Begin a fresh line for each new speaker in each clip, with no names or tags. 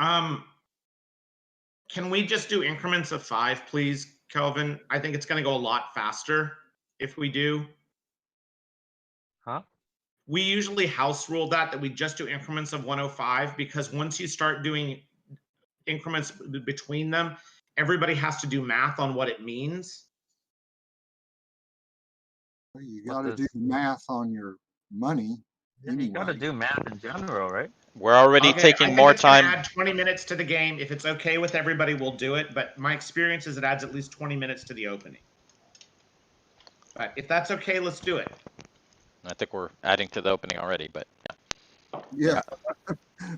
Can we just do increments of 5, please, Kelvin? I think it's going to go a lot faster if we do.
Huh?
We usually house rule that we just do increments of 105, because once you start doing increments between them, everybody has to do math on what it means.
Well, you got to do math on your money.
You got to do math in general, right?
We're already taking more time.
Add 20 minutes to the game. If it's okay with everybody, we'll do it. But my experience is it adds at least 20 minutes to the opening. But if that's okay, let's do it.
I think we're adding to the opening already, but
yeah.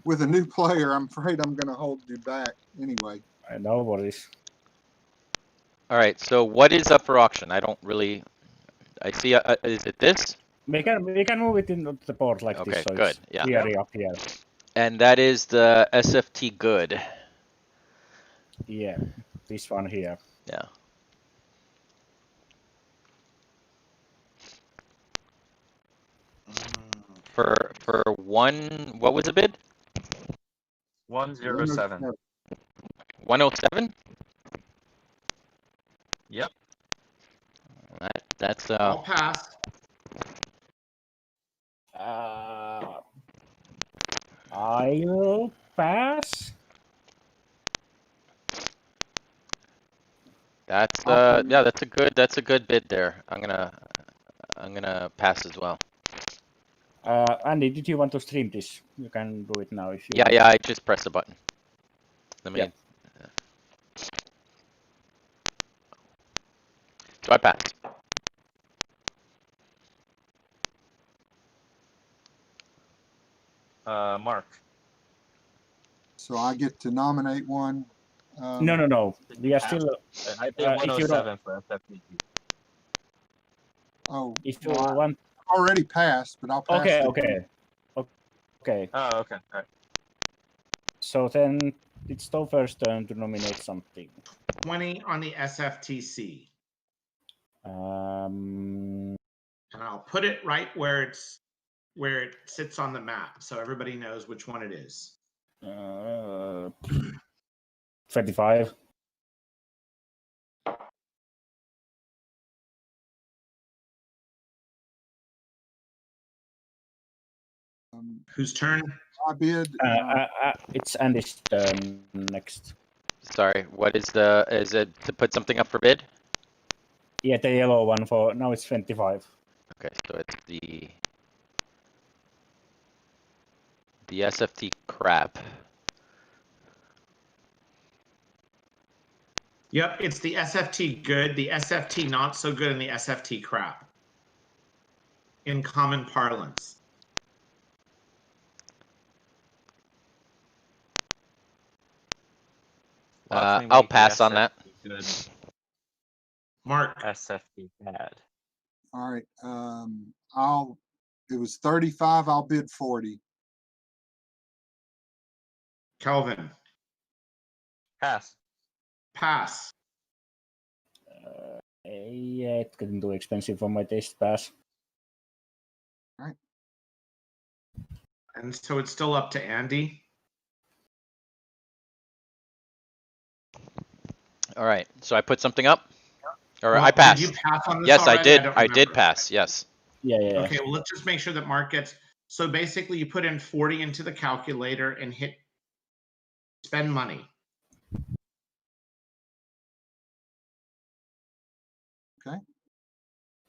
With a new player, I'm afraid I'm going to hold you back anyway.
No worries.
All right. So what is up for auction? I don't really. I see. Is it this?
We can move it into the board like
Okay,
this. So
good.
It's
Yeah.
clearly up here.
And that is the SFT good.
Yeah, this one here.
Yeah. For one, what was the bid?
107.
107?
Yep.
That's
I'll pass.
I'll pass.
That's yeah, that's a good bid there. I'm gonna pass as well.
Andy, did you want to stream this? You can do it now if you
Yeah,
want.
yeah, I just pressed the button. Let me.
Yeah.
So I pass.
Mark.
So I get to nominate one.
No. We are still.
I did 107 for SFTG.
Oh,
if you want.
Already passed, but I'll pass.
Okay.
Oh, okay. All right.
So then it's Topher's turn to nominate something.
20 on the SFTC. And I'll put it right where it sits on the map, so everybody knows which one it is.
25.
Whose turn?
I bid.
It's Andy's turn next.
Sorry, what is is it to put something up for bid?
Yeah, the yellow one for now it's 25.
Okay, so it's the SFT crap.
Yep, it's the SFT good, the SFT not so good, and the SFT crap. In common parlance.
I'll pass on that.
Good.
Mark.
SFT bad.
All right. It was 35. I'll bid 40.
Kelvin.
Pass.
Pass.
Yeah, it's getting too expensive for my taste. Pass.
All right.
And so it's still up to Andy.
All right, so I put something up, or
Well,
I passed.
Did you pass on this
yes,
already?
I did.
don't
I did
remember.
pass. Yes.
Yeah.
Okay, well, let's just make sure that Mark gets. So basically, you put in 40 into the calculator and hit spend money.
Okay.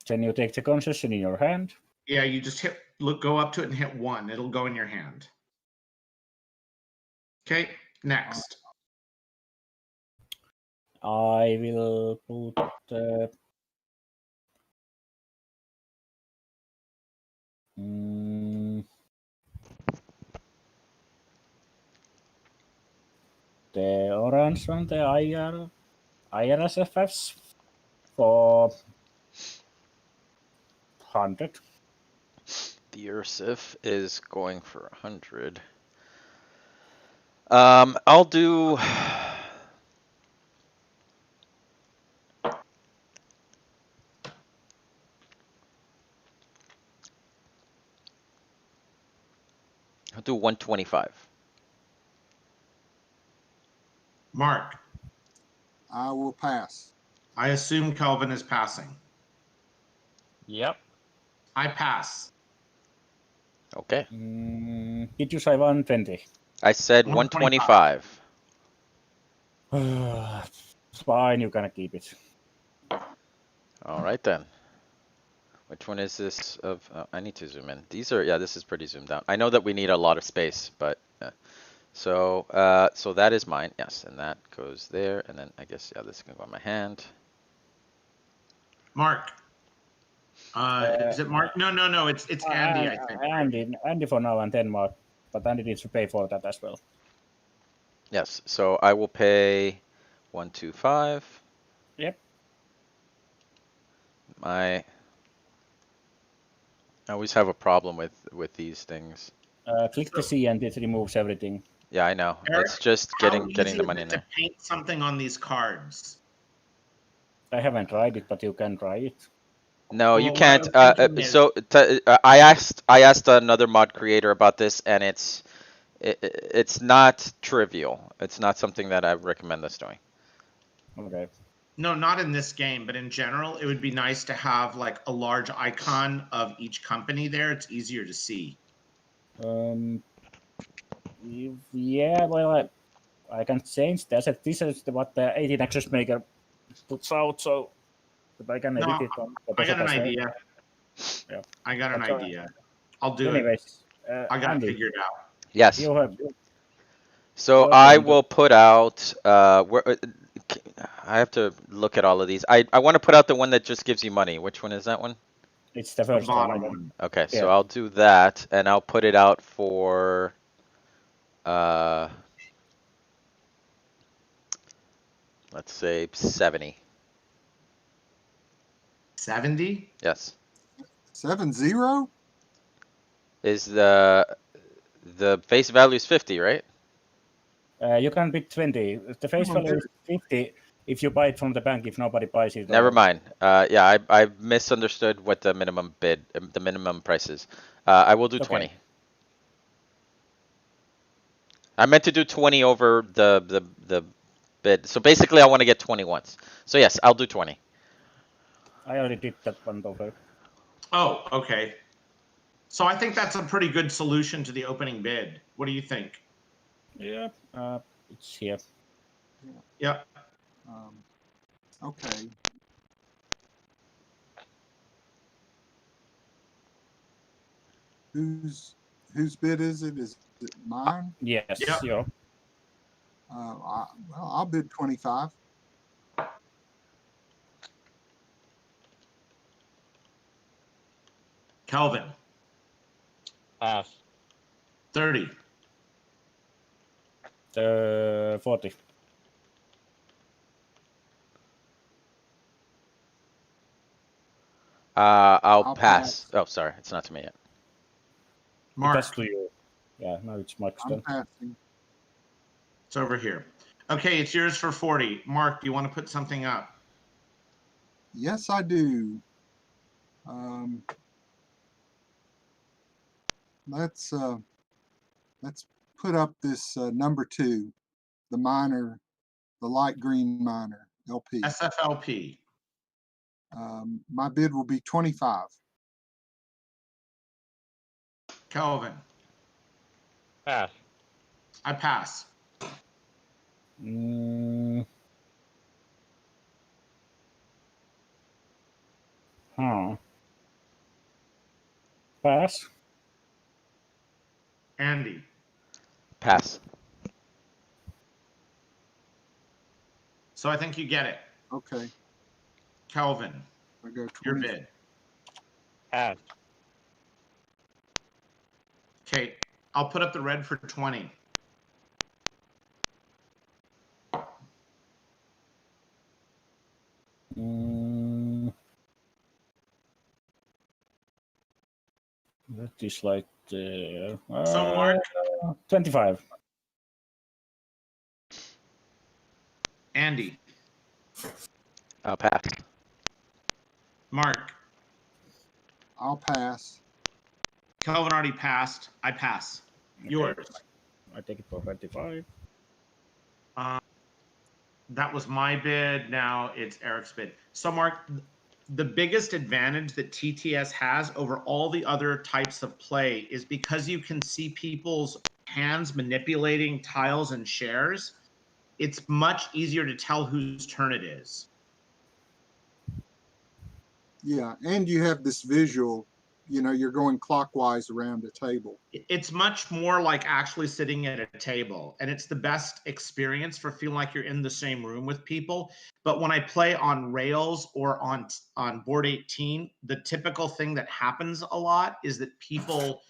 Then you take the concession in your hand.
Yeah, you just go up to it and hit 1. It'll go in your hand. Okay, next.
I will put the orange one, the IRSFs for 100.
The URSIF is going for 100. I'll do. I'll do 125.
Mark,
I will pass.
I assume Kelvin is passing.
Yep.
I pass.
Okay.
Did you say 120?
I said 125.
Fine, you can keep it.
All right then. Which one is this of? Oh, I need to zoom in. These are, yeah, this is pretty zoomed out. I know that we need a lot of space, but so that is mine. Yes, and that goes there, and then I guess yeah, this can go on my hand.
Mark. Is it Mark? No. It's Andy, I think.
Andy for now and then Mark, but Andy needs to pay for that as well.
Yes, so I will pay 125.
Yep.
I always have a problem with these things.
Click the C and it removes everything.
Yeah, I know.
Eric,
It's just
How
getting
easy
the
is
money
it
in
to
there.
paint something on these cards?
I haven't tried it, but you can try it.
No,
Well,
you
what
can't.
I'm thinking is-
So I asked another mod creator about this, and it's not trivial. It's not something that I recommend us doing.
Okay.
No, not in this game, but in general, it would be nice to have like a large icon of each company there. It's easier to see.
Yeah, well, I can change the asset. This is what the 18 access maker puts out, so but I can edit
No,
it on the
I got an
as well.
idea.
Yeah.
I got an
Okay.
idea. I'll do it.
Anyways,
I got it
Andy,
figured out.
Yes.
you have
So
Work
I
on the-
will put out. I have to look at all of these. I want to put out the one that just gives you money. Which one is that one?
it's the
The
first
bottom
one.
one.
Okay, so
Yeah.
I'll do that, and I'll put it out for. Let's say 70.
70?
Yes.
7-0?
Is the face value is 50, right?
You can bid 20. The face
Oh,
value is 50 if you buy it from the bank. If nobody buys it,
Never
or-
mind. Yeah, I misunderstood what the minimum bid, the minimum price is. I will do
Okay.
20. I meant to do 20 over the bid. So basically, I want to get 20 once. So yes, I'll do 20.
I already did that one over.
Oh, okay. So I think that's a pretty good solution to the opening bid. What do you think?
Yeah, it's here.
Yep.
Okay. Whose bid is it? Is it mine?
Yes,
Yeah.
yeah.
Well, I'll bid 25.
Kelvin,
Pass.
30.
40.
I'll
I'll
pass. Oh, sorry, it's not to me yet.
Mark,
That's to you. Yeah, now it's Mark's
I'm
turn.
passing.
it's over here. Okay, it's yours for 40. Mark, do you want to put something up?
Yes, I do. Let's put up this number 2, the miner, the light green miner, LP.
SFLP.
My bid will be 25.
Kelvin,
Pass.
I pass.
Pass.
Andy,
Pass.
so I think you get it.
Okay,
Kelvin,
I go
your
20.
bid.
Pass.
Okay, I'll put up the red for 20.
That is like there.
So Mark,
25.
Andy,
I'll pass.
Mark,
I'll pass.
Kelvin already passed. I pass. Yours.
I take it for 25.
That was my bid. Now it's Eric's bid. So Mark, the biggest advantage that TTS has over all the other types of play is because you can see people's hands manipulating tiles and shares. It's much easier to tell whose turn it is.
Yeah, and you have this visual, you know, you're going clockwise around the table.
It's much more like actually sitting at a table, and it's the best experience for feeling like you're in the same room with people. But when I play on rails or on board 18, the typical thing that happens a lot is that people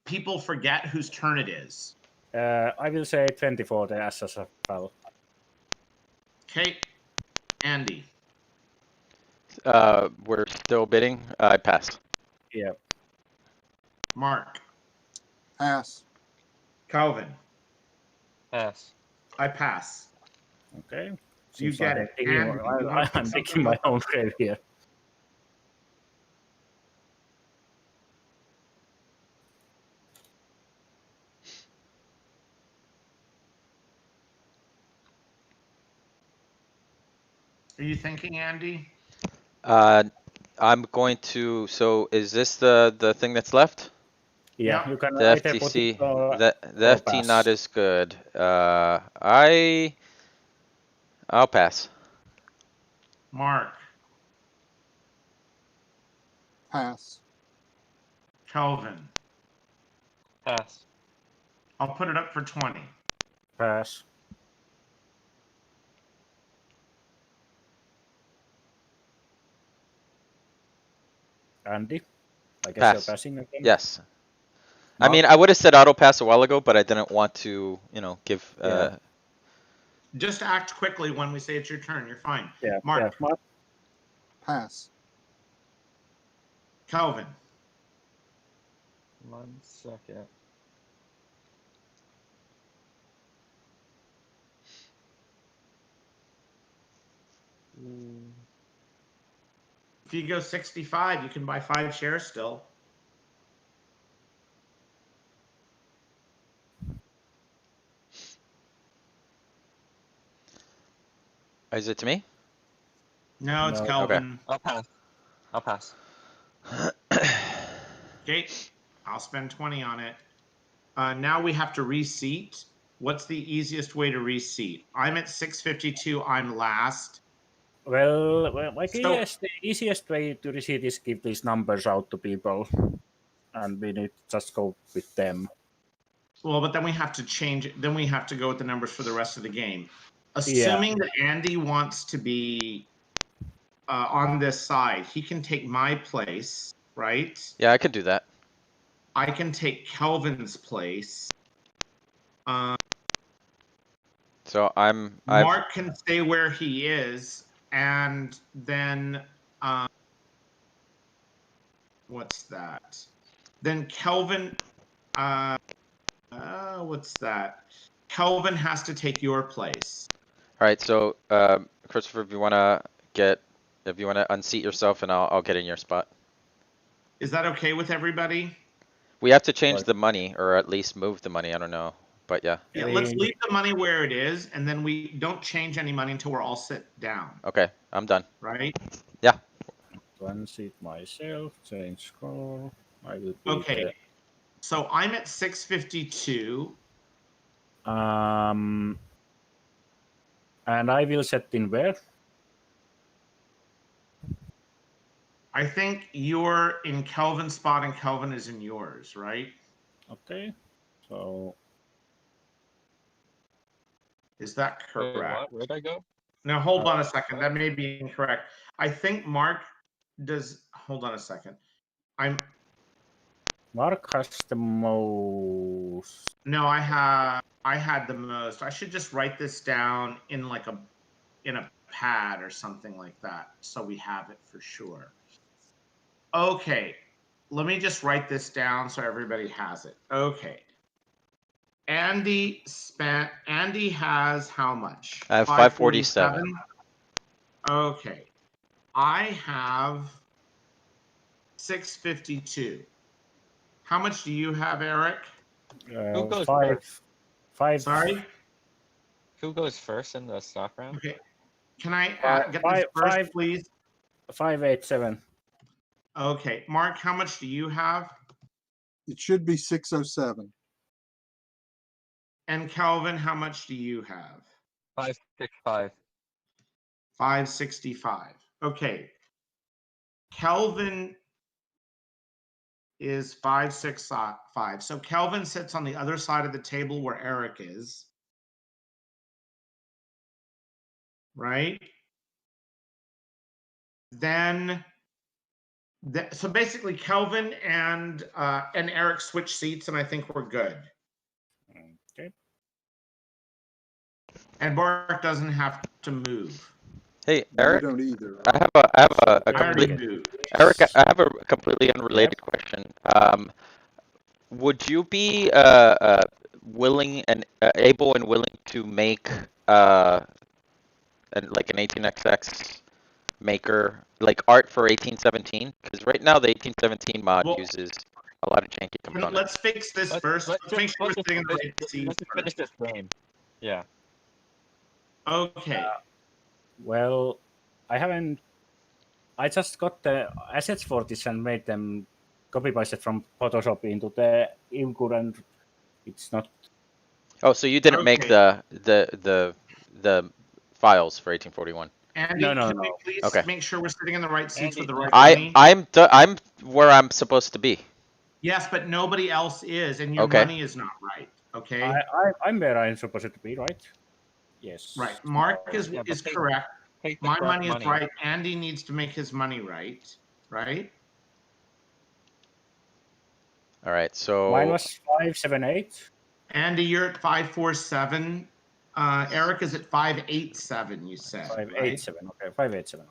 people forget whose turn it is.
I will say 24 the SSFL.
Okay, Andy.
We're still bidding. I pass.
Yeah.
Mark.
Pass.
Calvin.
Pass.
I pass.
Okay.
You
Seems
get
like
it. Andy, you wanna
I'm
pick
taking
something
my
up?
own grave here.
Are you thinking, Andy?
I'm going to. So is this the thing that's left?
Yeah,
Yeah.
you can
The
either put
FTC.
it or
The FT
pass.
not as good. I'll pass.
Mark.
Pass.
Calvin.
Pass.
I'll put it up for 20.
pass. Andy, I guess
Pass.
you're passing again.
Yes. I
Mark?
mean, I would have said auto pass a while ago, but I didn't want to, you know, give.
Yeah.
Just act quickly when we say it's your turn. You're fine.
Yeah,
Mark.
yeah, Mark.
Pass.
Calvin.
1 second.
If you go 65, you can buy 5 shares still.
Is it to me?
No, it's
No.
Calvin.
I'll pass. I'll pass.
Okay. I'll spend 20 on it. Now we have to reseat. What's the easiest way to reseat? I'm at 652. I'm last.
Well, I
So-
guess the easiest way to receive is give these numbers out to people, and we need to just go with them.
Well, but then we have to change it. Then we have to go with the numbers for the rest of the game. Assuming that Andy wants to be on this side, he can take my place, right?
Yeah, I could do that.
I can take Kelvin's place.
So I've
Mark can stay where he is, and then what's that? Then Kelvin, what's that? Kelvin has to take your place.
all right. So Christopher, if you wanna unseat yourself, and I'll get in your spot.
Is that okay with everybody?
We have to change
Right.
the money, or at least move the money. I don't know, but yeah.
Yeah, let's leave the money where it is, and then we don't change any money until we're all sit down,
Okay, I'm done.
right?
One seat myself, change score. I will be
Okay. So I'm at 652.
And I will set in where?
I think you're in Kelvin's spot and Kelvin is in yours, right?
Okay. So
Is that
Wait,
correct?
what? Where'd I go?
Now hold on a second. That may be incorrect. I think Mark does. Hold on a second.
Mark has the most.
No, I had the most. I should just write this down in a pad or something like that, so we have it for sure. Okay, let me just write this down so everybody has it. Okay. Andy has how much?
I have 547.
Okay. I have 652. How much do you have, Eric?
Who goes
Five.
Sorry?
Who goes first in the stock round?
Okay. Can I
Five-
get this
five-
first,
five.
please?
587.
Okay. Mark, how much do you have?
It should be 607.
And Calvin, how much do you have?
565.
565. Okay. Kelvin is 565. So Kelvin sits on the other side of the table where Eric is. Right? Then so basically Kelvin and Eric switch seats, and I think we're good.
Okay.
And Mark doesn't have to move.
Hey,
You
Eric,
don't either.
I have a
I already
complete
moved.
Eric, I have a completely unrelated question. Would you be willing and able and willing to make like an 18xx maker, like art for 1817? Because right now the 1817 mod
Well,
uses a lot of janky components.
Let's fix this first. Let's make sure we're sitting in the right seat
Let's just finish
first.
this game. Yeah.
Okay.
Well, I just got the assets for this and made them copy pasted from Photoshop into the Imgur, and it's not.
Oh, so you didn't make
Okay.
the files for 1841.
Andy,
No,
can we
no.
please
Okay.
make sure we're sitting in the right seats
Andy,
with the right money?
I'm where I'm supposed to be.
Yes, but nobody else is, and your
Okay.
money is not right. Okay.
I'm where I'm supposed to be, right? Yes.
Right. Mark is
Yeah, but
is
take-
correct.
Take the
My
correct
money is right. Andy needs to make his money right. Right.
All right, so
Mine was 578.
Andy, you're at 547. Eric is at 587. You said. Right?
587. Okay, 587.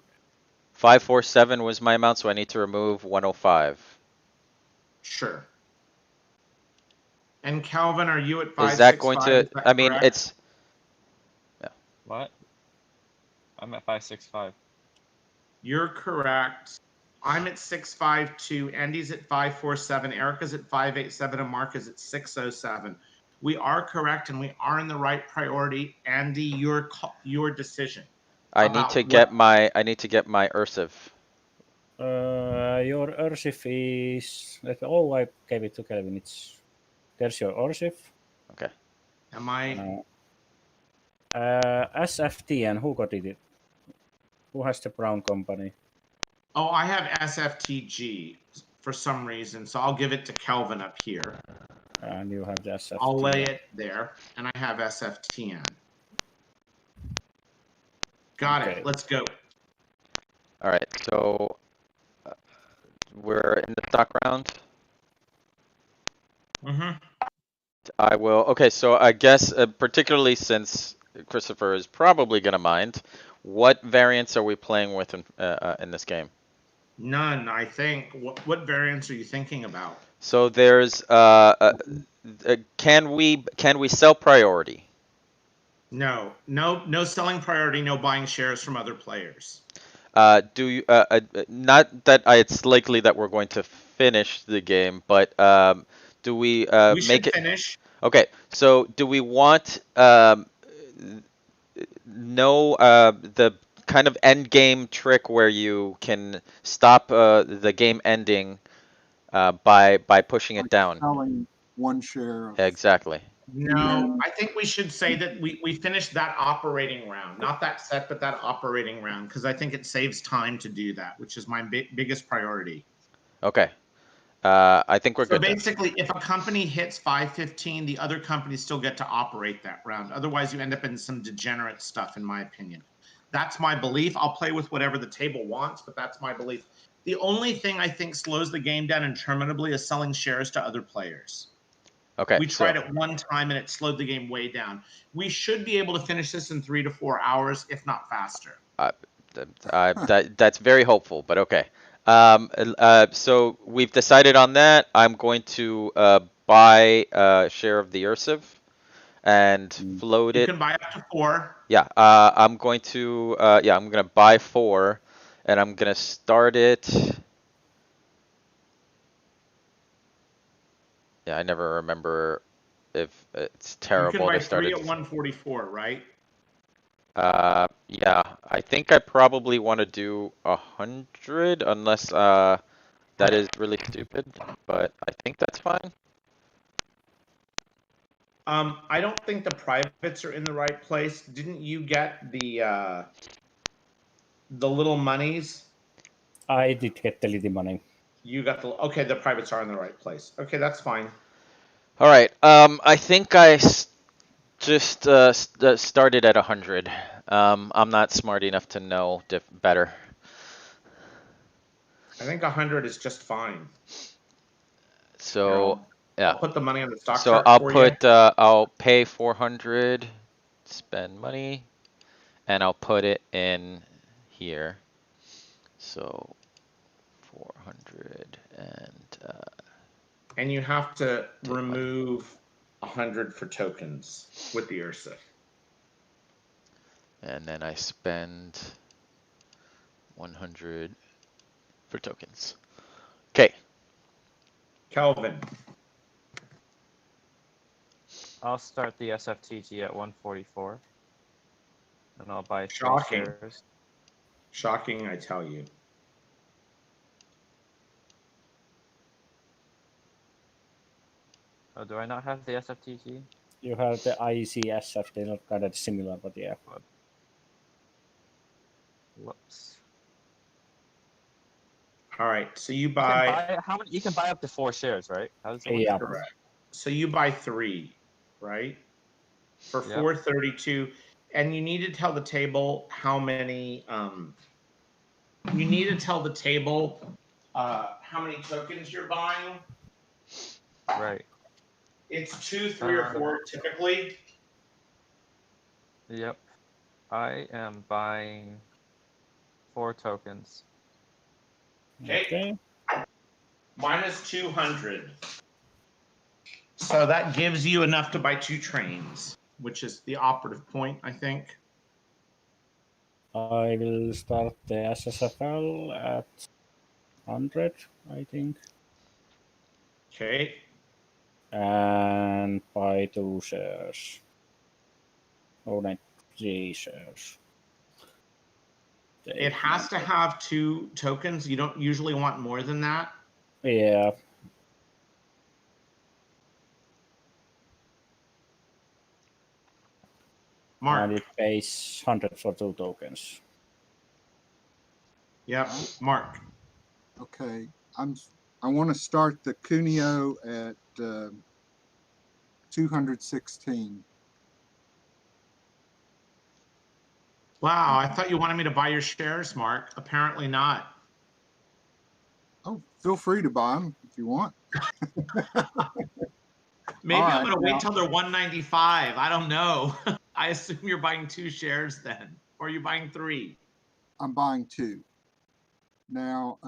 547 was my amount, so I need to remove 105.
Sure. And Calvin, are you at 565?
Is that going to?
Is that
I mean,
correct?
it's
What? I'm at 565.
You're correct. I'm at 652. Andy's at 547. Erica's at 587. And Mark is at 607. We are correct, and we are in the right priority. Andy, your decision.
I need
About
to
what-
get my Ursif.
Your Ursif is. I gave it to Kelvin. There's your Ursif.
Am I?
SFT, and who got it? Who has the Brown Company?
Oh, I have SFTG for some reason, so I'll give it to Kelvin up here.
And you have the SFT.
I'll lay it there, and I have SFTN. Got
Okay.
it. Let's go.
All right, so we're in the stock round.
Mm-hmm.
I will. Okay, so I guess particularly since Christopher is probably gonna mind, what variants are we playing with in this game?
None, I think. What variants are you thinking about?
So there's can we sell priority?
No selling priority, no buying shares from other players.
Do you not that it's likely that we're going to finish the game, but do we
We should
make it
finish.
okay? So do we want the kind of end game trick where you can stop the game ending by pushing it down?
Selling one share. Of,
Exactly.
No, I think we should say that we finished that operating round, not that set, but that operating round, because I think it saves time to do that, which is my biggest priority.
Okay. I think we're
So
good then.
basically, if a company hits 515, the other companies still get to operate that round. Otherwise, you end up in some degenerate stuff, in my opinion. That's my belief. I'll play with whatever the table wants, but that's my belief. The only thing I think slows the game down interminably is selling shares to other players.
Okay.
We tried it one time and it slowed the game way down. We should be able to finish this in 3 to 4 hours, if not faster.
That's very hopeful, but okay. So we've decided on that. I'm going to buy a share of the Ursif and float
You
it.
can buy up to 4.
Yeah, I'm going to I'm gonna buy 4, and I'm gonna start it. Yeah, I never remember if it's
You
terrible
can buy
to start
3
it.
at 144, right?
Yeah, I think I probably want to do 100 unless that is really stupid, but I think that's fine.
I don't think the privates are in the right place. Didn't you get the little monies?
I did get the little money.
You got okay, the privates are in the right place. Okay, that's fine.
All right. I think just started at 100. I'm not smart enough to know better.
I think 100 is just fine.
So
I'll
yeah.
put the money on the stock
So
chart
I'll
for
put I'll pay 400, spend money, and I'll put it in here. So 400 and
and you have to remove 100 for tokens with the URSA.
and then I spend 100 for tokens. Okay.
Kelvin.
I'll start the SFTG at 144. And I'll buy 3
Shocking.
shares.
Shocking, I tell you.
Oh, do I not have the SFTG?
You have the ICSF, they're not kind of similar, but yeah.
Whoops.
All right, so you
You can
buy.
how many? You can buy up to 4 shares, right? How does it work?
Yeah.
Correct. So you buy 3, right? For
Yep.
432, and you need to tell the table how many. You need to tell the table how many tokens you're buying.
Right.
It's 2, 3, or 4 typically.
Yep. I am buying 4 tokens.
Okay. Minus 200. So that gives you enough to buy 2 trains, which is the operative point, I think.
I will start the SSFL at 100, I think.
Okay.
And buy 2 shares. Oh, not 3 shares.
It has to have 2 tokens. You don't usually want more than that.
Yeah.
Mark.
And it pays 100 for 2 tokens.
Yep. Mark.
Okay, I want to start the Cuneo at 216.
Wow, I thought you wanted me to buy your shares, Mark. Apparently not.
Oh, feel free to buy them if you want.
Maybe
All
I'm
right,
going to
now-
wait till they're 195. I don't know. I assume you're buying 2 shares then, or are you buying 3?
I'm buying 2. Now,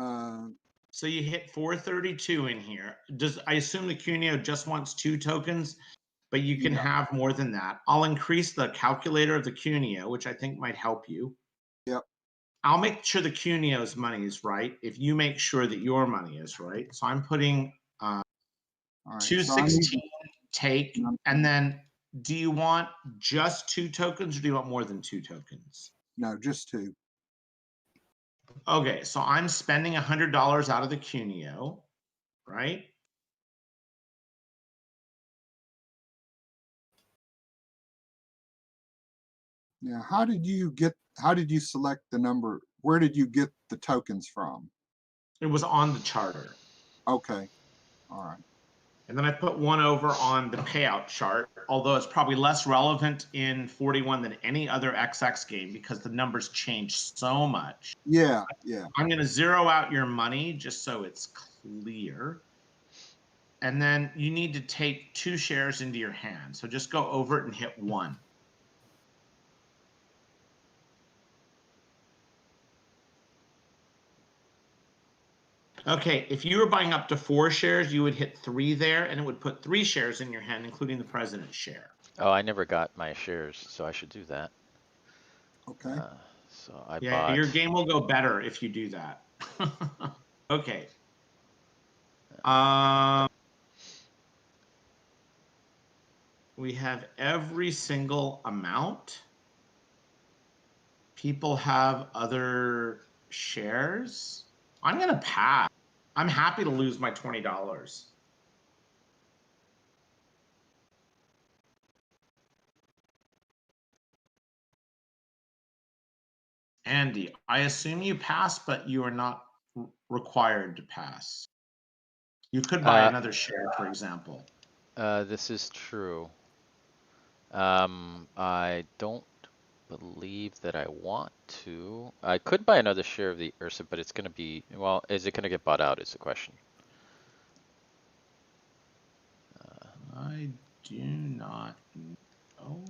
So you hit 432 in here. I assume the Cuneo just wants 2 tokens, but you can
Yeah.
have more than that. I'll increase the calculator of the Cuneo, which I think might help you.
Yep.
I'll make sure the Cuneo's money is right if you make sure that your money is right. So I'm putting
all right.
216 take, and then do you want just 2 tokens or do you want more than 2 tokens?
No, just 2.
Okay, so I'm spending $100 out of the Cuneo, right?
Now, how did you select the number? Where did you get the tokens from?
It was on the charter.
Okay. All right.
And then I put 1 over on the payout chart, although it's probably less relevant in 41 than any other XX game because the numbers change so much.
Yeah, yeah.
I'm going to zero out your money just so it's clear. And then you need to take 2 shares into your hand. So just go over it and hit 1. Okay, if you were buying up to 4 shares, you would hit 3 there, and it would put 3 shares in your hand, including the president's share.
Oh, I never got my shares, so I should do that.
Okay.
So I
Yeah,
bought.
your game will go better if you do that. Okay. We have every single amount. People have other shares. I'm gonna pass. I'm happy to lose my $20. Andy, I assume you pass, but you are not required to pass. You could buy another share, for example.
This is true. I don't believe that I want to. I could buy another share of the URSA, but it's gonna be, well, is it gonna get bought out is the question.
I do not know.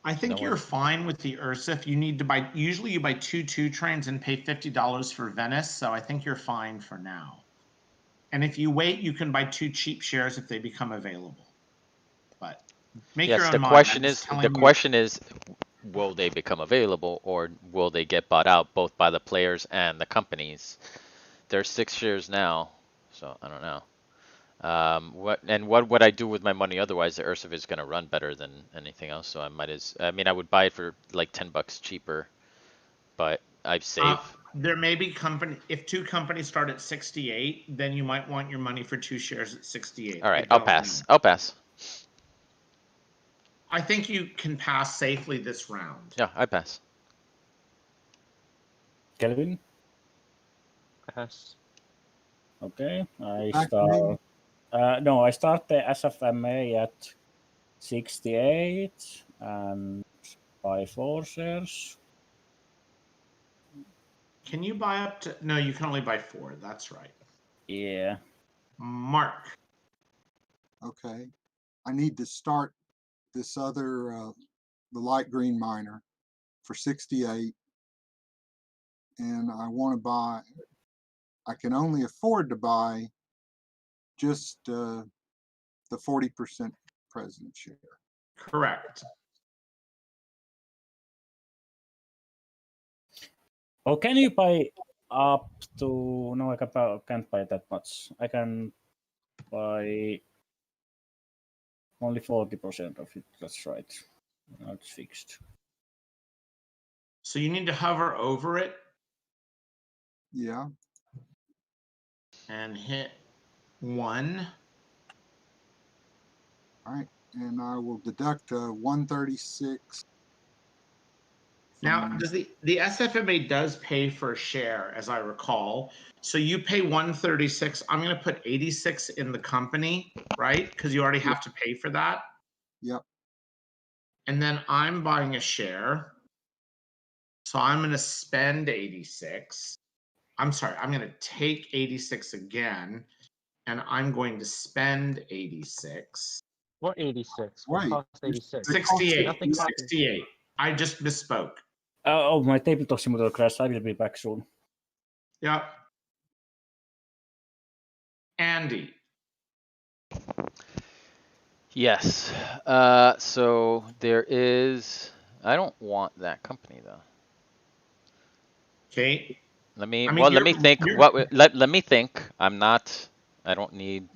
I think
No
you're
one-
fine with the URSA. If you need to buy, usually you buy two trains and pay $50 for Venice. So I think you're fine for now. And if you wait, you can buy 2 cheap shares if they become available. But make your
Yes,
own
the
mind.
question
I'm
is,
just
the
telling you.
question is, will they become available or will they get bought out both by the players and the companies? There's 6 shares now, so I don't know. What would I do with my money otherwise? The URSA is gonna run better than anything else, so I mean, I would buy it for like $10 cheaper, but I'd save.
There may be if 2 companies start at 68, then you might want your money for 2 shares at 68.
All right,
I
I'll
don't
pass.
know.
I'll pass.
I think you can pass safely this round.
Yeah, I pass.
Kelvin?
Pass.
Okay, I
Back to me.
start. No, I start the SFMA at 68 and buy 4 shares.
Can you buy up to? No, you can only buy 4. That's right.
Yeah.
Mark.
Okay. I need to start this other, the light green miner for 68. And I want to buy, I can only afford to buy just the 40% president share.
Correct.
Oh, can you buy up to? No, can't buy that much. I can buy only 40% of it. That's right. Now it's fixed.
So you need to hover over it
Yeah.
and hit 1.
All right. And I will deduct 136.
Now,
from-
does the SFMA does pay for a share, as I recall. So you pay 136. I'm going to put 86 in the company, right? Because you already have to pay for that.
Yep.
And then I'm buying a share. So I'm going to spend 86. I'm sorry, I'm going to take 86 again, and I'm going to spend 86.
What 86?
Wait,
What cost 86?
68.
Nothing costs
68. I just misspoke.
Oh, my tabletop simulator crashed. I will be back soon.
Yep. Andy.
Yes. So there is. I don't want that company though.
Okay.
Let me.
I mean,
Well, let me think. Let me think. I'm not. I don't need.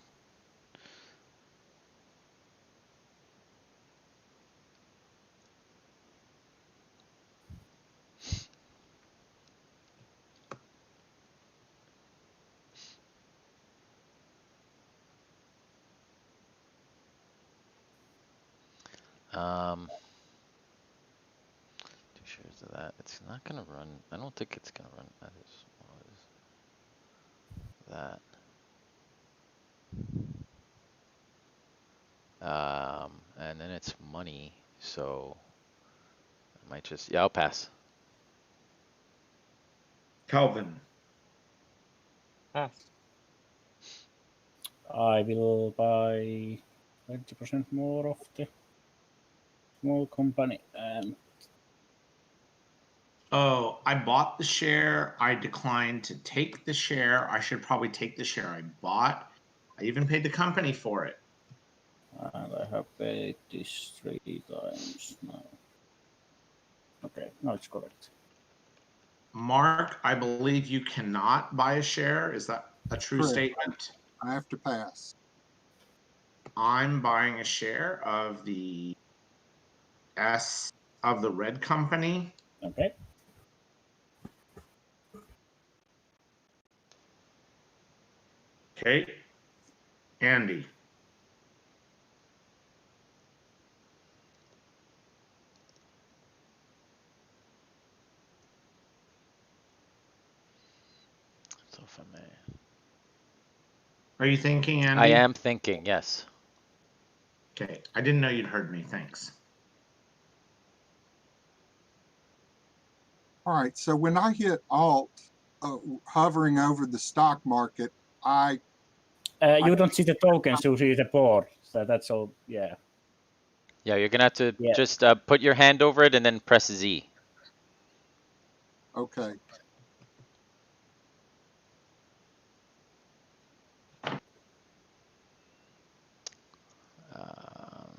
Um. 2 shares of that. It's not gonna run. I don't think it's gonna run as well as that. And then it's money, so I might just, yeah, I'll pass.
Kelvin.
Pass.
I will buy 20% more of the small company and
Oh, I bought the share. I declined to take the share. I should probably take the share I bought. I even paid the company for it.
I have paid this 3 times now. Okay, now it's correct.
Mark, I believe you cannot buy a share. Is that a true
Correct.
statement?
I have to pass.
I'm buying a share of the red company.
Okay.
Okay. Andy.
So if I may.
Are you thinking, Andy?
I am thinking, yes.
Okay. I didn't know you'd heard me. Thanks.
All right, so when I hit Alt, hovering over the stock market,
You don't see the tokens, you see the board. So that's all. Yeah.
Yeah, you're gonna have to
Yeah.
just put your hand over it and then press Z.
okay.
Um,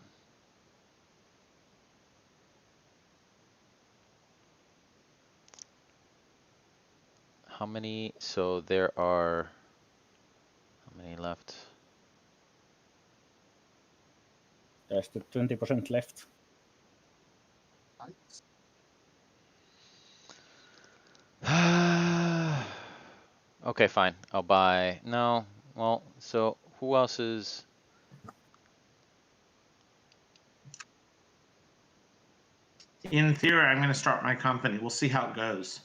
how many? So there are, how many left?
There's the 20% left.
Okay, fine. I'll buy. No. Well, so who else is?
In theory, I'm going to start my company. We'll see how it goes.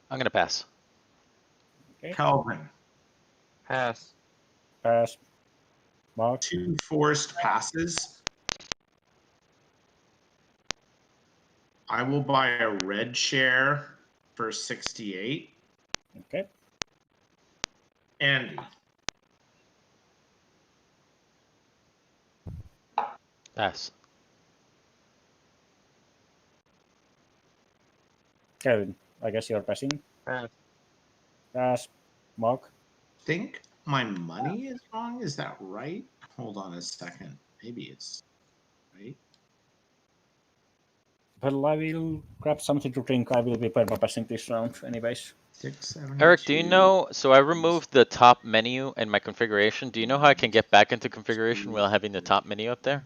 I'm gonna pass.
Okay.
Kelvin.
Pass.
Pass. Mark.
2 forced passes. I will buy a red share for 68.
Okay.
Andy.
Pass.
Kevin, I guess you're passing.
Pass.
Pass. Mark.
Think my money is wrong. Is that right? Hold on a second. Maybe it's right.
Well, I will grab something to drink. I will be perma passing this round, anyways.
672.
Eric, do you know? So I removed the top menu in my configuration. Do you know how I can get back into configuration without having the top menu up there?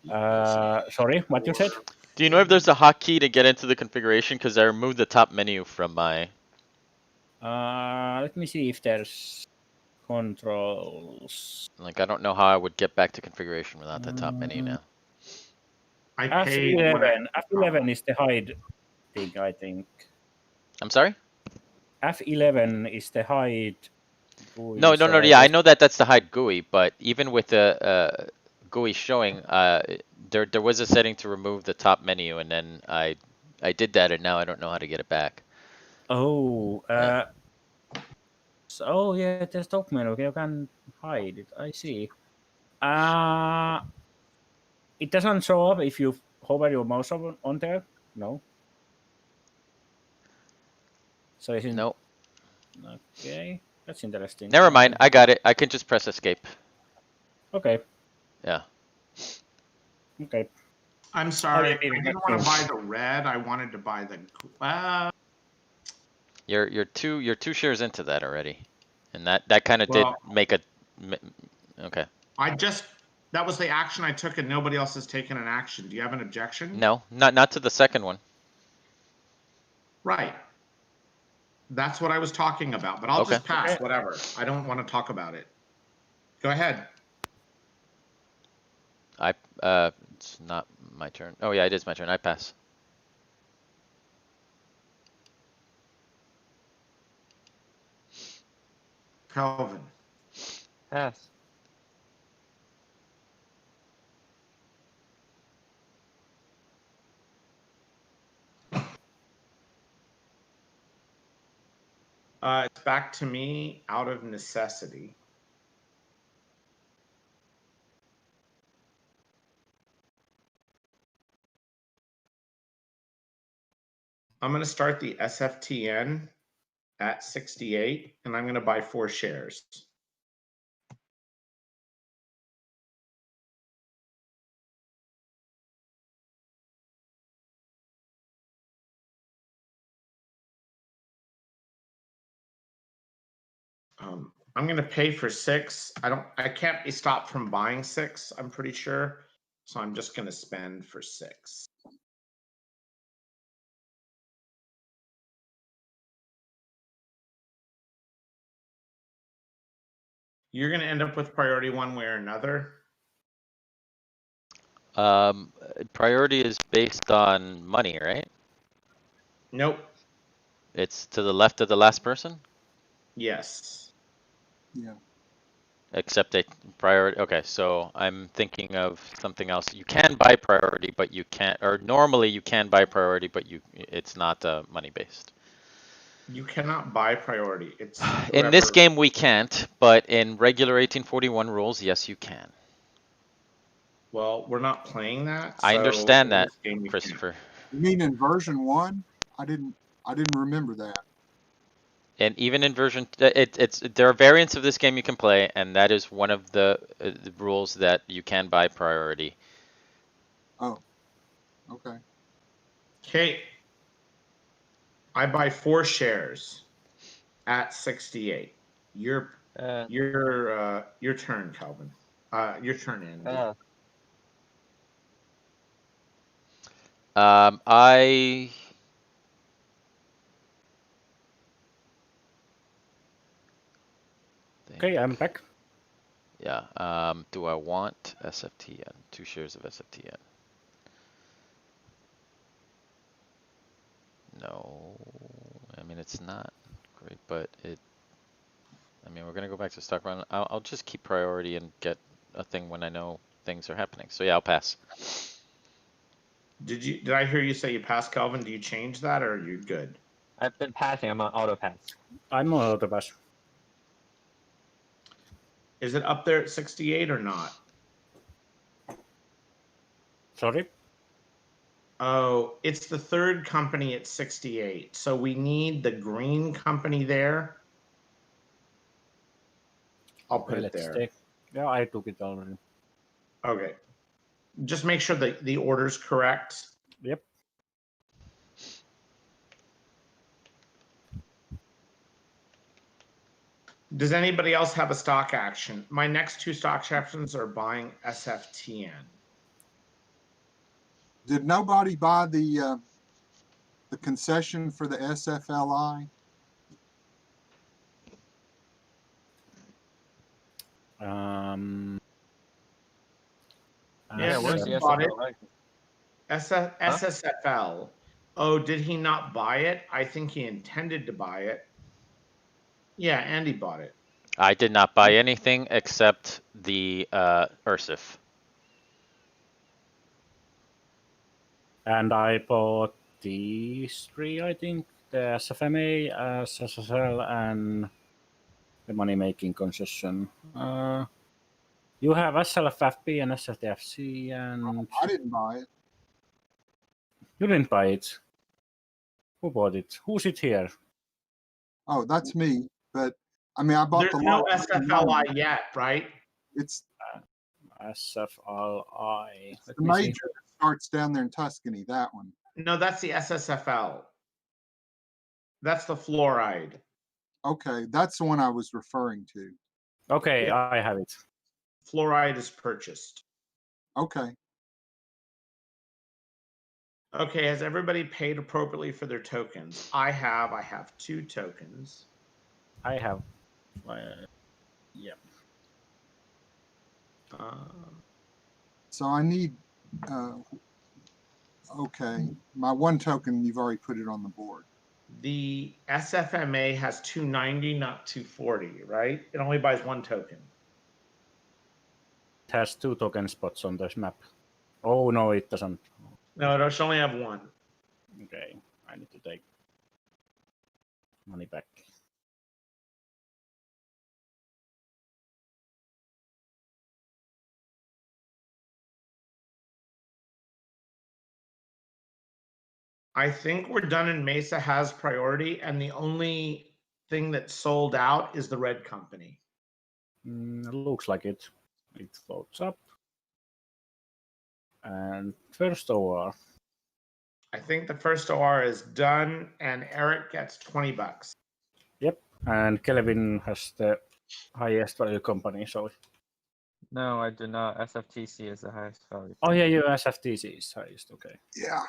Sorry, what you said?
Do you know if there's a hotkey to get into the configuration? Because I removed the top menu from my.
Let me see if there's controls.
Like, I don't know how I would get back to configuration without the top menu now.
I paid what I.
F11 is the hide thing, I think.
I'm sorry?
F11 is the hide.
No, no, no. Yeah, I know that that's the hide GUI, but even with the GUI showing, there was a setting to remove the top menu, and then I did that, and now I don't know how to get it back.
Oh,
Yeah.
so yeah, there's top menu. You can hide it. I see. It doesn't show up if you hover your mouse on there. No. So it's in.
No.
Okay, that's interesting.
Never mind. I got it. I can just press escape.
Okay.
Yeah.
Okay.
I'm sorry. I
mean,
didn't want to buy the red. I wanted to buy the.
You're two shares into that already, and that kind of
Well-
did make a. Okay.
That was the action I took, and nobody else has taken an action. Do you have an objection?
No, not to the second one.
Right. That's what I was talking about, but I'll
Okay.
just pass, whatever. I don't want to talk about it. Go ahead.
It's not my turn. Oh yeah, it is my turn. I pass.
Kelvin.
Pass.
It's back to me out of necessity. I'm going to start the SFTN at 68, and I'm going to buy 4 shares. I'm gonna pay for 6. I can't be stopped from buying 6, I'm pretty sure. So I'm just gonna spend for 6. You're gonna end up with priority one way or another.
Priority is based on money, right?
Nope.
It's to the left of the last person,
Yes.
Yeah.
except a priority. Okay, so I'm thinking of something else. You can buy priority, but you can't, or normally you can buy priority, but it's not money based.
You cannot buy priority. It's
In this
whoever-
game, we can't, but in regular 1841 rules, yes, you can.
Well, we're not playing that.
I
so
understand
in
that,
this game we can't.
Christopher.
You mean in version 1? I didn't remember that.
And even in version, there are variants of this game you can play, and that is one of the rules that you can buy priority.
Oh. Okay.
Okay. I buy 4 shares at 68. Your turn, Calvin. Your turn, Andy.
I
Okay, I'm back.
Yeah. Do I want SFTN? 2 shares of SFTN. No. I mean, it's not great, but I mean, we're gonna go back to stock run. I'll just keep priority and get a thing when I know things are happening. So yeah, I'll pass.
Did I hear you say you passed, Calvin? Do you change that or are you good?
I've been passing. I'm on auto pass.
I'm on auto pass.
Is it up there at 68 or not?
Sorry.
Oh, it's the third company at 68. So we need the green company there. I'll put it there.
Take. Yeah, I took it already.
Okay. Just make sure that the order's correct.
Yep.
Does anybody else have a stock action? My next 2 stock actions are buying SFTN.
Did nobody buy the concession for the SFLI?
Yeah,
where's
he
the
bought it.
SFL?
SSFL. Oh, did he not buy it? I think he intended to buy it. Yeah, Andy bought it.
I did not buy anything except the URSIF.
And I bought these 3, I think. The SFMA, SSL, and the money-making concession. You have SLFFP and SLTFC, and
I didn't buy it.
you didn't buy it. Who bought it? Who's it here?
Oh, that's me. But I mean, I bought
There's
the
no
lot.
SFLI yet, right?
It's
SFLI.
the major that starts down there in Tuscany. That one.
No, that's the SSFL. That's the fluoride.
Okay, that's the one I was referring to.
Okay,
Yeah.
I have it.
Fluoride is purchased.
Okay.
Okay, has everybody paid appropriately for their tokens? I have 2 tokens.
I have. Yeah.
So I need. Okay, my 1 token. You've already put it on the board.
The SFMA has 290, not 240, right? It only buys 1 token.
It has 2 token spots on this map. Oh, no, it doesn't.
No, it should only have 1.
Okay, I need to take money back.
I think we're done and Mesa has priority, and the only thing that's sold out is the red company.
It looks like it. It floats up. And first OR.
I think the first OR is done, and Eric gets $20.
Yep. And Kelvin has the highest value company, so.
No, I do not. SFTC is the highest value.
Oh yeah, your SFTC is highest. Okay.
Yeah.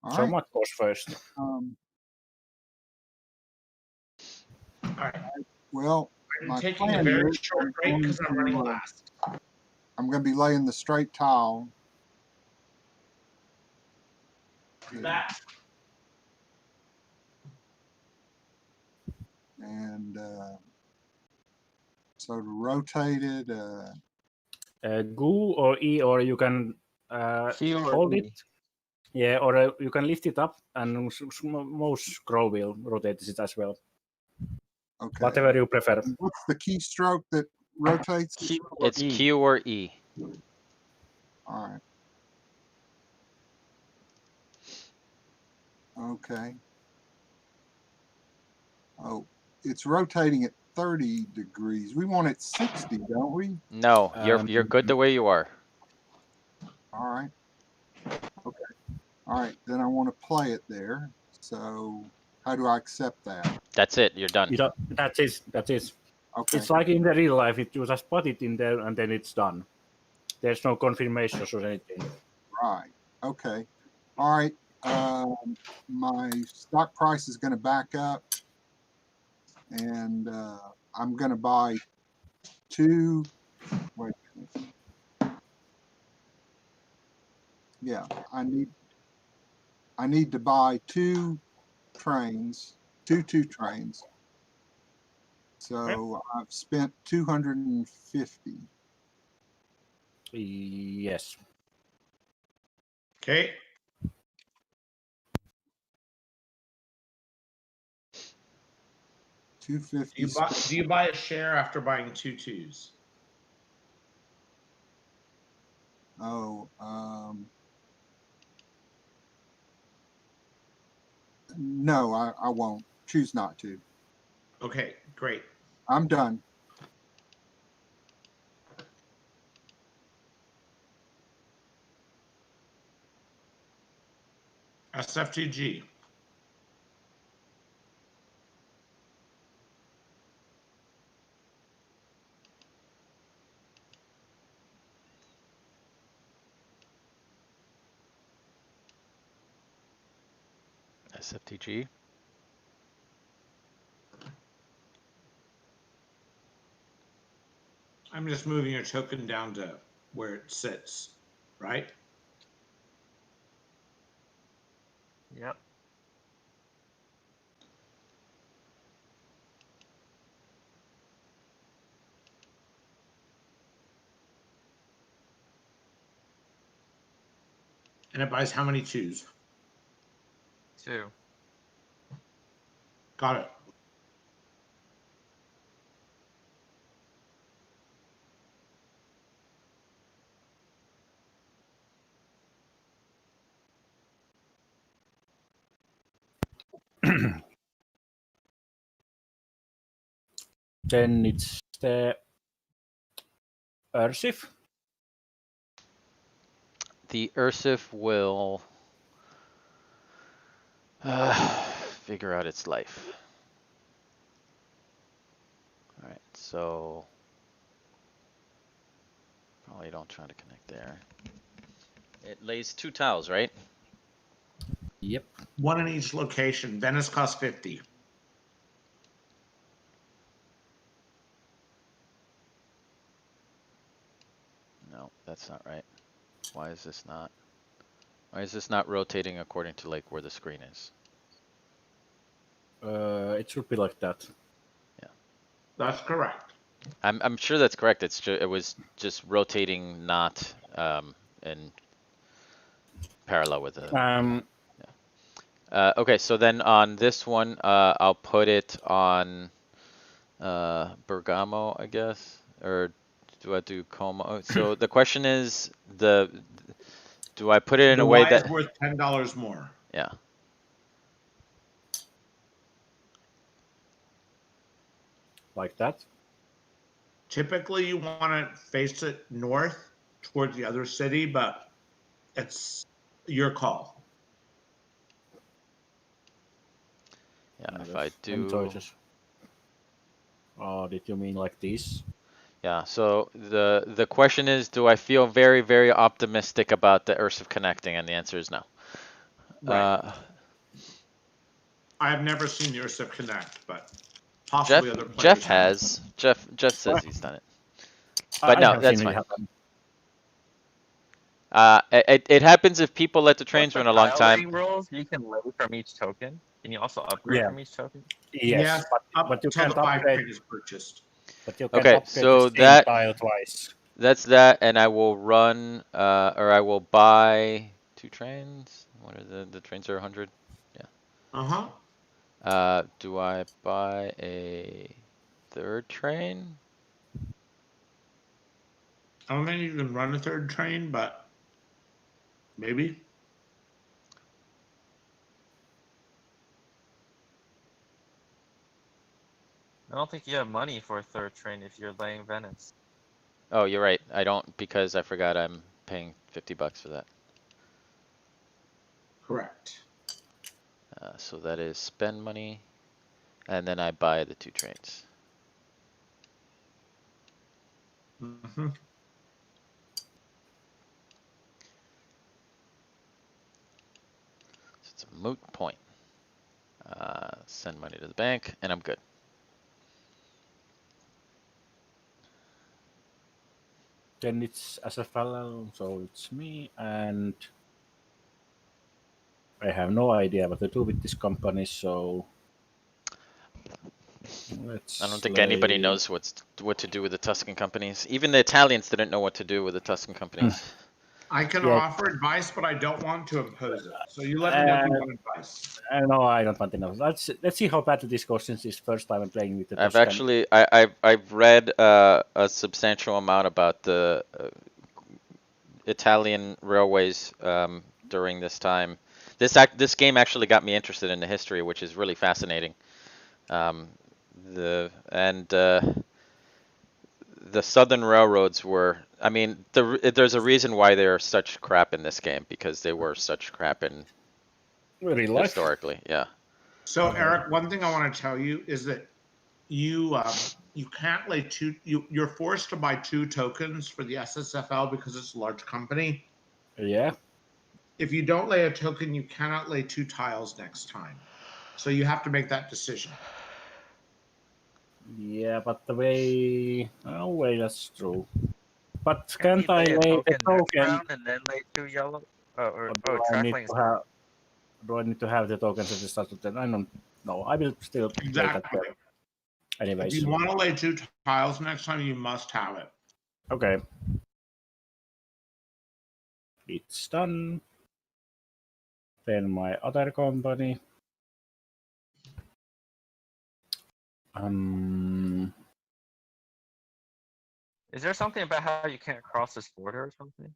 All
So
right.
Matt goes first.
All right.
Well,
I'm
my
taking a
plan
very
is
short break because I'm running last.
I'm going to be laying the straight tile.
That.
And so to rotate it,
GU or E, or you can
Q or
hold
E?
it. Yeah, or you can lift it up, and most scroll will rotate it as well.
okay.
Whatever you prefer.
And what's the keystroke that rotates it?
Q or
It's
E?
Q or E.
All right. Okay. Oh, it's rotating at 30 degrees. We want it 60, don't we?
No, you're good the way you are.
All right. Okay. All right. Then I want to play it there. So how do I accept that?
That's it. You're done.
That's it. That's it.
Okay.
It's like in the real life. You just put it in there, and then it's done. There's no confirmations or anything.
Right. Okay. All right. My stock price is going to back up, and I'm going to buy 2. Wait a minute. Yeah, I need to buy 2 trains, two trains. So I've spent 250.
Yes.
Okay. Do
250.
you buy a share after buying 2 twos?
Oh, no, I won't. Choose not to.
Okay, great.
I'm done.
SFTG.
SFTG.
I'm just moving your token down to where it sits, right?
Yep.
And it buys how many twos?
2.
Got it.
Then it's the Ursif.
The Ursif will figure out its life. All right, so probably don't try to connect there. It lays 2 tiles, right?
Yep.
1 in each location. Venice costs 50.
No, that's not right. Why is this not rotating according to like where the screen is?
It should be like that.
That's correct.
I'm sure that's correct. It was just rotating not in parallel with the. Okay, so then on this one, I'll put it on Bergamo, I guess, or do I do Como? So the question is, do I put it in
The
a way
Y is
that?
worth $10 more.
Yeah.
Like that.
Typically, you want to face it north towards the other city, but it's your call.
Yeah, if I
Any
do,
choices? Did you mean like this?
yeah. So the question is, do I feel very, very optimistic about the Ursa connecting? And the answer is no.
Right. I have never seen the Ursif connect, but possibly other
Jeff
players have.
has. Jeff says
What?
he's done it. But
I
no,
have
that's
seen it
fine.
happen.
It happens if people let the trains
What's
run
the
a long
tile
time.
laying rules? You can lay from each token. Can you also upgrade
Yeah.
from each token?
Yes,
Up
but you
till
can't
the 5
upgrade.
train is purchased.
But you can
Okay,
upgrade
so
the same tile twice.
that's that, and I will run, or I will buy 2 trains. What are the trains are 100?
Uh-huh.
Do I buy a 3rd train?
I don't think you can run a 3rd train, but maybe.
I don't think you have money for a 3rd train if you're laying Venice.
Oh, you're right. I don't, because I forgot I'm paying $50 for that.
Correct.
So that is spend money, and then I buy the 2 trains.
Mm-hmm.
So it's a moot point. Send money to the bank, and I'm good.
Then it's SFL, so it's me, and I have no idea what to do with this company, so let's
I don't think anybody
lay-
knows what to do with the Tuscan companies. Even the Italians didn't know what to do with the Tuscan companies.
I can
Yeah.
offer advice, but I don't want to impose it. So you let me know if you want advice.
No, I don't want to know. Let's see how bad this goes since it's first time I'm playing with the
I've
Tuscan.
actually I've read a substantial amount about the Italian railways during this time. This game actually got me interested in the history, which is really fascinating. The southern railroads were, I mean, there's a reason why they are such crap in this game, because they were such crap in
Real life.
historically, yeah.
So Eric, one thing I want to tell you is that you can't lay two. You're forced to buy 2 tokens for the SSFL because it's a large company.
Yeah.
If you don't lay a token, you cannot lay 2 tiles next time. So you have to make that decision.
Yeah, but the way... Oh, wait, that's true. But
Can't
can't
you
I lay the
next
token?
round and then lay 2 yellow?
Or do I need to have... Do I need to have the tokens at the start of the... I don't know. I will still play that
Exactly.
game. Anyways.
If you want to lay 2 tiles next time, you must have it.
Okay. It's done. Then my other company.
Is there something about how you can't cross this border or something?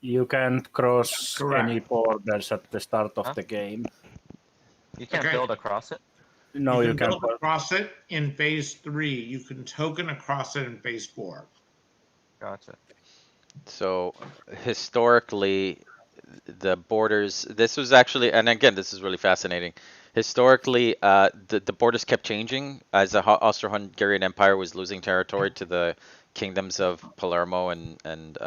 You can't cross
Correct.
any borders at the start of
Huh?
the game.
You can't
Okay.
build across it?
No, you
can
can't.
build across it in phase 3. You can token across it in phase 4.
Gotcha.
So historically, the borders, this was actually, and again, this is really fascinating. Historically, the borders kept changing as the Austro-Hungarian Empire was losing territory to the kingdoms of Palermo and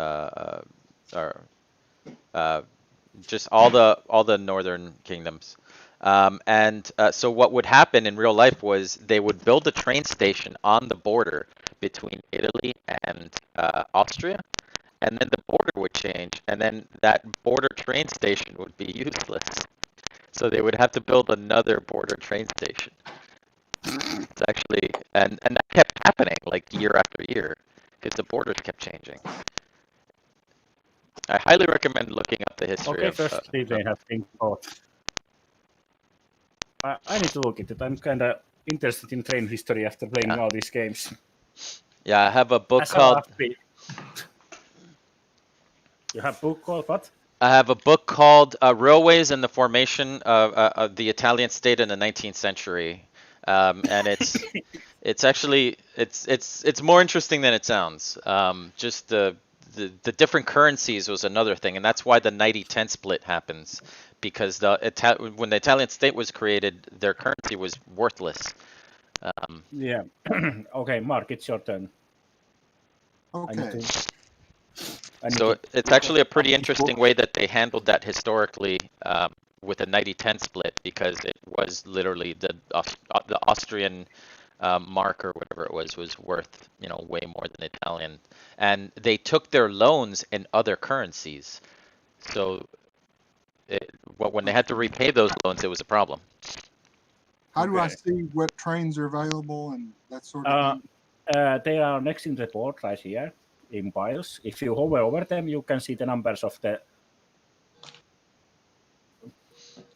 just all the northern kingdoms. So what would happen in real life was they would build a train station on the border between Italy and Austria, and then the border would change, and then that border train station would be useless. So they would have to build another border train station. It's actually, and that kept happening like year after year because the borders kept changing. I highly recommend looking up the history
Okay,
of.
first they have been bought. I need to look at it. I'm kind of interested in train history after playing all these games.
Yeah, I have a book
As a
called.
RFP. You have a book called what?
I have a book called Railways and the Formation of the Italian State in the 19th Century, and it's actually it's more interesting than it sounds. Just the different currencies was another thing, and that's why the 90-10 split happens, because when the Italian state was created, their currency was worthless.
Yeah. Okay, Mark, it's your turn. I need
Okay,
to. I need
So
to
it's actually a pretty
up this book.
interesting way that they handled that historically with a 90-10 split, because it was literally the Austrian mark or whatever it was worth, way more than Italian, and they took their loans in other currencies. So when they had to repay those loans, it was a problem.
how do I
Okay.
see what trains are available and that sort of
Uh,
thing?
They are next in the board right here in piles. If you hover over them, you can see the numbers of the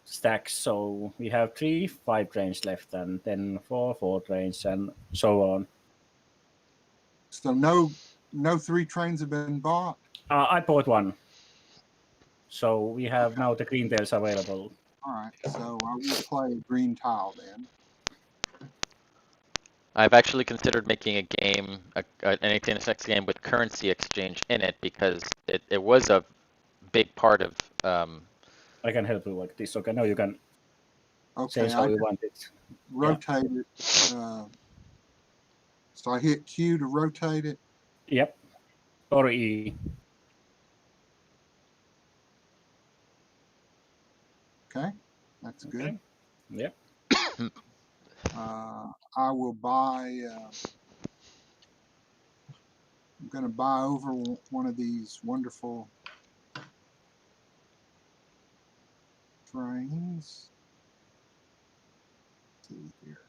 stacks. So we have 3 5 trains left, and then 4 trains, and so on.
So no 3 trains have been bought?
I bought one. So we have now the green tails available.
All right, so I will play green tile then.
I've actually considered making a game, an 18xx game with currency exchange in it, because it was a big part of.
I can help you like this. Okay, now you can
Okay,
change how
I
you want it.
rotate it. So I hit Q to rotate it.
Yep. Or E.
Okay, that's good.
Okay. Yep.
I will buy. I'm going to buy over one of these wonderful trains. Let's see here.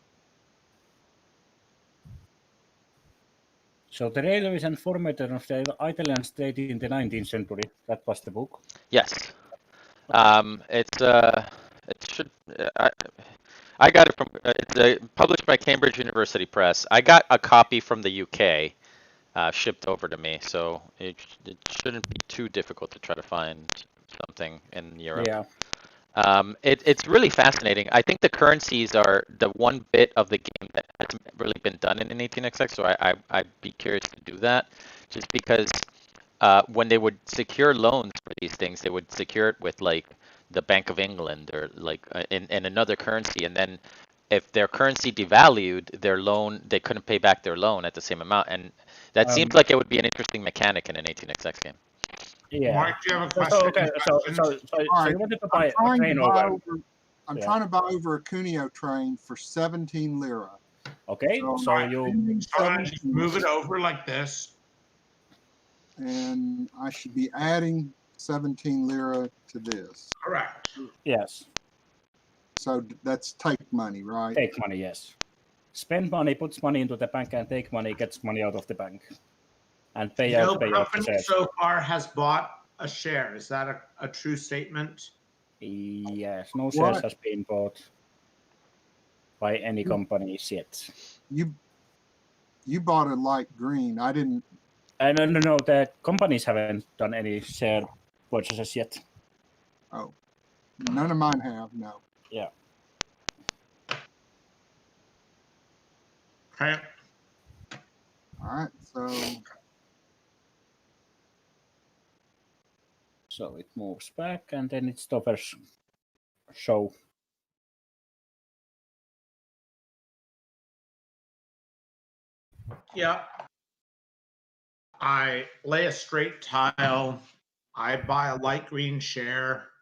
So the railways and formation of the Italian state in the 19th century. That was the book.
Yes. It should. I got it from. It's published by Cambridge University Press. I got a copy from the UK, shipped over to me, so it shouldn't be too difficult to try to find something in Europe.
Yeah.
It's really fascinating. I think the currencies are the one bit of the game that hasn't really been done in 18xx, so I'd be curious to do that, just because when they would secure loans for these things, they would secure it with like the Bank of England or like in another currency, and then if their currency devalued, their loan, they couldn't pay back their loan at the same amount, and that seems like it would be an interesting mechanic in an 18xx game.
Yeah.
Mark, do you have a question?
Okay. So you wanted to buy a train over.
I'm
Yeah.
trying to buy over a Cuneo train for 17 lira.
Okay. So you.
Just move it over like this.
And I should be adding 17 lira to this.
Correct.
Yes.
So that's take money, right?
Take money. Yes. Spend money, puts money into the bank, and take money, gets money out of the bank, and pay
No
out the
company
shares.
so far has bought a share. Is that a true statement?
Yes. No shares
What?
has been bought by any companies yet.
You bought a light green. I didn't.
No. The companies haven't done any share purchases yet.
Oh, none of mine have. No.
Yeah.
Okay.
All right.
So it moves back, and then it stops show.
Yeah. I lay a straight tile. I buy a light green share,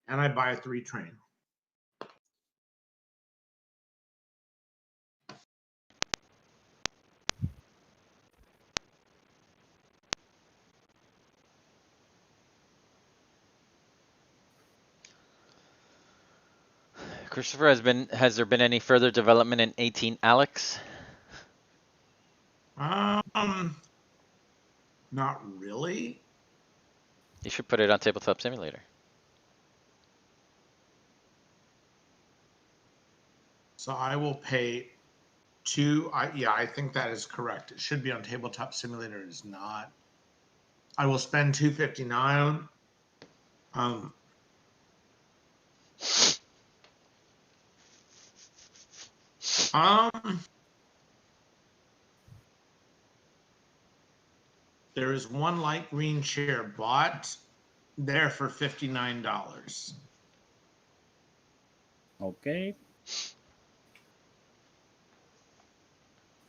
and I buy a 3 train.
Christopher, has there been any further development in 18 Alex?
Not really.
You should put it on Tabletop Simulator.
So I will pay 2. I think that is correct. It should be on Tabletop Simulator. It is not. I will spend 259. There is one light green share bought there for $59.
Okay.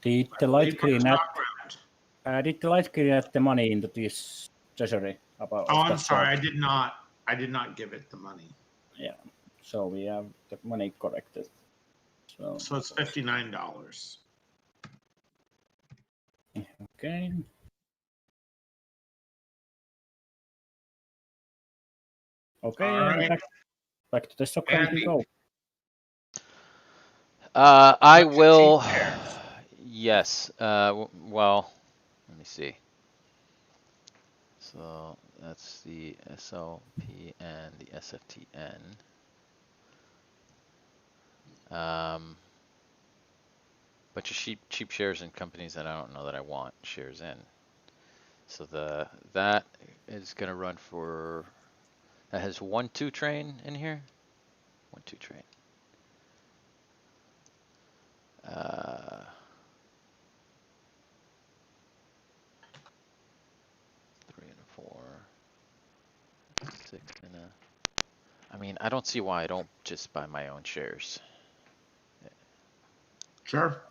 Did the light green add the money into this treasury about?
Oh,
of
I'm
that
sorry.
part?
I did not give it the money.
Yeah. So we have the money corrected.
So it's $59.
Okay. Okay.
All right.
Back to the Stockholm we
Andy.
go.
I
What's your
will.
cheat shares?
Yes. Well, let me see. So that's the SLP and the SFTN. Bunch of cheap shares in companies that I don't know that I want shares in. So that is gonna run for, that has 1-2 train in here. 1-2 train. 3 and a 4. 6 and a. I mean, I don't see why I don't just buy my own shares.
Sure.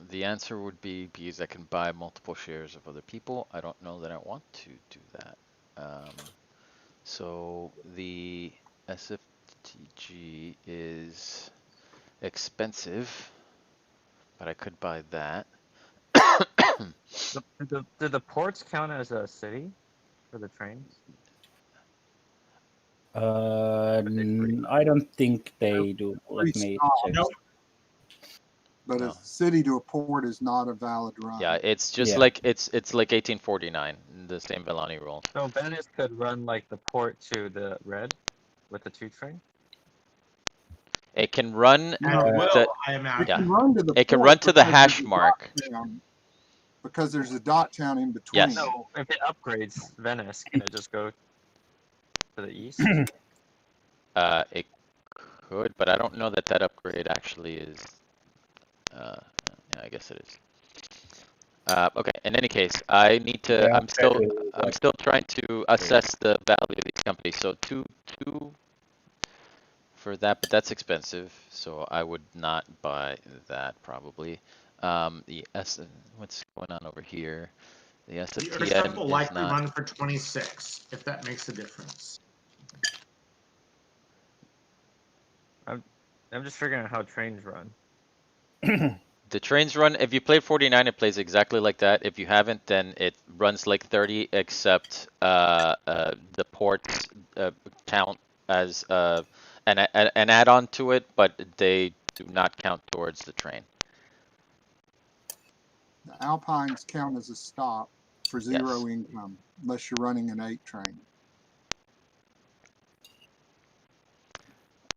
The answer would be because I can buy multiple shares of other people. I don't know that I want to do that. So the SFTG is expensive, but I could buy that.
Do the ports count as a city for the trains?
I don't think they do. Let me
Pre-stop.
check.
Nope.
But
No.
a city to a port is not a valid run.
Yeah, it's just
Yeah.
like it's like 1849, the same Vellani rule.
So Venice could run like the port to the red with the 2 train?
It can run
And will,
the,
I
It
imagine.
Yeah.
can run to the
it can
port
run to the
because
hash
there's a
mark.
dot town- because there's a dot town in between.
Yes.
No, if it upgrades Venice, can it just go to the east?
It could, but I don't know that that upgrade actually is. Yeah, I guess it is. Okay. In any case, I need to.
Yeah,
I'm still trying to assess the value of these companies. So two for that, but that's expensive, so I would not buy that probably. What's going on over here? The
The Earth
SFTN
will
is
likely
not.
run for 26, if that makes a difference.
I'm just figuring out how trains run.
The trains run, if you played 49, it plays exactly like that. If you haven't, then it runs like 30, except the ports count as an add-on to it, but they do not count towards the train.
The Alpines count as a stop for zero
Yes.
income unless you're running an 8 train.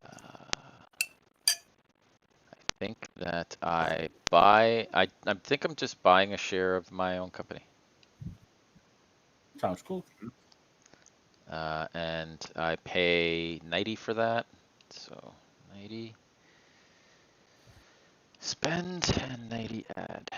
I think that I think I'm just buying a share of my own company.
Sounds cool.
And I pay 90 for that. So 90 spend and 90 add.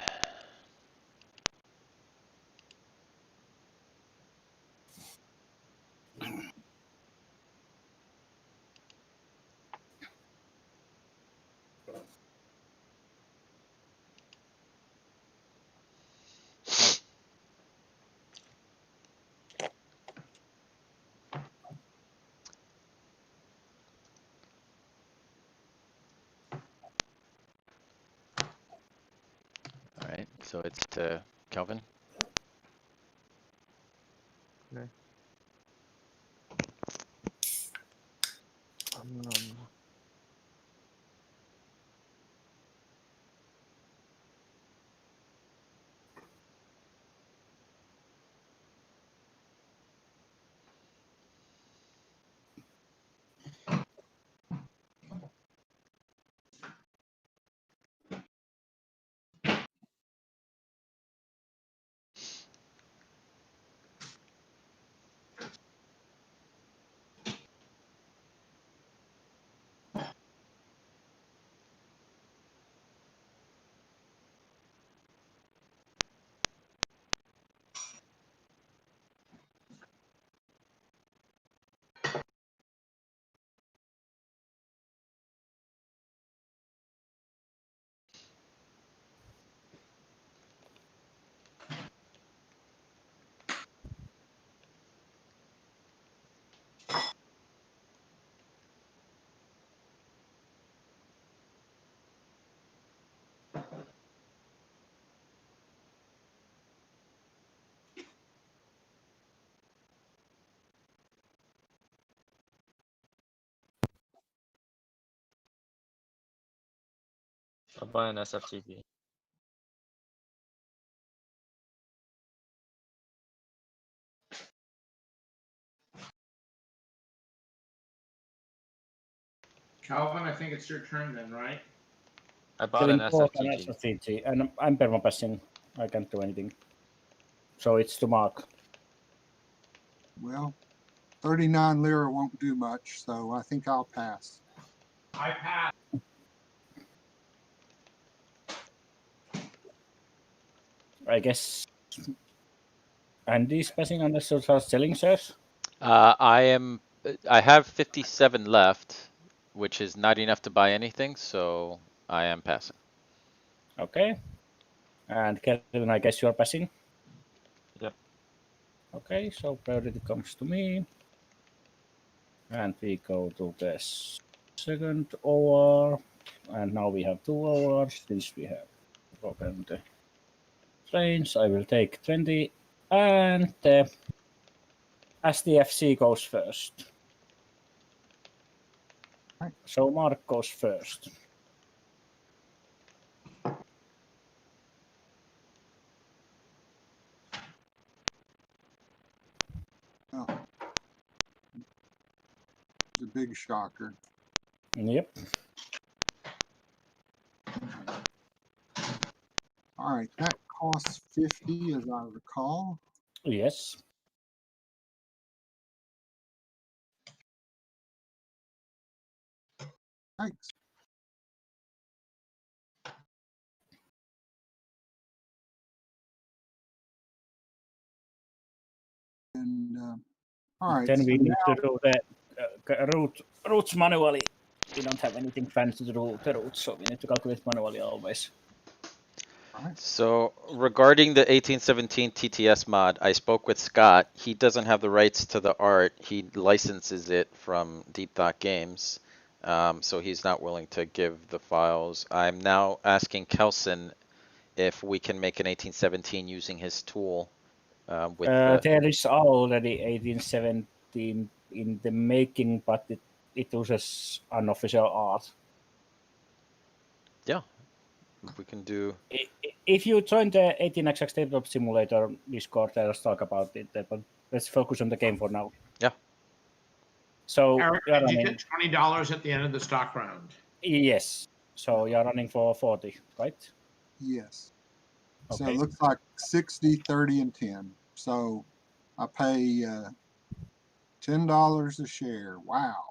All right, so it's to Kelvin.
Okay. I'll buy an SFTP.
Calvin, I think it's your turn then, right?
I bought an
Killing an
SFTP.
SFTG, and I'm permapassing. I can't do anything. So it's to mark.
Well, 39 lira won't do much, so I think I'll pass.
I pass.
I guess Andy's passing on the social selling shares.
I have 57 left, which is not enough to buy anything, so I am passing.
Okay. And Kelvin, I guess you're passing.
Yep.
Okay, so priority comes to me. And we go to the second hour. And now we have 2 hours. This we have broken the trains. I will take 20. And SDFC goes first.
Right.
So Mark goes first.
Oh. It's a big shocker.
Yep.
All right, that costs 50 as I recall.
Yes.
Thanks. And all right,
Then
so
we need
now,
to do the routes manually. We don't have anything fancy to do the routes, so we need to calculate manually always.
all right,
So regarding the 1817 TTS mod, I spoke with Scott. He doesn't have the rights to the art. He licenses it from Deep Thought Games. So he's not willing to give the files. I'm now asking Kelson if we can make an 1817 using his tool. With
There is already 1817 in the making, but it uses unofficial art.
we can do.
If you join the 18xx Tabletop Simulator Discord, let's talk about it. But let's focus on the game for now.
Yeah.
So
Eric,
you're
did you
running.
get $20 at the end of the stock round?
Yes. So you're running for 40, right?
yes. So
Okay.
it looks like 60, 30, and 10. So I pay $10 a share. Wow.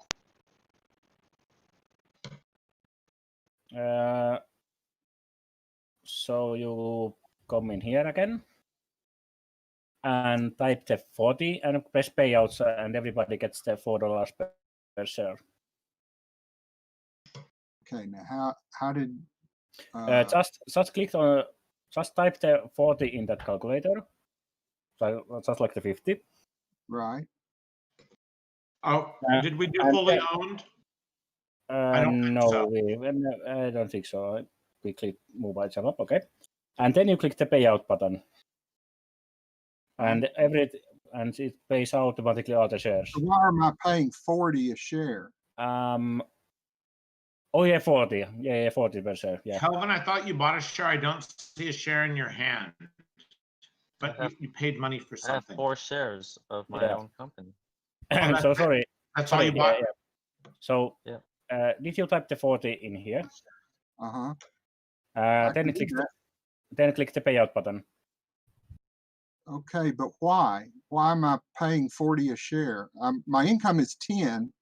So you come in here again and type the 40 and press payouts, and everybody gets the $4 per share.
Okay, now how did
Just click on, just type the 40 in that calculator. So just like the 50.
right?
Oh, did we do
and
fully
then-
owned? don't think
No,
so.
I don't think so. We click mobile jam up, okay, and then you click the payout button, and it pays automatically all the shares.
So why am I paying 40 a share?
Oh yeah, 40. Yeah, 40 per share. Yeah.
Kelvin, I thought you bought a share. I don't see a share in your hand. But
I have-
you paid money for
I have
something.
4 shares of my
Yeah.
own company.
that's
So
it.
sorry.
That's all
Sorry,
you bought?
yeah. So
Yeah.
did you type the 40 in here?
Uh-huh. I
Then
can do that.
click the payout button.
Okay, but why? Why am I paying 40 a share? My income is 10.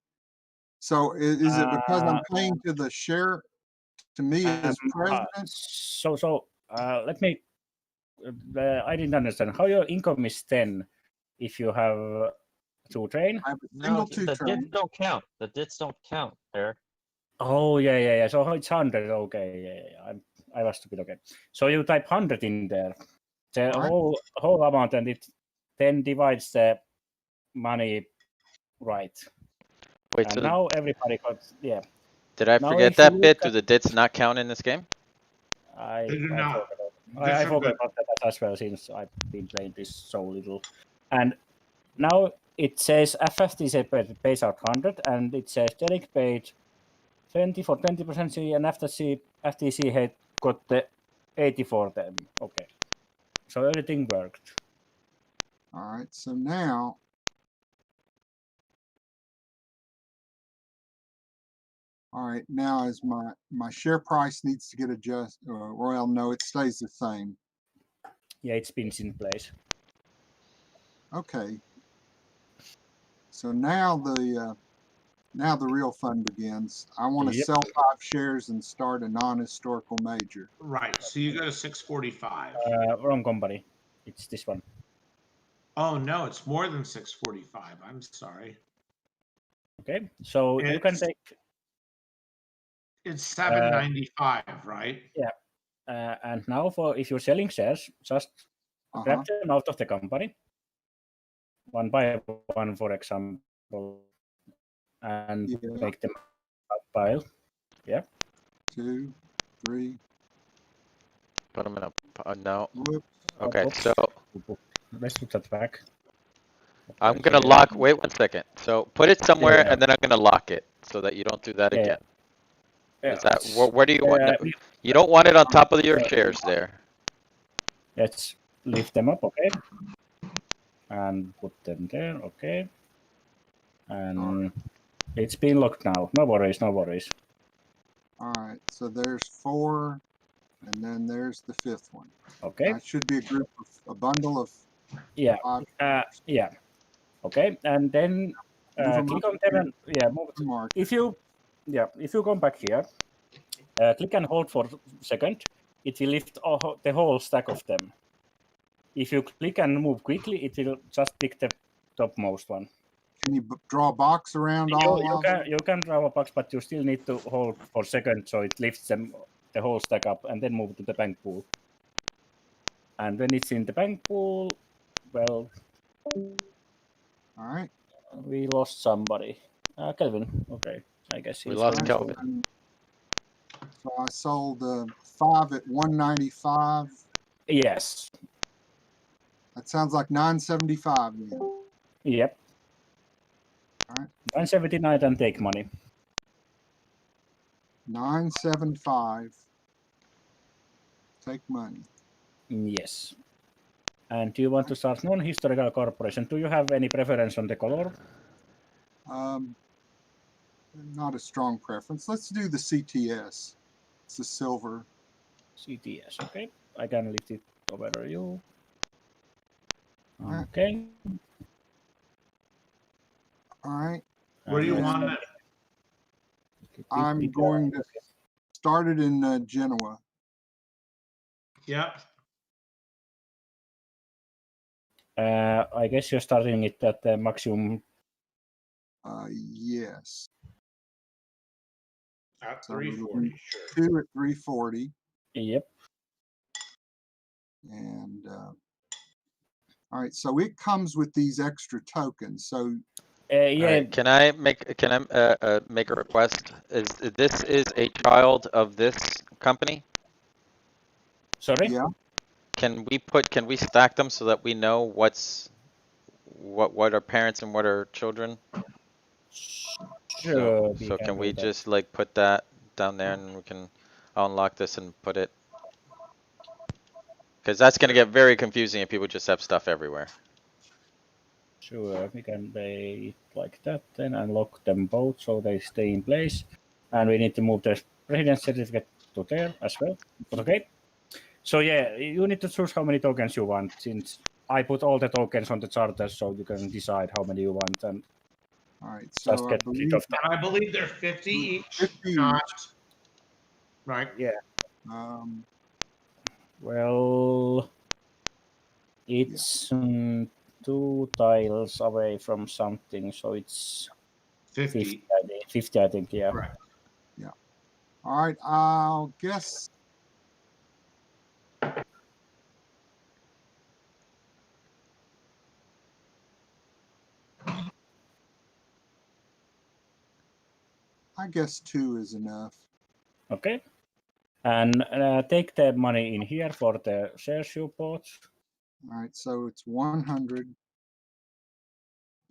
So is it because I'm paying to the share to me as president?
So let me. I didn't understand how your income is 10 if you have 2 train.
I have a
No,
single
the
two
dits
train.
don't count. The dits don't count, Eric.
Oh yeah. So it's 100. Okay, yeah. I was stupid. Okay. So you type 100 in there, the
Right.
whole amount, and it then divides the money right.
Wait,
And
so
now everybody got
did I
now
forget
if you
that
look
bit? Do
at-
the dits not count in this game?
I
They do not.
I
They're
forgot
good.
about that as well since I've been playing this so little. And now it says FFTC pays out 100, and it says Derek paid 20 for 20% C, and FTC had got the 80 for them. Okay. So everything worked.
All right, so now as my share price needs to get adjusted. Well, no, it stays the same.
Yeah, it's been in place.
Okay. So now the real fun begins. I want to
Yep.
sell 5 shares and start a non-historical major.
Right. So you go to 645.
Wrong company. It's this one.
Oh no, it's more than 645. I'm sorry.
Okay. So you can
It's-
take.
It's 795, right?
And now, for if you're selling shares, just grab them out of the company, one by one, for example, and make them a pile.
2, 3.
Put them in a no.
Whoops.
Okay,
Oops.
so
Let's put that back.
I'm
Okay,
gonna
so
lock. Wait 1 second. So put it somewhere,
Yeah.
and then I'm gonna lock it so that you don't do that
Yeah.
again.
Yeah,
Is that
let's-
where do you want?
uh,
No, you don't want it on top of your shares there.
Let's lift them up, okay? And put them there, okay? And it's been locked now. No worries, no worries.
All right, so there's 4, and then there's the 5th one.
Okay.
That should be a bundle of
Yeah.
5
Yeah. Okay. And then
Move 'em
click
up.
on them and move it.
mark.
If you come back here, click and hold for a second, it will lift the whole stack of them. If you click and move quickly, it will just pick the topmost one.
Can you draw a box around all of them?
You can draw a box, but you still need to hold for a second so it lifts them the whole stack up, and then move to the bank pool. And when it's in the bank pool, well,
All right.
we lost somebody. Kelvin. Okay, I guess
We
he's
lost
going to-
Kelvin.
So I sold 5 at 195.
Yes.
That sounds like 975 then.
Yep.
Alright.
179 and take money.
975. Take money.
Yes. And do you want to start non-historical corporation? Do you have any preference on the color?
Not a strong preference. Let's do the CTS. It's the silver.
CTS, okay. I can lift it over you.
Alright.
Okay.
All right.
Where do you want it?
I'm going to start it in Genoa.
Yep.
I guess you're starting it at the maximum.
Yes.
At
So it'll
340,
be
sure.
2 at 340.
Yep.
And all right, so it comes with these extra tokens. So
Yeah.
Alright, can I make a request? This is a child of this company?
Sorry.
yeah,
Can we stack them so that we know what are parents and what are children?
Sure.
So can
do
we
that.
just like put that down there and we can unlock this and put it? Because that's gonna get very confusing if people just have stuff everywhere.
Sure, we can play it like that, then unlock them both so they stay in place. And we need to move the residence certificate to there as well. But okay. So yeah, you need to choose how many tokens you want, since I put all the tokens on the charter so you can decide how many you want and
all right.
just
So I
get rid
believe
of them.
And I believe they're 50 each.
50
Not, right.
Yeah.
um,
Well, it's 2 tiles away from something, so it's
50.
50, I think, yeah.
Correct.
all right, I'll guess. I guess 2 is enough.
Okay. And take the money in here for the shares you bought.
All right, so it's 100.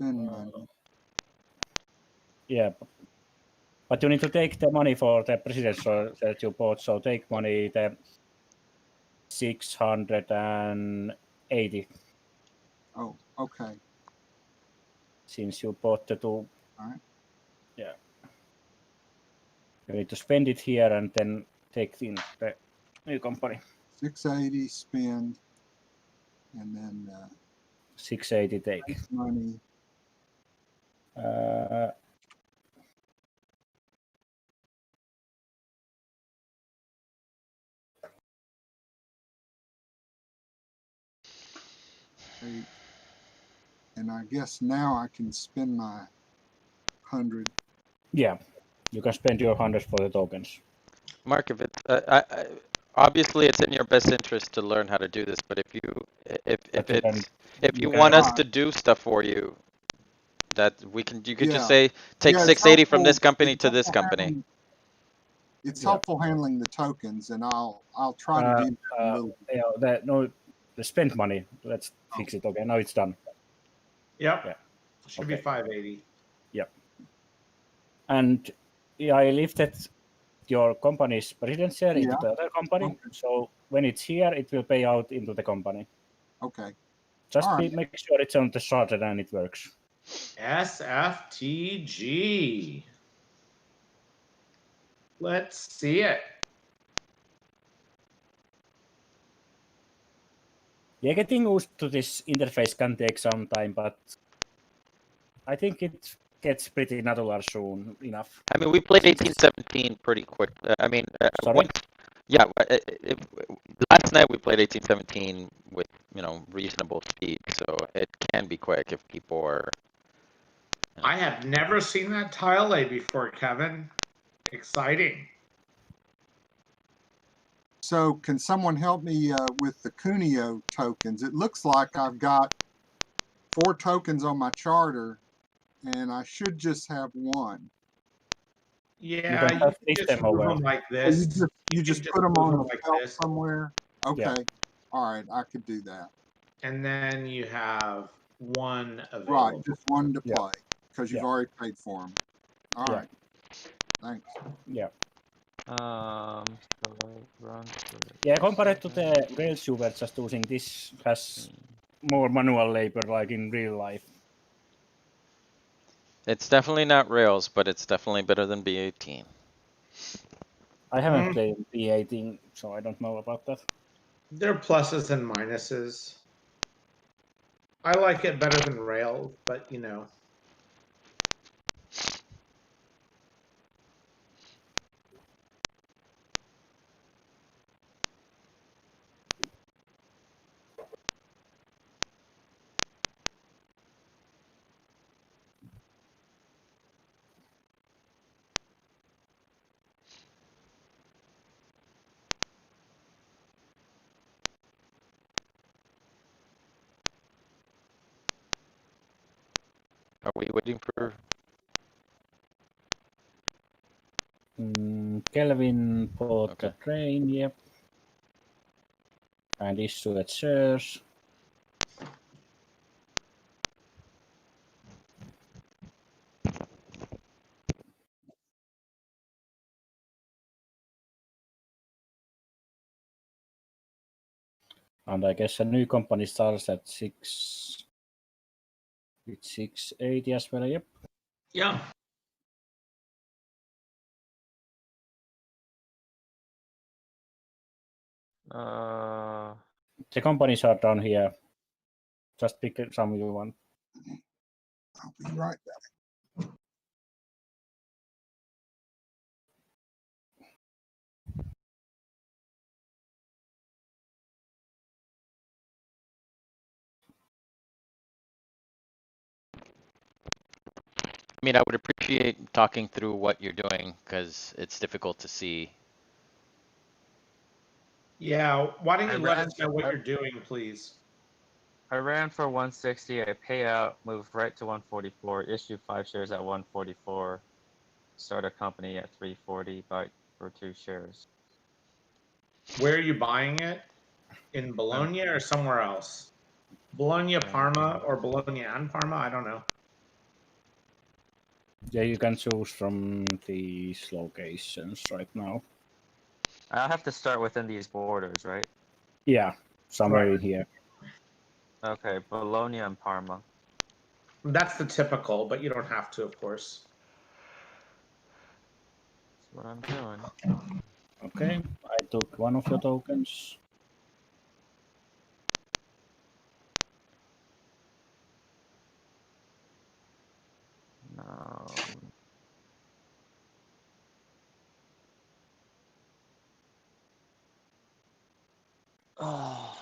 Spend money.
Yeah. But you need to take the money for the presidential that you bought. So take money, the 680,
Oh, okay.
since you bought the two.
Alright.
Yeah. You need to spend it here and then take in the new company.
680 spend, and then
680 take.
money. Eight. And I guess now I can spend my 100.
Yeah, you can spend your 100 for the tokens.
Mark, if it's obviously it's in your best interest to learn how to do this, but if you
you
want
can
us to do stuff for you, that you could just
Yeah.
say take
Yeah, it's
680 from this
helpful-
company
it's
to this
helpful
company.
handling- It's
Yeah.
helpful handling the tokens, and I'll try to do that a little bit.
Yeah, the spent money. Let's fix it. Okay, now it's done.
Yep.
Yeah.
Should be
Okay.
580.
And I lifted your company's president share into
Yeah.
the other company.
Okay.
So when it's here, it will pay out into the company.
Okay.
Just
Alright.
make sure it's on the charter and it works.
SFTG. Let's see it.
Yeah, getting used to this interface can take some time, but I think it gets pretty natural soon enough.
I mean, we played 1817 pretty quick. I mean,
Sorry?
last night we played 1817 with, reasonable speed, so it can be quick if people are.
I have never seen that tile lay before, Kevin. Exciting.
So can someone help me with the Cuneo tokens? It looks like I've got 4 tokens on my charter, and I should just have 1.
Yeah,
can
you
just
can
flip
just
them
move
over.
them like
So
this.
you
can
just
just
put them
move
on
them
a
like
belt
this.
somewhere? Okay.
Yeah.
All right, I could do that.
And then you have 1 available.
Right, just 1 to
Yeah.
play, because you've
Yeah.
already paid for them. All
Yeah.
right. Thanks.
Yeah.
So run for
Yeah, compared to the Rails you were just using, this has more manual labor like in real life.
It's definitely not Rails, but it's definitely better than B18.
I haven't played B18, so I don't know about that.
There are pluses and minuses. I like it better than Rails, but
Are we waiting for?
Kelvin bought
Okay.
the train, yep. And issued shares. And I guess a new company starts at 680 as well, yep.
yeah.
The companies are down here. Just pick some you want.
I'll be right back.
I mean, I would appreciate talking through what you're doing because it's difficult to see.
Yeah, why don't
I
you let
ran-
us know what you're doing, please?
I ran for 160. I pay out, move right to 144, issue 5 shares at 144, start a company at 340, buy for 2 shares.
Where are you buying it? In Bologna or somewhere else? Bologna, Parma, or Bologna and Parma? I don't know.
Yeah, you can choose from these locations right now.
I'll have to start within these borders, right?
Yeah, somewhere
Right.
in here.
Okay, Bologna and Parma.
That's the typical, but you don't have to, of course.
That's what I'm doing.
Okay, I took one of your tokens.
No. Oh.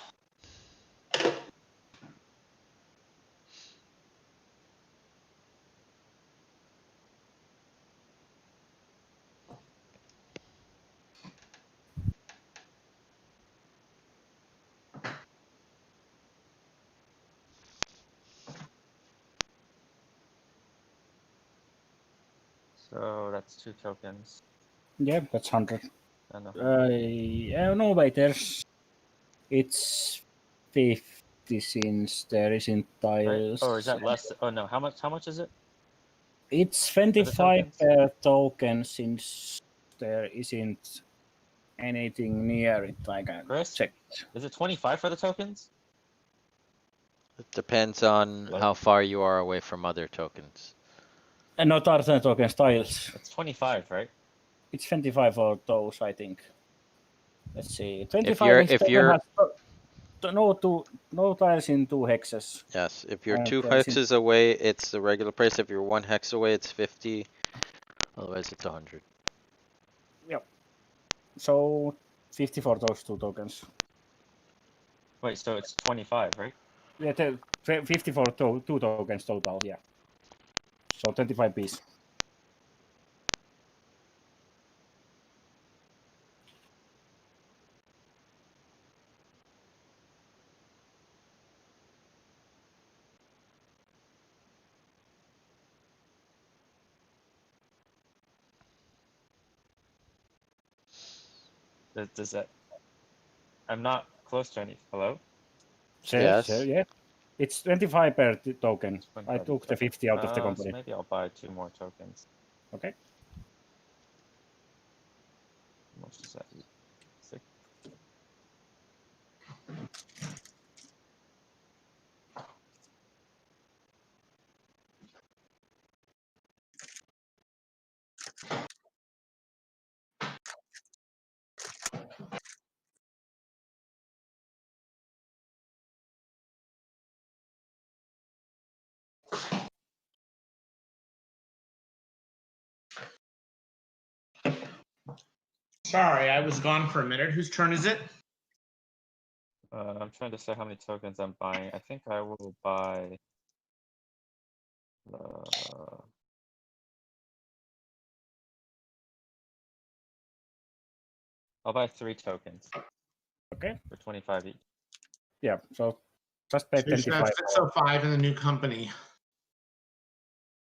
So that's 2 tokens.
Yeah, that's 100.
And a
No, wait, it's 50 since there isn't
right?
tiles.
Or is that less? Oh no, how much is it?
It's
For the
25
tokens?
per token since there isn't anything near it. I can
Chris?
check it.
Is it 25 for the tokens?
It depends on
Hello?
how far you are away from other tokens.
And not other tokens, tiles.
It's 25, right?
It's 25 for those, I think. Let's see. 25
you're-
if
if
token
you're-
has no tiles in 2 hexes.
Yes, if you're
And
2
there isn't-
hexes away, it's the regular price. If you're 1 hex away, it's 50. Otherwise, it's 100.
So 50 for those 2 tokens.
Wait, so it's 25, right?
Yeah, 50 for 2 tokens total, yeah. So 25 piece.
Does that? I'm not close to any. Hello?
Yes.
Yeah. It's 25 per token. I
25
took the
token.
50 out of the
So
company.
maybe I'll buy 2 more tokens.
Okay.
How much does that eat? 6.
Sorry, I was gone for a minute. Whose turn is it?
I'm trying to say how many tokens I'm buying. I think I will buy. I'll buy 3 tokens
Okay.
for 25 each.
Yeah. So just pay
So you should have
25.
605 in the new company.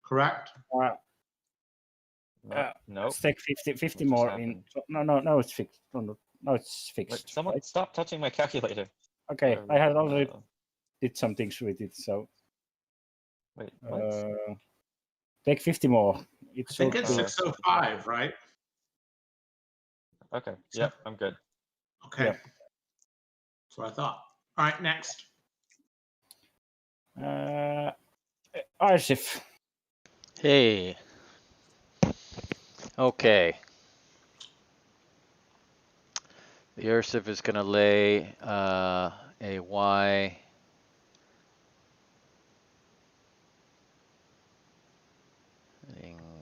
Correct?
No, nope.
Let's take 50
What just
more in.
happened?
No, it's fixed. No, it's
Wait,
fixed.
someone
right?
stop touching my calculator.
Okay,
There
I
we
had
go.
already did some things with it. So
Wait, what?
take 50 more.
I think it's
Oh,
605, right?
Okay, yep, I'm good.
Okay.
Yep.
That's what I thought. All right, next.
Arsif.
Hey. Okay. The Ursif is gonna lay a Y.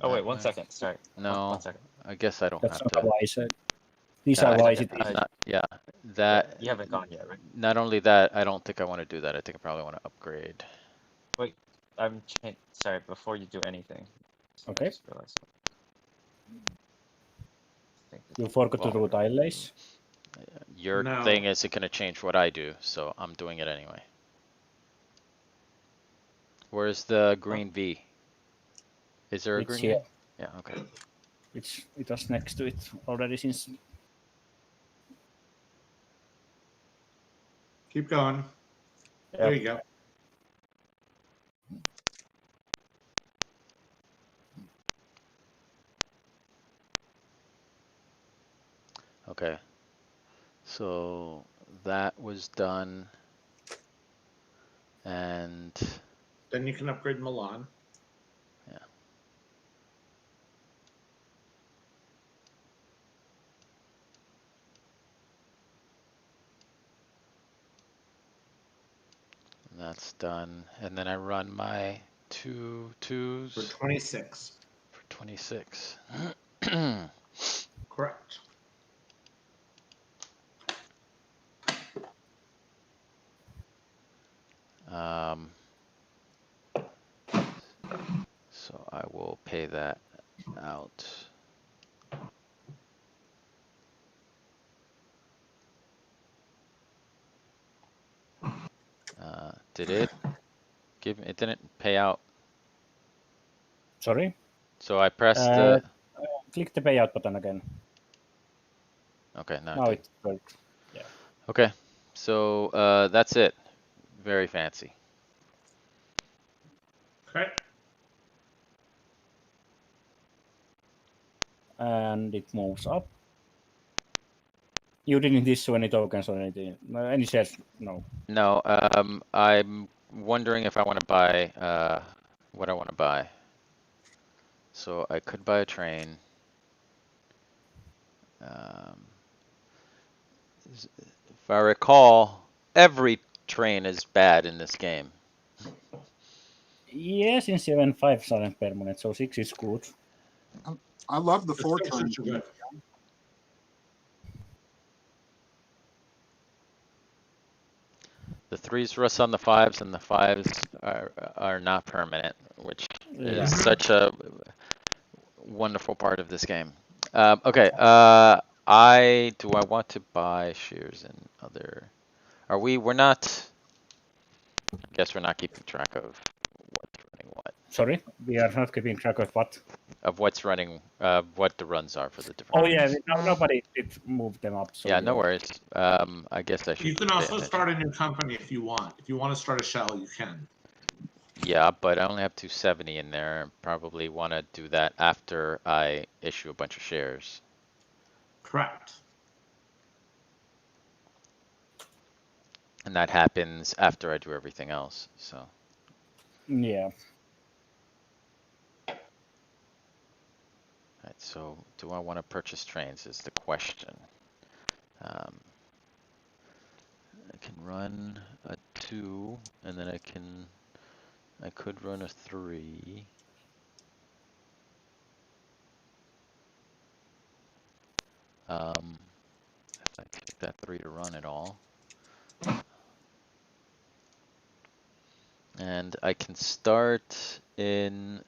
Oh wait, 1 second. Sorry.
No,
One second.
I guess I don't
That's
have
not
to.
wise. These
Yeah,
are
I-
wise.
I-
Not, yeah, that.
You haven't gone yet, right?
Not only that, I don't think I want to do that. I think I probably want to upgrade.
Wait, sorry. Before you do anything. I
Okay.
just realized.
You forgot to do tile lace.
Your
No.
thing isn't gonna change what I do, so I'm doing it anyway. Where's the green V? Is there a
It's
green
here.
V? Yeah, okay.
It was next to it already since.
Keep going. There you go.
So that was done. And
Then you can upgrade Milan.
yeah. That's done. And then I run my 2 twos
For 26.
for 26.
Correct.
Um, so I will pay that out. Did it give me, it didn't pay out.
Sorry.
So I pressed
Uh,
the,
Click the payout button again.
okay, now
Now
it did.
it worked.
Okay, so that's it. Very fancy.
Okay.
And it moves up. You didn't issue any tokens or anything. Any shares? No.
No, I'm wondering if I want to buy what I want to buy. So I could buy a train. If I recall, every train is bad in this game.
Yes, in 7 5s aren't permanent, so 6 is good.
I love the
The
4
sixes
train.
are good.
The 3s rust on the 5s, and the 5s are not permanent, which
Yeah.
is such a wonderful part of this game. Okay, do I want to buy shares in other? We're not. I guess we're not keeping track of what's running what.
Sorry, we are not keeping track of what.
Of what's running, what the runs are for the different.
Oh yeah, nobody did move them up. So
Yeah, no worries. I guess I should.
You can
pay
also
attention.
start a new company if you want. If you want to start a shell, you can.
Yeah, but I only have 270 in there. Probably want to do that after I issue a bunch of shares.
Correct.
And that happens after I do everything else, so.
Yeah.
Alright, so do I want to purchase trains is the question. I can run a 2, and then I could run a 3. If I take that 3 to run it all. And I can start in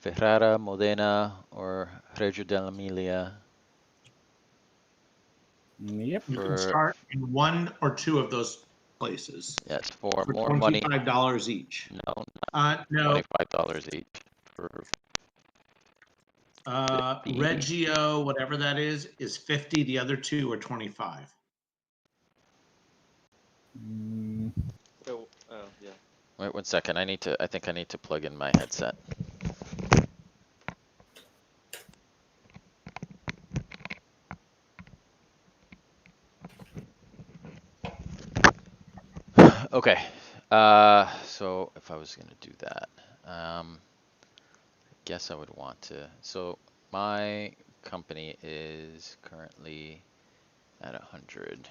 Ferrara, Modena, or Reggio dell'Emilia.
Yep.
You can
For-
start in one or two of those places
Yes, for
for
more money.
$25 each.
No,
No,
$25 each for 50.
Reggio, whatever that is 50. The other two are 25.
Oh, yeah.
Wait 1 second. I think I need to plug in my headset. Okay. So if I was gonna do that, I guess I would want to. So my company is currently at 100,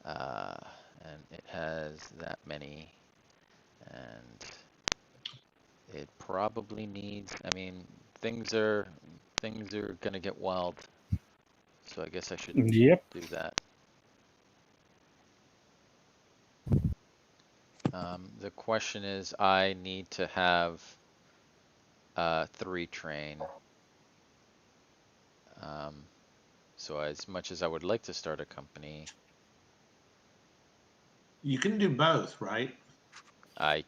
and it has that many, and it probably needs. I mean, things are gonna get wild, so I guess I should
Yep.
do that. The question is, I need to have 3 train. So as much as I would like to start a company,
You can do both, right?
I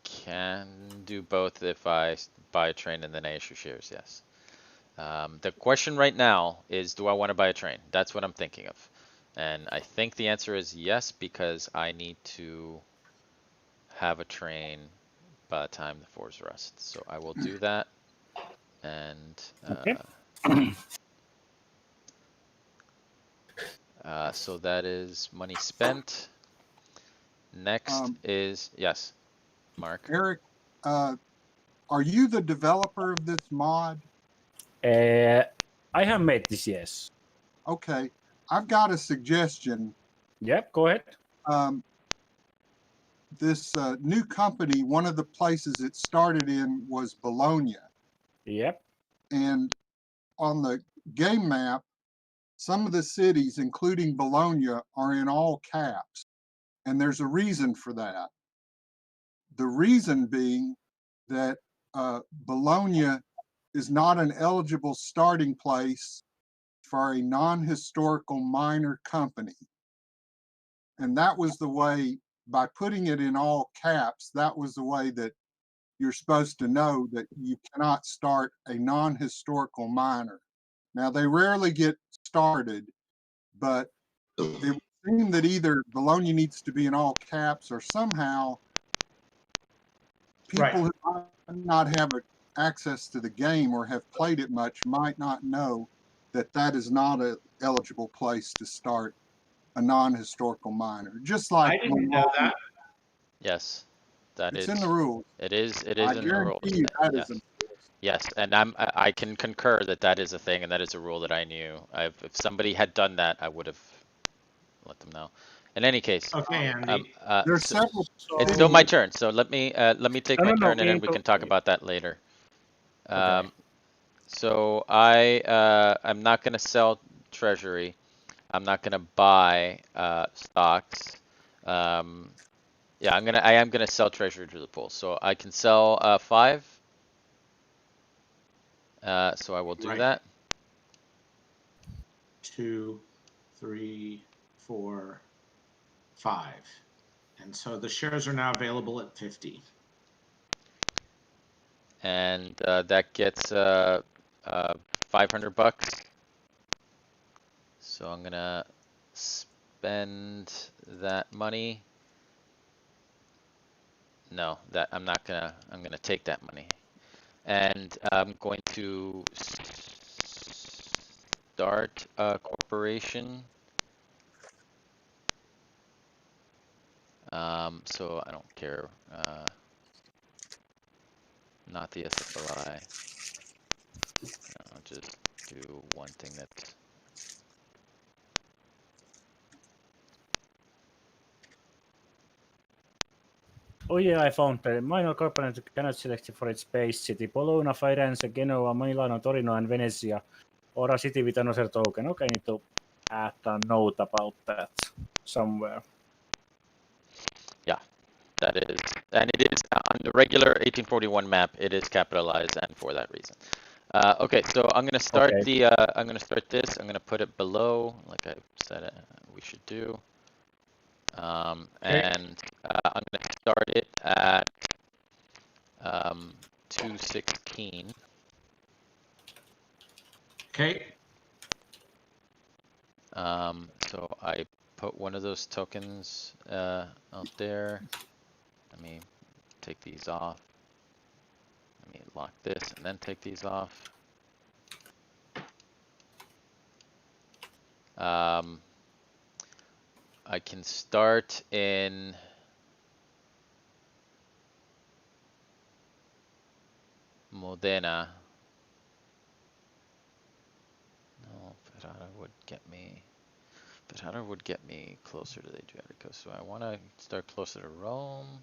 can do both if I buy a train and then I issue shares, yes. The question right now is, do I want to buy a train? That's what I'm thinking of. And I think the answer is yes, because I need to have a train by the time the 4s rust. So I will do that. And
Okay.
So that is money spent. Next
Um,
is, yes, Mark.
Eric, are you the developer of this mod?
I have made this, yes.
Okay, I've got a suggestion.
Yep, go ahead.
This new company, one of the places it started in was Bologna.
Yep.
And on the game map, some of the cities, including Bologna, are in all caps. And there's a reason for that. The reason being that Bologna is not an eligible starting place for a non-historical minor company. And that was the way, by putting it in all caps, that was the way that you're supposed to know that you cannot start a non-historical minor. Now, they rarely get started, but it would seem that either Bologna needs to be in all caps or somehow people who might not have access to the game or have played it much might not know that that is not an eligible place to start a non-historical minor. Just
I
like
didn't know that.
Yes, that
it's
is.
in the rules.
It is
I
in the rules.
guarantee you that
Yes.
isn't.
Yes, and I can concur that that is a thing and that is a rule that I knew. If somebody had done that, I would have let them know. In any case,
Okay, Andy.
There's
so
several.
it's
So-
still my turn. So let me take
No,
my
no, no,
turn and then we
Ian,
can talk about that later.
Okay.
So I'm not gonna sell treasury. I'm not gonna buy stocks. Yeah, I am gonna sell treasury to the pool. So I can sell 5. So I will do
Right.
that.
2, 3, 4, 5. And so the shares are now available at 50.
And that gets $500. So I'm gonna spend that money. No, that I'm not gonna. I'm gonna take that money, and I'm going to start a corporation. So I don't care. Not the SFLI. I'll just do one thing that's.
Oh yeah, I found the minor corporate cannot select for its base city. Bologna, Firenze, Genoa, Milano, Torino, and Venezia, or a city with another token. Okay, I need to add a note about that somewhere.
Yeah, that is, and it is on the regular 1841 map. It is capitalized, and for that reason. Okay, so I'm gonna start
Okay.
I'm gonna start this. I'm gonna put it below, like I said we should do. And I'm gonna start it at 216.
Okay.
So I put one of those tokens out there. Let me take these off. Let me lock this and then take these off. I can start in Modena. No, Ferrara would get me. Ferrara would get me closer to the Adriatic coast. So I want to start closer to Rome.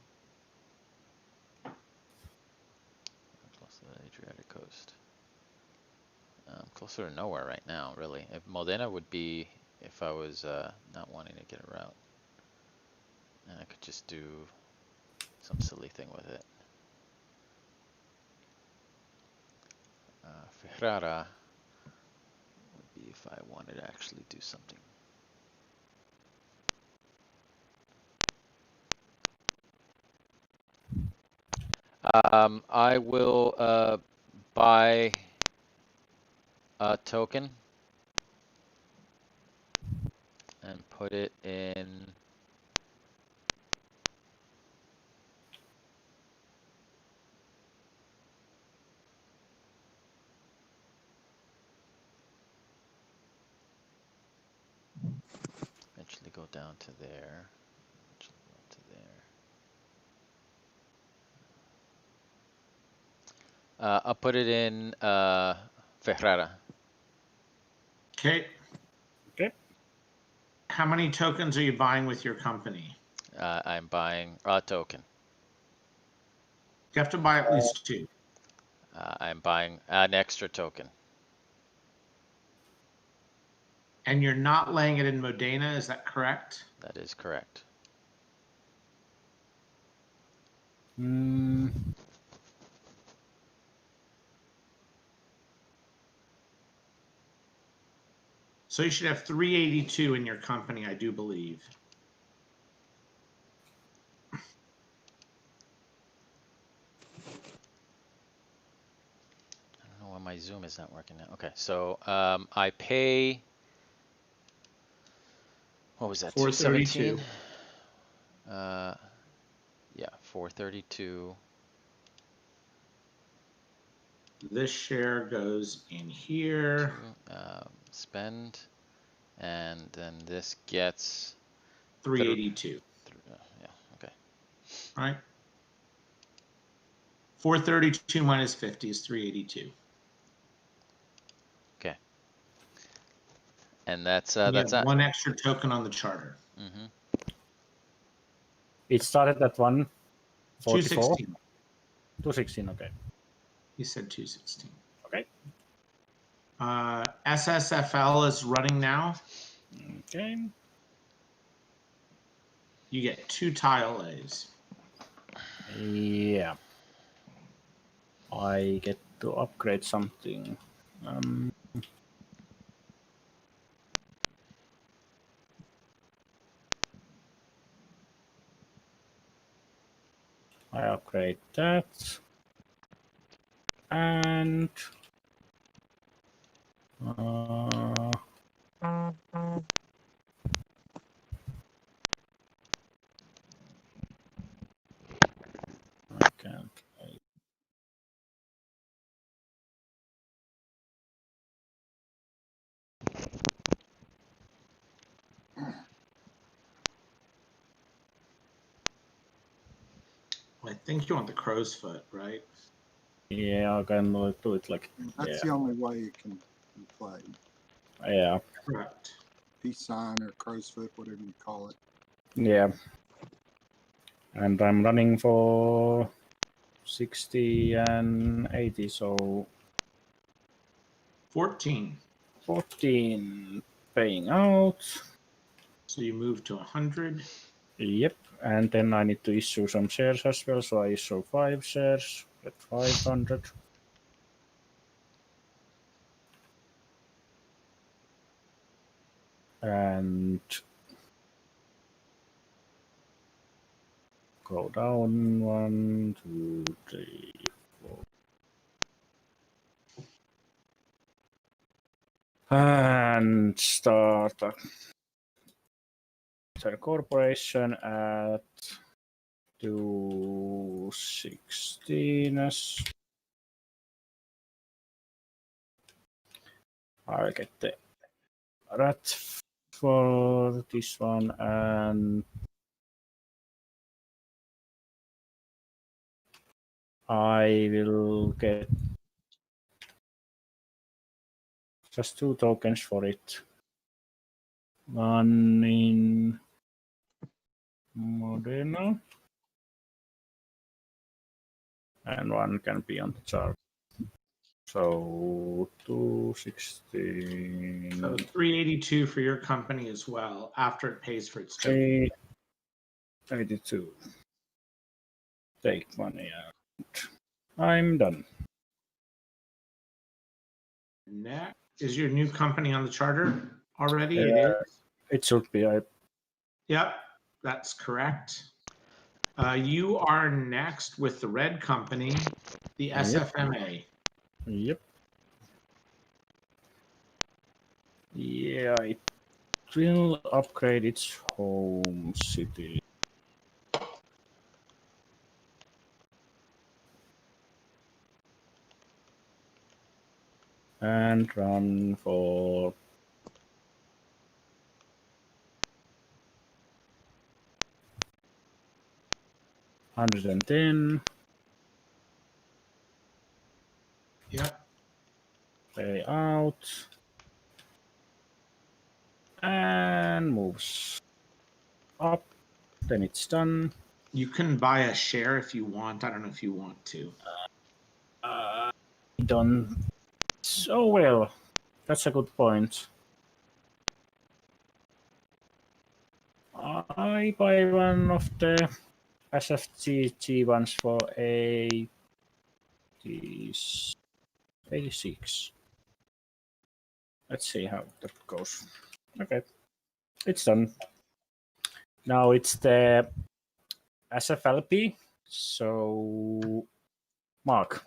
Close to the Adriatic coast. Closer to nowhere right now, really. If Modena would be if I was not wanting to get a route. And I could just do some silly thing with it. Ferrara would be if I wanted to actually do something. I will buy a token and put it in down to there. To there. I'll put it in Ferrara.
Okay.
Okay.
How many tokens are you buying with your company?
I'm buying a token.
You have to buy at least 2.
I'm buying an extra token.
And you're not laying it in Modena, is that correct?
That is correct.
Mm,
So you should have 382 in your company, I do believe.
I don't know why my Zoom is not working now. Okay, so I pay. What was that?
432.
217. Yeah, 432.
This share goes in here.
Spend, and then this gets
382.
yeah, okay.
All right. 432 minus 50 is 382.
Okay. And that's
You
that's
have
that.
1 extra token on the charter.
Mm-hmm.
it started at 144.
216.
216. Okay.
He said 216.
Okay.
SSFL is running now.
Okay.
You get 2 tile lays.
Yeah. I get to upgrade something. I upgrade that. And I can't.
I think you want the crow's foot, right?
Yeah, I can do it like
That's the only way it can be played.
yeah,
Correct.
Peace sign or crow's foot, whatever you call it.
yeah. And I'm running for 60 and 80, so
14.
14 paying out.
So you move to 100.
Yep, and then I need to issue some shares as well, so I issue 5 shares at 500. And go down 1, 2, 3, 4. And start a corporation at 216. I'll get the rat for this one, and I will get just 2 tokens for it. One in Modena, and one can be on the chart. So 216.
So 382 for your company as well after it pays for its token.
82. Take money out. I'm done.
Next, is your new company on the charter already? It
Yeah.
is.
It should be.
Yep, that's correct. You are next with the red company, the
Yep.
SFMA.
Yep. Yeah, it will upgrade its home city. And run for 110.
Yep.
Pay out. And moves up. Then it's done.
You can buy a share if you want. I don't know if you want to.
Done. So well. That's a good point. I buy one of the SFGG ones for 86. Let's see how that goes. Okay, it's done. Now it's the SFLP. So, Mark.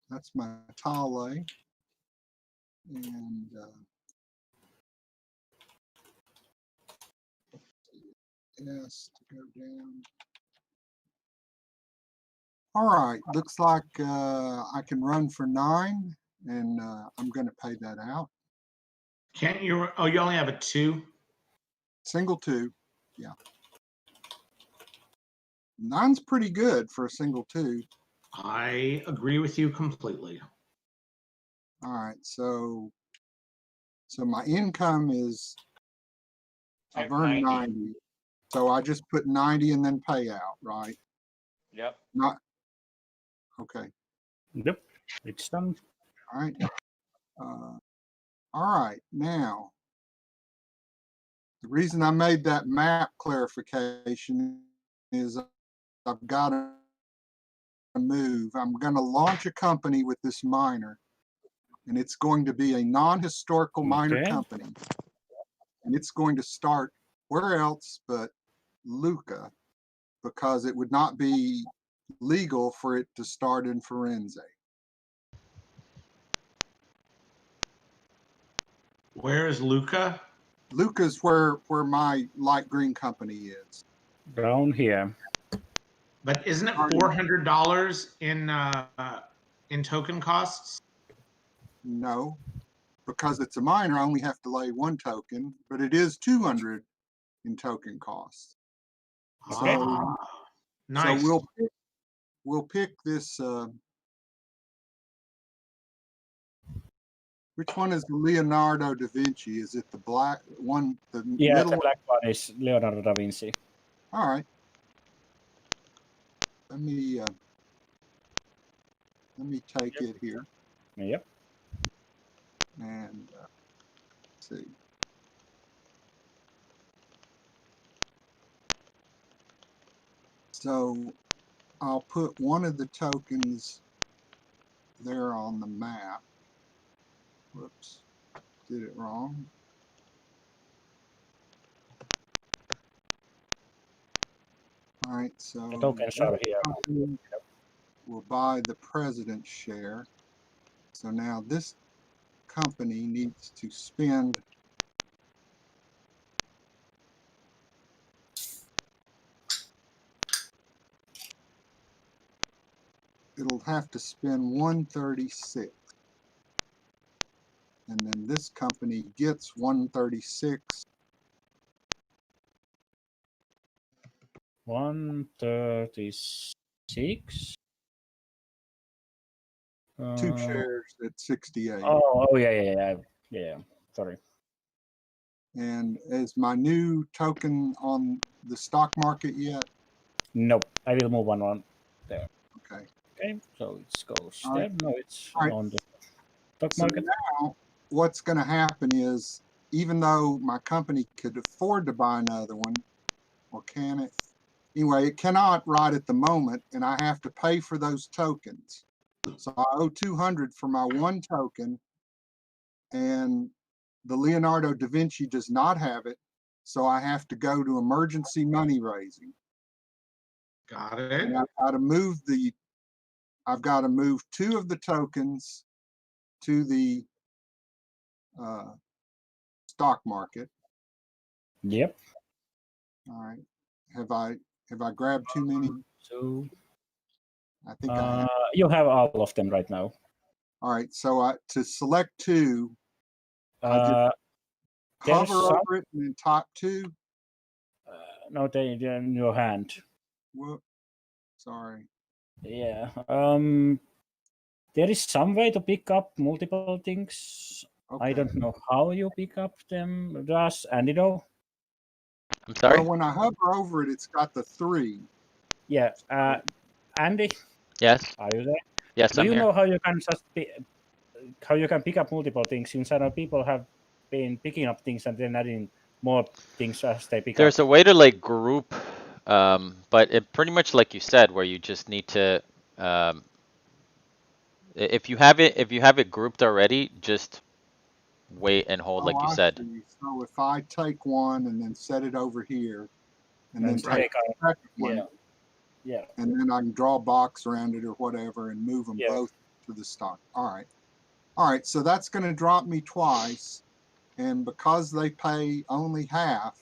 That's my Tale. And yes, to go down. All right, looks like I can run for 9, and I'm going to pay that out.
Can't you? Oh, you only have a 2?
Single 2, yeah. 9's pretty good for a single 2.
I agree with you completely.
All right, so my income is I've earned 90. So I just put 90 and then pay out, right?
Yep.
Not okay.
Yep, it's done.
All right. All right. Now, the reason I made that map clarification is I've got to move. I'm going to launch a company with this miner, and it's going to be a non-historical miner
Okay.
company. And it's going to start where else but Lucca, because it would not be legal for it to start in Firenze.
Where is Luca?
Lucca's where my light green company is.
Down here.
But isn't it $400 in token costs?
No, because it's a miner, I only have to lay 1 token, but it is 200 in token costs.
Okay.
Nice.
So we'll pick this. Which one is the Leonardo da Vinci? Is it the black one? The
Yeah,
middle
the
one?
black one is Leonardo da Vinci.
All right. Let me take it here
Yep.
and see. So I'll put one of the tokens there on the map. Whoops, did it wrong. All right, so
The tokens are here.
we'll buy the president's share. So now this company needs to spend it'll have to spend 136. And then this company gets 136.
136.
2 shares at 68.
Oh, yeah. Sorry.
And is my new token on the stock market yet?
Nope. I will move on there.
Okay.
Okay, so it goes
All
there.
right.
No, it's
All right.
on the stock
So
market.
now what's going to happen is, even though my company could afford to buy another one, or can it? Anyway, it cannot right at the moment, and I have to pay for those tokens. So I owe 200 for my 1 token, and the Leonardo da Vinci does not have it, so I have to go to emergency money raising.
Got it.
And I've got to move 2 of the tokens to the stock market.
Yep.
All right. Have I grabbed too many?
2,
I think I have.
You have all of them right now.
All right, so to select two, I just
There's
hover
some,
over it and then top two.
no, they're in your hand.
Whoop, sorry.
Yeah. There is some way to pick up multiple things.
Okay.
I don't know how you pick up them. Does Andy know?
I'm sorry?
Well, when I hover over it, it's got the 3.
Yeah. Andy,
Yes?
are you there?
Yes,
Do
I'm
you
here.
know how you can how you can pick up multiple things? Since I know people have been picking up things and then adding more things as they pick
There's
up.
a way to like group, but it pretty much like you said, where you just need to, if you have it grouped already, just wait and hold
Oh,
like you
I
said.
see. So if I take one and then set it over here, and then
And
take
take
the second one,
Yeah. Yeah.
and then I can draw a box around it or whatever and move them
Yeah.
both to the start. All right. All right, so that's going to drop me twice. And because they pay only half,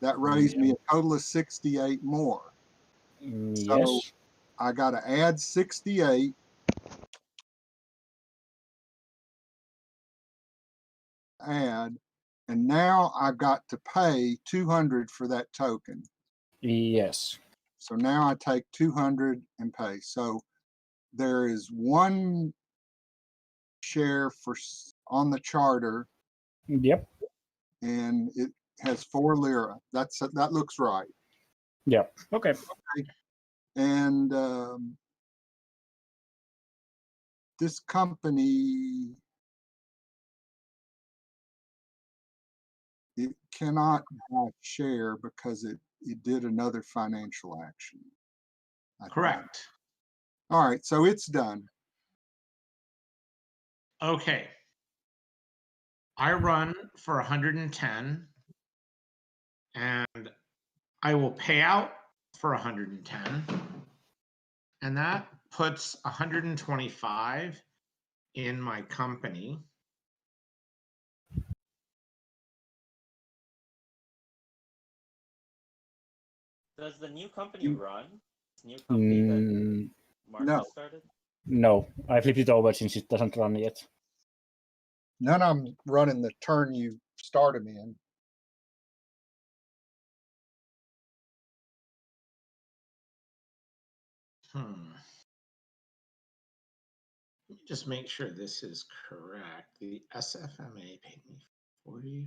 that raised me a total of 68 more. So
Yes.
I got to add 68. Add. And now I've got to pay 200 for that token.
Yes.
So now I take 200 and pay. So there is one share on the charter,
Yep.
and it has 4 lira. That looks right.
Yep. Okay.
And this company, it cannot buy share because it did another financial action. I think.
Correct.
All right, so it's done.
Okay. I run for 110 and I will pay out for 110. And that puts 125 in my company.
Does the new company run? This new company that Mark
No.
started?
No, I flipped it over since it doesn't run yet.
None of them running the turn you start them in.
Let me just make sure this is correct. The SFMA paid me 40.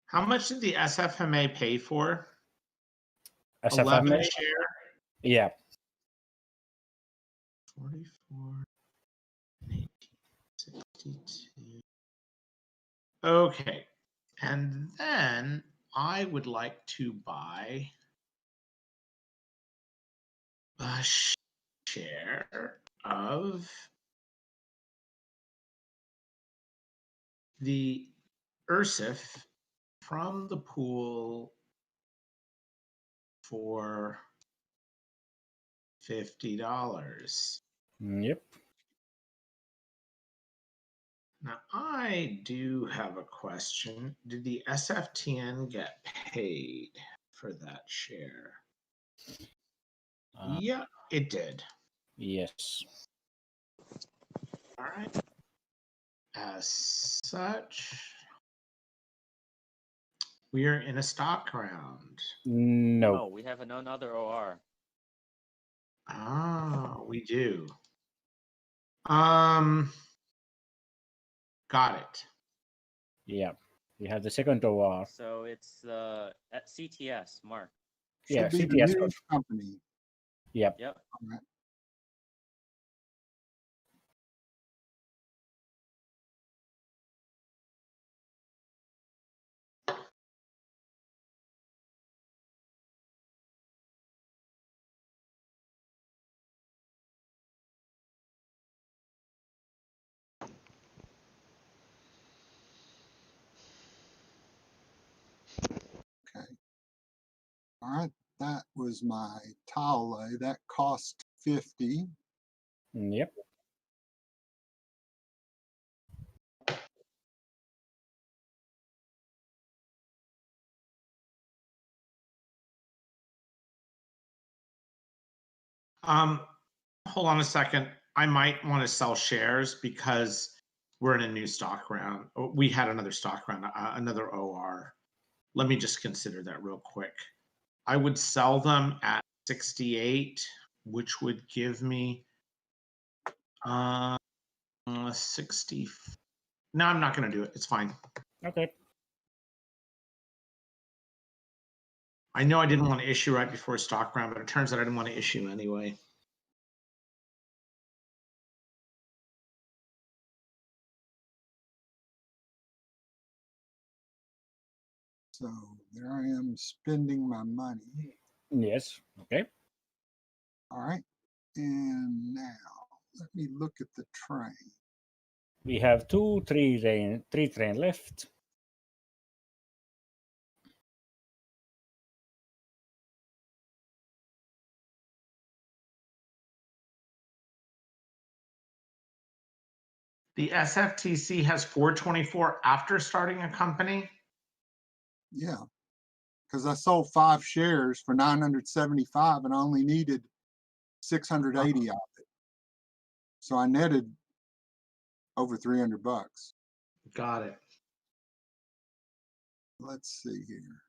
How much did the SFMA pay for?
SFMA?
11 share.
Yeah.
44, 18, 62. Okay. And then I would like to buy a share of the URSIF from the pool for $50.
Yep.
Now, I do have a question. Did the SFTN get paid for that share? Yeah, it did.
Yes.
All right. As such, we are in a stock round.
No.
No, we have another OR.
Ah, we do. Got it.
Yeah. We have the second OR.
So it's at CTS, Mark.
Should
Yeah,
be the
CTS
new
code.
company.
Yep.
Yep.
All right. Okay. All right. That was my tile lay. That cost 50.
Yep.
hold on a second. I might want to sell shares because we're in a new stock round. We had another stock round, another OR. Let me just consider that real quick. I would sell them at 68, which would give me 60. No, I'm not going to do it. It's fine.
Okay.
I know I didn't want to issue right before stock round, but it turns out I didn't want to issue anyway.
So there I am spending my money.
Yes. Okay.
All right. And now let me look at the train.
We have three train left.
The SFTC has 424 after starting a company.
Yeah. Because I sold 5 shares for 975 and I only needed 680 of it. So I netted over $300.
Got it.
Let's see here.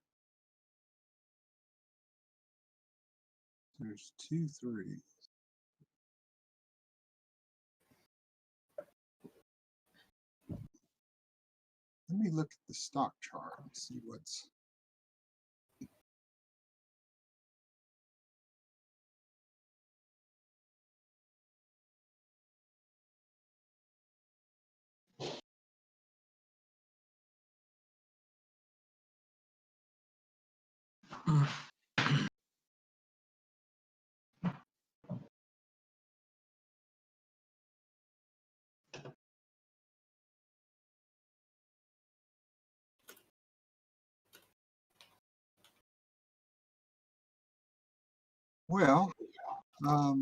There's 2 3s. Let me look at the stock chart and see what's. Well, I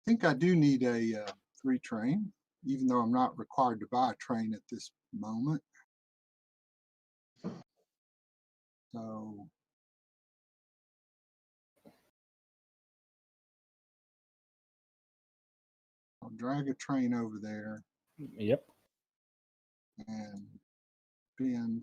think I do need a 3 train, even though I'm not required to buy a train at this moment. So I'll drag a train over there
Yep.
and bend.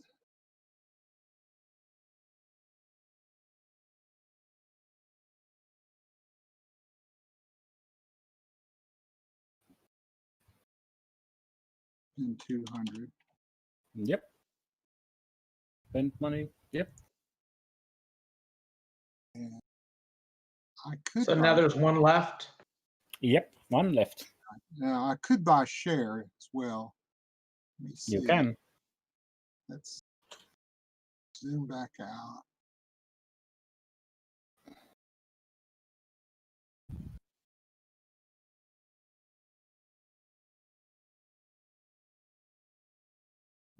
In 200.
Yep. Spend money. Yep.
And I could
So now
buy,
there's one left.
Yep. One left.
now I could buy share as well. Let me see.
You can.
Let's zoom back out.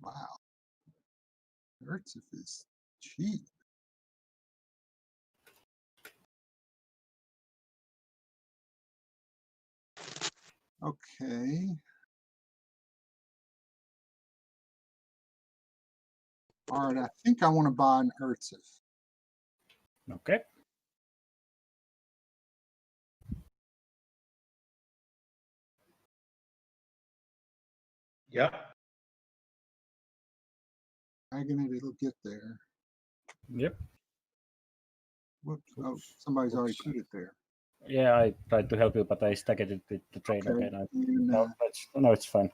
Wow. Hertzif is cheap. Okay. All right, I think I want to buy an Hertzif.
Okay.
Yep.
Dragging it, it'll get there.
Yep.
Whoops. Oh, somebody's already
Oops.
put it there.
Yeah, I tried to help you, but I stuck it with the train
Okay.
again.
And,
No, it's fine.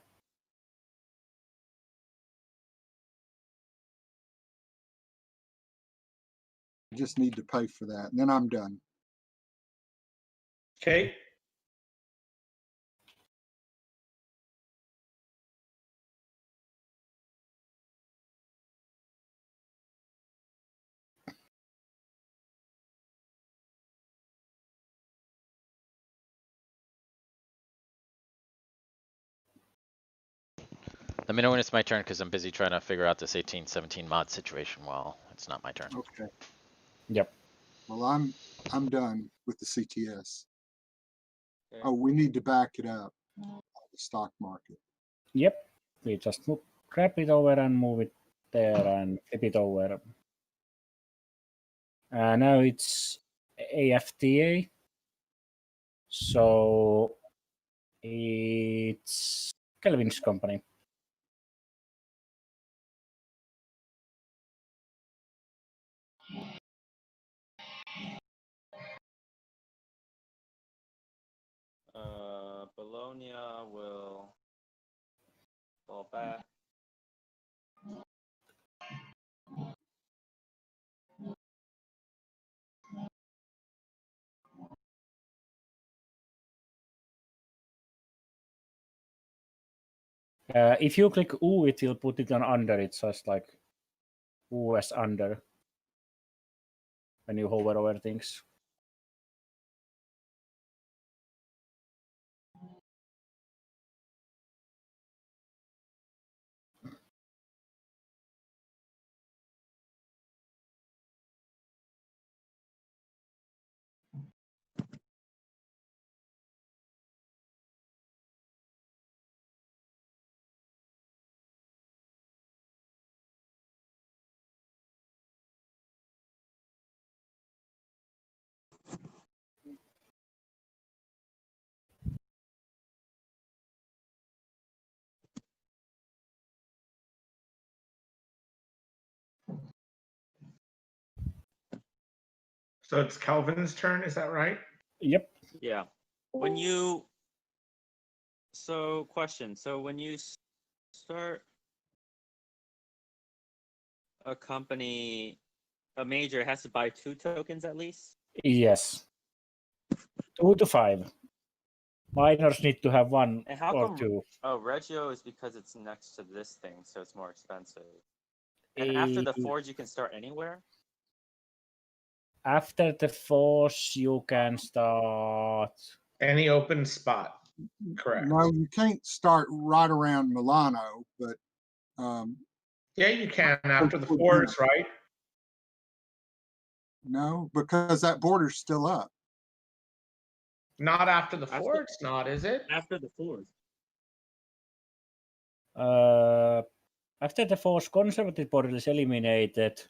I just need to pay for that, and then I'm done.
Okay.
Let me know when it's my turn because I'm busy trying to figure out this 1817 mod situation while it's not my turn.
Okay.
Yep.
Well, I'm done with the CTS.
Okay.
Oh, we need to back it up. The stock market.
Yep. We just grab it over and move it there and flip it over. Now it's AFTA. So it's Kelvin's company.
Bologna will fall back.
If you click U, it will put it on under. It's just like U as under when you hover over things.
So it's Kelvin's turn, is that right?
Yep.
Yeah. When you question. So when you start a company, a major has to buy 2 tokens at least?
Yes. 2 to 5. Minors need to have 1
And how
or
come
2.
Regio is because it's next to this thing, so it's more expensive. And after the forge, you can start anywhere?
After the force, you can start.
Any open spot. Correct.
No, you can't start right around Milano, but
Yeah, you can after the forge, right?
no, because that border's still up.
Not after the forge, not, is it?
After the forge.
After the force, conservative border is eliminated.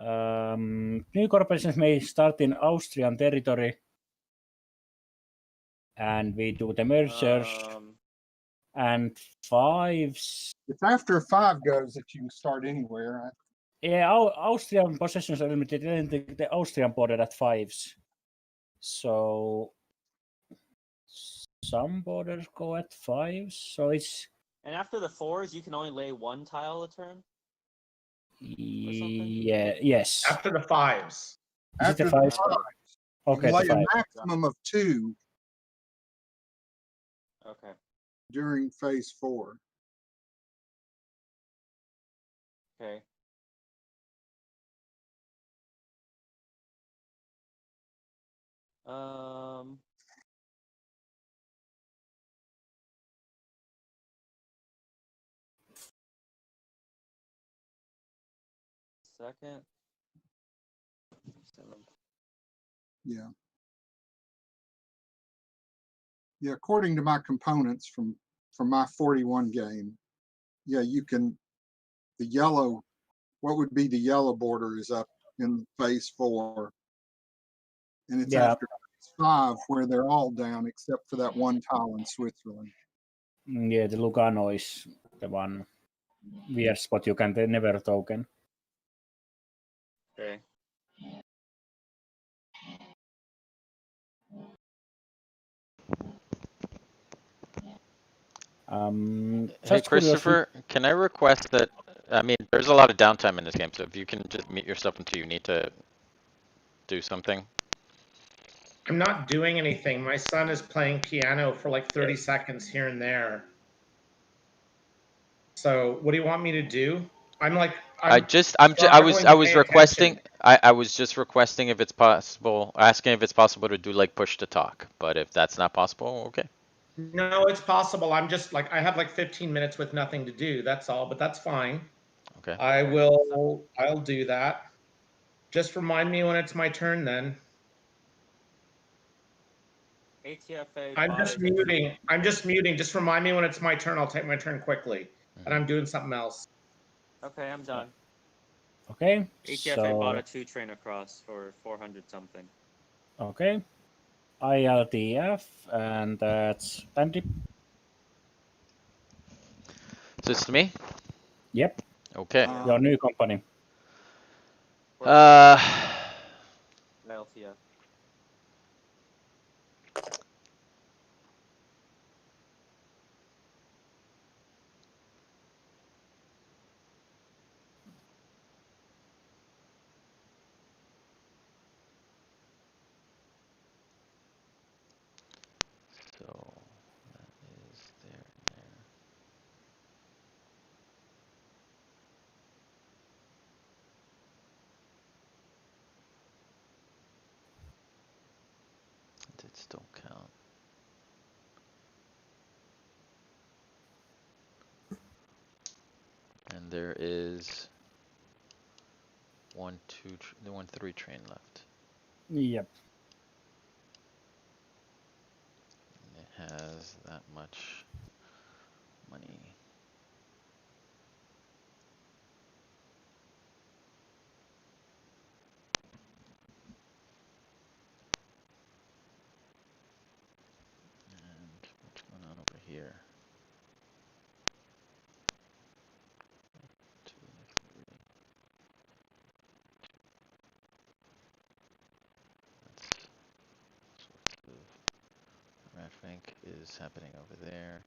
New corporations may start in Austrian territory. And we do the mergers. And 5s.
It's after 5 goes that you can start anywhere.
Yeah, Austrian possessions are limited in the Austrian border at 5s. So some borders go at 5s. So it's.
And after the forge, you can only lay 1 tile a turn?
Yeah, yes.
After the 5s.
After
the
the
5s?
5s.
Okay,
You lay
the
a
5.
maximum of 2
Okay.
during phase 4.
Okay. Second. 7th.
Yeah. Yeah, according to my components from my 41 game, yeah, you can, the yellow, what would be the yellow border is up in phase 4. And it's after phase 5 where they're all down except for that 1 tile in Switzerland.
Yeah, the Lugano is the one weird spot you can never token.
Okay.
Hey, Christopher, can I request that, I mean, there's a lot of downtime in this game, so if you can just mute yourself until you need to do something.
I'm not doing anything. My son is playing piano for like 30 seconds here and there. So what do you want me to do? I was
requesting, I was just requesting if it's possible, asking if it's possible to do like push to talk, but if that's not possible, okay.
No, it's possible. I'm just like, I have like 15 minutes with nothing to do. That's all, but that's fine.
Okay.
I'll do that. Just remind me when it's my turn then.
ATFA.
I'm just muting. Just remind me when it's my turn. I'll take my turn quickly. And I'm doing something else.
Okay, I'm done.
Okay.
ATF, I bought
So
a 2 train across for 400 something.
okay. ILTF, and that's time dip.
Is this me?
Yep.
Okay.
Your
Um,
new company.
Uh,
ILTF.
so that is there and there. Dits don't count. And there is the 1-3 train left.
Yep.
And it has that much money. And what's going on over here? 2, 3. That's sorts of rat bank is happening over there.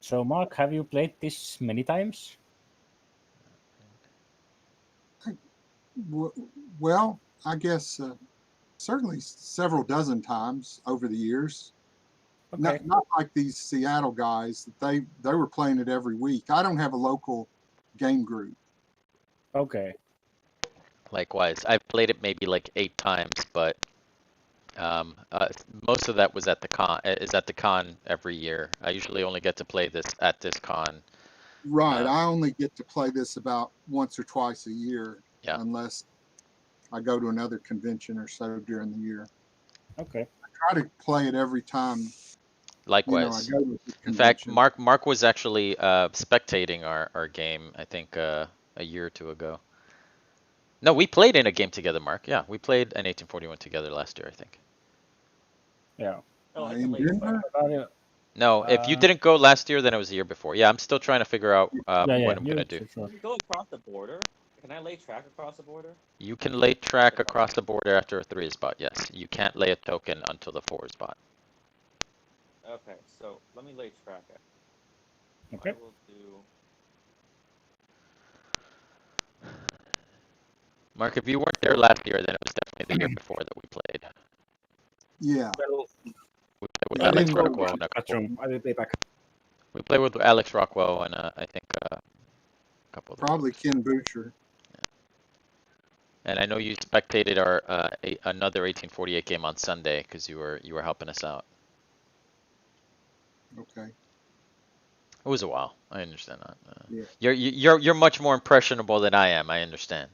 So Mark, have you played this many times?
w- well, I guess certainly several dozen times over the years.
Okay.
Not like these Seattle guys that they were playing it every week. I don't have a local game group.
Okay.
Likewise, I've played it maybe like 8 times, but most of that was at the con. Is at the con every year. I usually only get to play this at this con.
Right.
Uh,
I only get to play this about once or twice a year,
Yeah.
unless I go to another convention or so during the year.
Okay.
I try to play it every time, I
Likewise.
go to the
In fact,
convention.
Mark was actually spectating our game, I think a year or two ago. No, we played in a game together, Mark. Yeah, we played an 1841 together last year, I think.
Yeah.
Oh, I
In
can late
Denver?
track.
No, if you
Uh,
didn't go last year, then it was the year before. Yeah, I'm still trying to figure out
yeah.
what I'm
You
gonna do.
sure.
Can you go across the border? Can I lay track across the border?
You can lay track across the border after a 3 spot, yes. You can't lay a token until the 4 spot.
Okay, so let me lay track it.
Okay.
I will do.
Mark, if you weren't there last year, then it was definitely the year before that we played.
Yeah.
Well,
We played with
Yeah, I
Alex
didn't go
Rockwell and a couple.
bathroom. I will be back.
We played with Alex Rockwell and I think a couple of the
Probably
folks.
Ken Butcher.
And I know you spectated our another 1848 game on Sunday because you were helping us out.
Okay.
It was a while. I understand that.
Yeah.
You're much more impressionable than I am. I understand.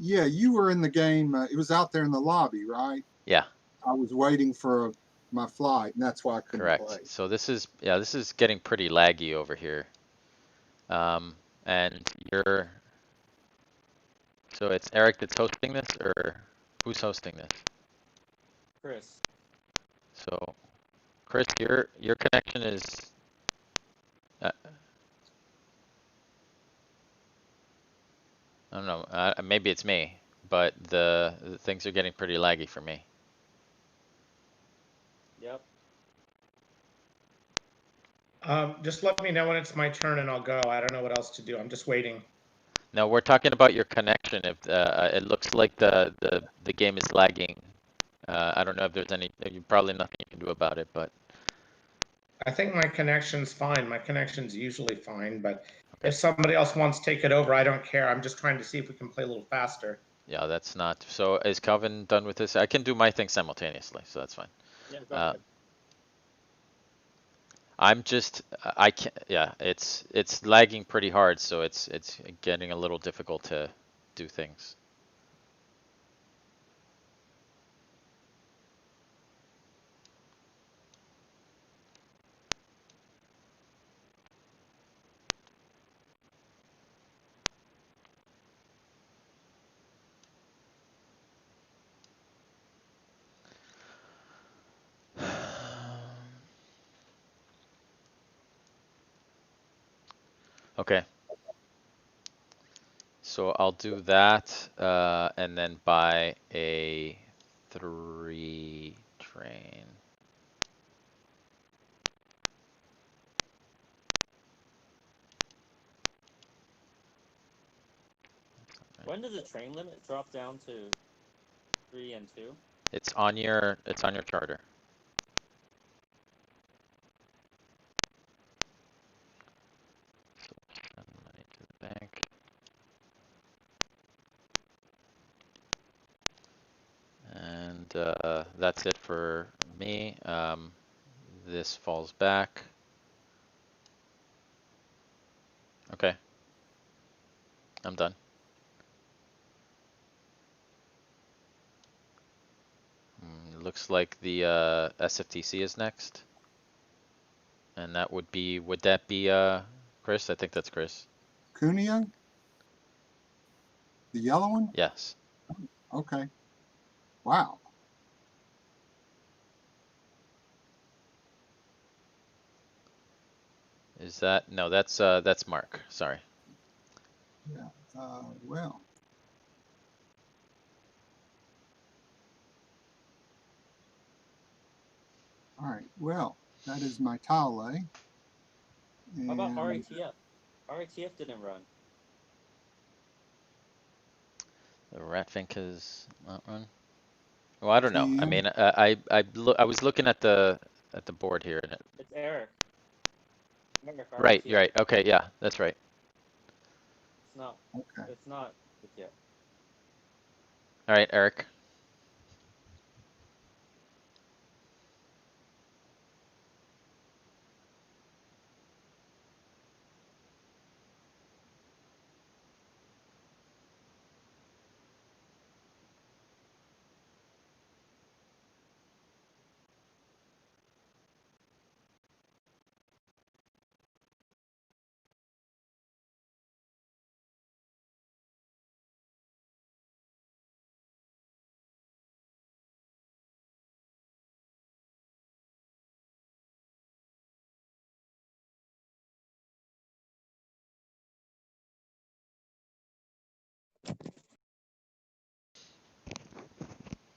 Yeah, you were in the game. It was out there in the lobby, right?
Yeah,
I was waiting for my flight, and that's why I couldn't
correct.
play.
So this is getting pretty laggy over here. And so it's Eric that's hosting this, or who's hosting this?
Chris.
So, Chris, your connection is. I don't know. Maybe it's me, but the things are getting pretty laggy for me.
Yep.
Just let me know when it's my turn and I'll go. I don't know what else to do. I'm just waiting.
No, we're talking about your connection. If it looks like the game is lagging, I don't know if there's probably nothing you can do about it, but
I think my connection's fine. My connection's usually fine, but
okay.
if somebody else wants to take it over, I don't care. I'm just trying to see if we can play a little faster.
Yeah, that's not. So is Calvin done with this? I can do my thing simultaneously, so that's fine.
Yeah, go
Uh,
ahead.
I'm just I can't. Yeah, it's lagging pretty hard, so it's getting a little difficult to do things. Okay. So I'll do that, and then buy a 3 train.
When does the train limit drop down to 3 and 2?
It's on your charter. So send money to the bank. And that's it for me. This falls back. Okay. I'm done. Looks like the SFTC is next. And that would that be Chris? I think that's Chris.
Cuneo? The yellow one?
Yes.
Okay. Wow.
Is that no, that's Mark. Sorry.
Yeah. Well. All right. Well, that is my tile lay.
How about
And
RATF? RATF didn't run.
The Ratfink has not run. Well, I don't know. I
TM.
mean, I was looking at the board here, and
It's Eric. Eric,
right,
RATF.
you're right. Okay, yeah, that's right.
It's not.
Okay.
It's not yet.
All right, Eric.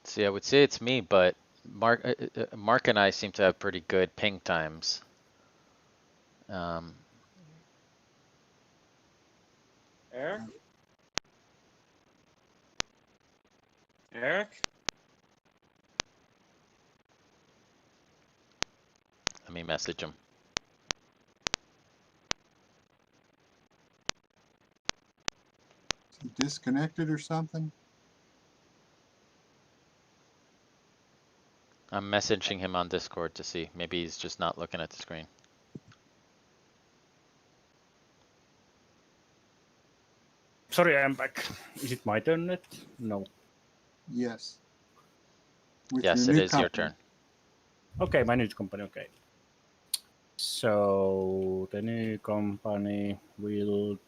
See, I would say it's me, but Mark and I seem to have pretty good ping times.
Eric? Eric?
Let me message him.
Is he disconnected or something?
I'm messaging him on Discord to see. Maybe he's just not looking at the screen.
Sorry, I'm back. Is it my turn yet? No.
Yes. With
Yes,
your
it
new
is your
company.
turn.
Okay, my new company. Okay. So the new company will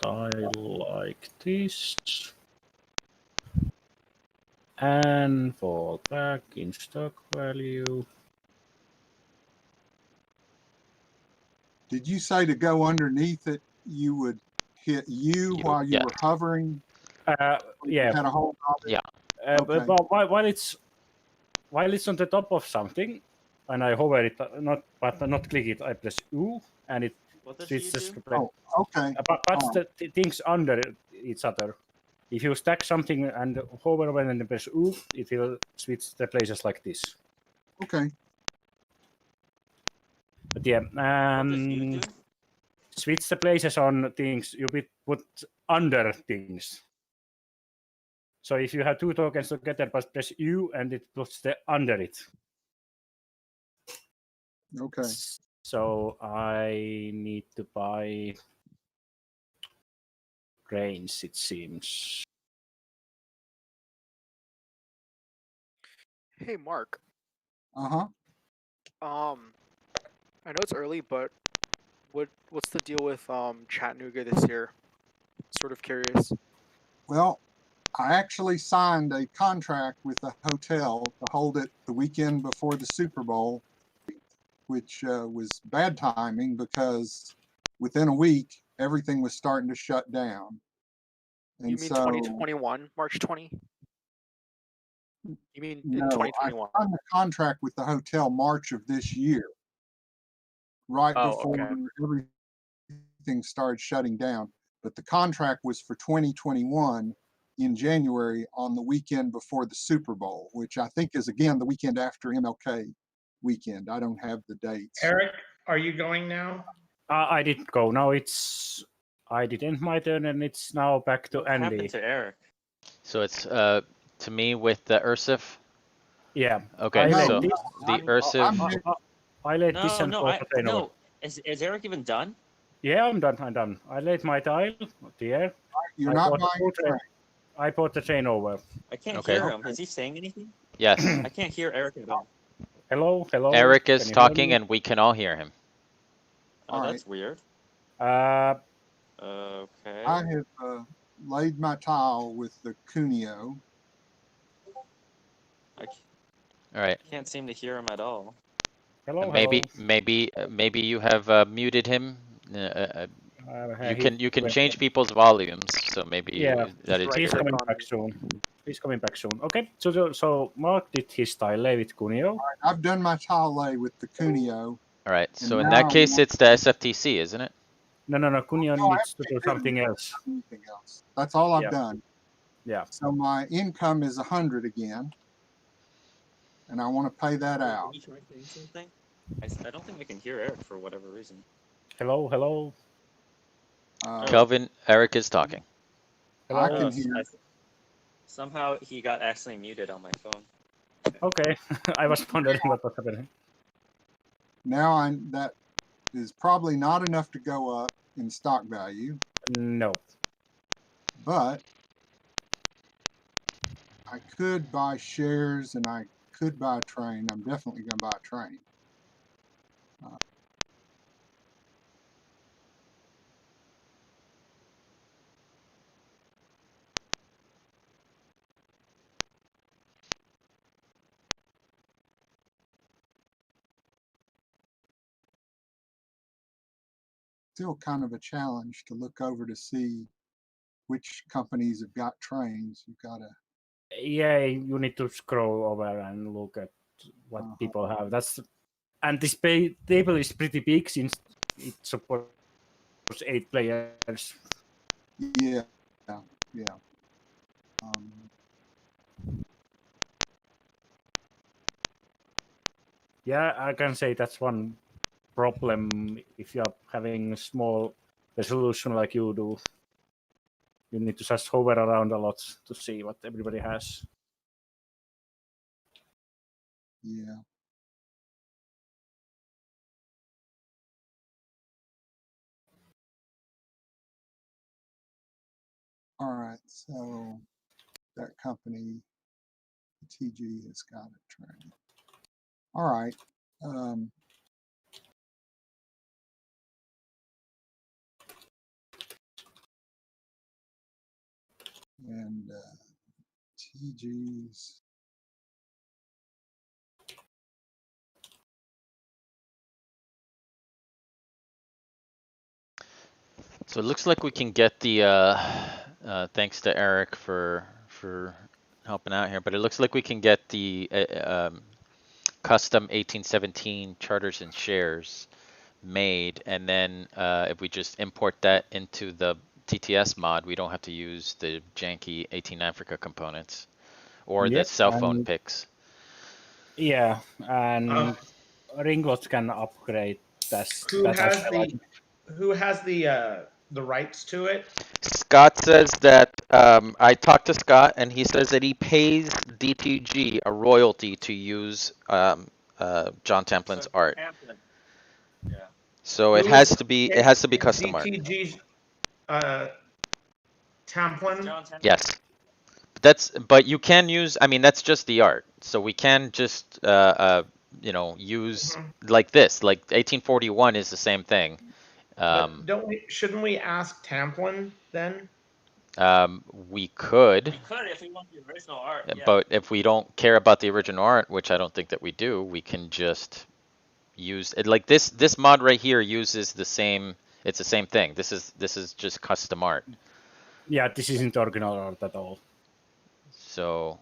tile like this and fall back in stock value.
Did you say to go underneath it, you would hit U
You-
while you
yeah.
were hovering?
Yeah.
Had a hold of it?
Yeah.
Okay.
But while it's on the top of something, and I hover it, not click it, I press U, and it
What does
switches.
you do?
Oh, okay.
But
Alright.
the things under each other. If you stack something and hover over and then press U, it will switch the places like this.
Okay.
But yeah,
What does you do?
switch the places on things you put under things. So if you have two tokens together, but press U and it puts the under it.
Okay.
So I need to buy grains, it seems.
Hey, Mark,
Uh-huh.
I know it's early, but what's the deal with Chattanooga this year? Sort of curious.
Well, I actually signed a contract with the hotel to hold it the weekend before the Super Bowl, which was bad timing because within a week, everything was starting to shut down.
You mean 2021, March 20? You mean in
No, I
2021?
signed a contract with the hotel March of this year, right
Oh,
before
okay.
everything started shutting down. But the contract was for 2021 in January on the weekend before the Super Bowl, which I think is again the weekend after MLK weekend. I don't have the dates.
Eric, are you going now?
I did go. Now I did end my turn, and it's now back to
What happened
Andy.
to Eric?
So it's to me with the Ursif.
Yeah.
Okay,
I
so
led this.
the Ursif.
I led this
No,
and
no,
brought the train over.
no. Is Eric even done?
Yeah, I'm done. I'm done. I laid my tile there.
You're
I
not
bought the
buying
full
a train.
train. I brought the train over.
I can't
Okay.
hear him. Is he saying anything?
Yes,
I can't hear Eric at all.
Hello, hello.
Eric
Can
is
you hear
talking
me?
and we can all hear him.
Oh,
All
that's weird. Okay.
I have laid my tile with the Cuneo.
I
All right.
can't seem to hear him at all.
Hello,
Maybe
hello.
maybe you have muted him. You can change people's volumes, so maybe
Yeah,
that is
right
He's
click
coming
on
back soon. He's coming back soon. Okay, so Mark did his tile lay with Cuneo.
I've done my tile lay with the Cuneo.
all right. So in
now
that
I
case,
want-
it's the SFTC, isn't it?
No, Cuneo
No, I
needs to do
haven't
something else.
Anything else. That's all I've
Yeah.
done.
Yeah.
So my income is 100 again, and I want to pay that
Can
out.
you try saying something? I don't think I can hear Eric for whatever reason.
Hello, hello.
Kelvin, Eric is talking.
Hello.
I can hear.
Somehow he got accidentally muted on my phone.
Okay, I was wondering what was happening.
Now that is probably not enough to go up in stock value,
No.
but I could buy shares and I could buy a train. I'm definitely going to buy a train. Still kind of a challenge to look over to see which companies have got trains. You've got to.
Yeah, you need to scroll over and look at what people have. And this table is pretty big since it supports 8 players.
Yeah.
Yeah, I can say that's one problem if you're having a small resolution like you do. You need to just hover around a lot to see what everybody has.
Yeah. All right, so that company, TG, has got a train. All right. And TG's.
So it looks like we can get the thanks to Eric for helping out here, but it looks like we can get the custom 1817 charters and shares made, and then if we just import that into the TTS mod, we don't have to use the janky 18 Africa components or the
Yep,
cell phone
and-
picks.
Yeah, and Ringlot can upgrade
Who has the rights to it?
Scott says that I talked to Scott, and he says that he pays DTG a royalty to use John Templin's art.
Yeah.
So it has to be custom art.
DTG's Templin.
John Templin.
Yes. But you can use, I mean, that's just the art. So we can just you know, use
Mhm.
like this, like 1841 is the same thing.
But shouldn't we ask Tamplin then?
We could,
We could if we want the original art. Yeah.
but if we don't care about the original art, which I don't think that we do, we can just use it like this mod right here uses the same, it's the same thing. This is just custom art.
Yeah, this isn't original art at all.
So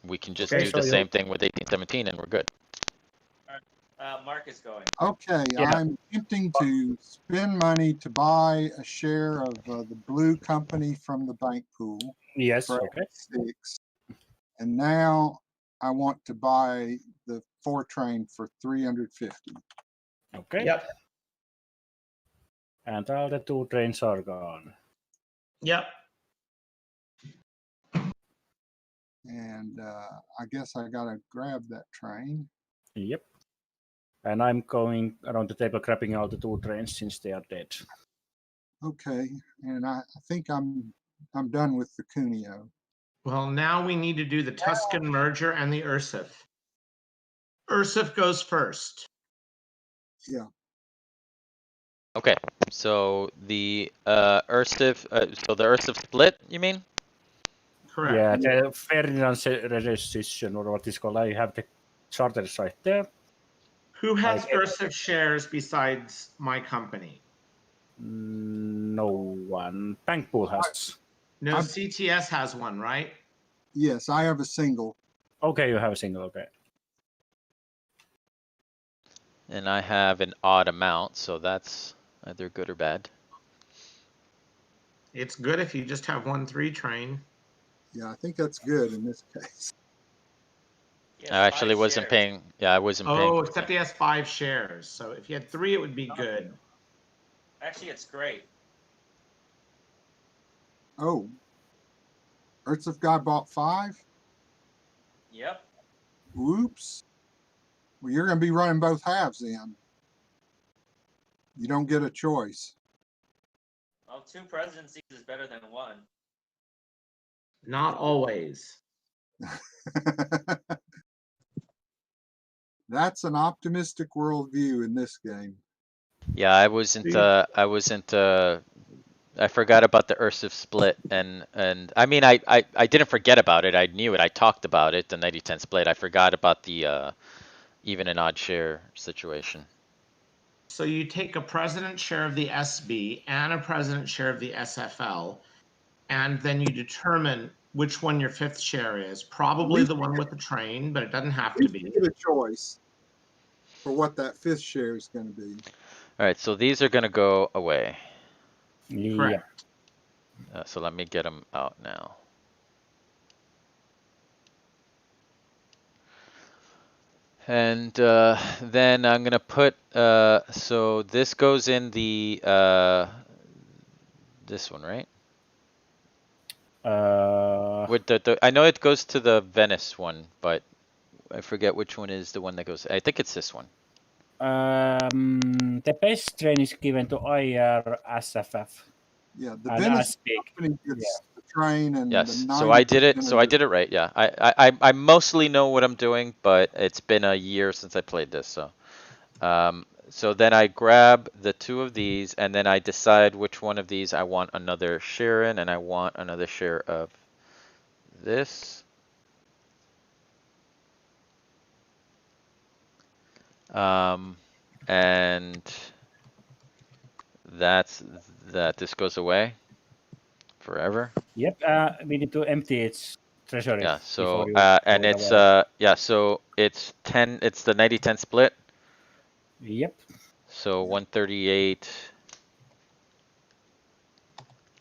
we can just
Okay,
do
so
the
you-
same thing with 1817 and we're good.
Mark is going.
Okay,
Yeah.
I'm attempting to spend money to buy a share of the blue company from the bank pool
Yes,
for
okay.
6. And now I want to buy the 4 train for 350.
Okay.
Yep.
And all the 2 trains are gone.
Yep.
And I guess I gotta grab that train.
Yep. And I'm going around the table grabbing all the 2 trains since they are dead.
Okay, and I think I'm done with the Cuneo.
Well, now we need to do the Tuscan merger and the Ursif. Ursif goes first.
Yeah,
Okay, so the Ursif, so the Ursif split, you mean?
Correct.
Yeah, the Ferdinand's rescission, or what is called, I have the charters right there.
Who has
Okay.
Ursif shares besides my company?
No one. Bank pool has.
No,
I'm-
CTS has one, right?
yes, I have a single.
Okay, you have a single, okay.
And I have an odd amount, so that's either good or bad.
It's good if you just have 1 3 train.
Yeah, I think that's good in this case.
He has
I actually
5
wasn't
shares.
paying, yeah, I wasn't paying.
Oh, except he has 5 shares. So if you had 3, it would be good.
Actually, it's great.
Oh, Earthsif guy bought 5?
Yep.
Whoops. Well, you're gonna be running both halves then. You don't get a choice.
Well, 2 presidencies is better than 1.
Not always.
That's an optimistic worldview in this game.
Yeah, I wasn't, I forgot about the Ursif split and I mean, I didn't forget about it. I knew it. I talked about it, the 90-10 split. I forgot about the, even and odd share situation.
So you take a president share of the SB and a president share of the SFL, and then you determine which one your 5th share is. Probably the one with the train, but it doesn't have to
You
be.
get a choice for what that 5th share is gonna be.
All right, so these are gonna go away.
Yeah.
Correct.
So let me get them out now. And then I'm gonna put, so this goes in the, this one, right? With I know it goes to the Venice one, but I forget which one is the one that goes, I think it's this one.
The best train is given to IR SFF.
Yeah, the
And
Venice
as big.
company gets the train and
Yes,
the
so I did it,
90%
so
of
I
the-
did it right, yeah. I mostly know what I'm doing, but it's been a year since I played this, so. So then I grab the 2 of these, and then I decide which one of these I want another share in, and I want another share of this. And that's that. This goes away forever.
Yep, we need to empty its treasury.
Yeah.
before
So
you
and
throw it
it's
away.
yeah. So it's 10. It's the 90-10 split.
Yep.
So 138.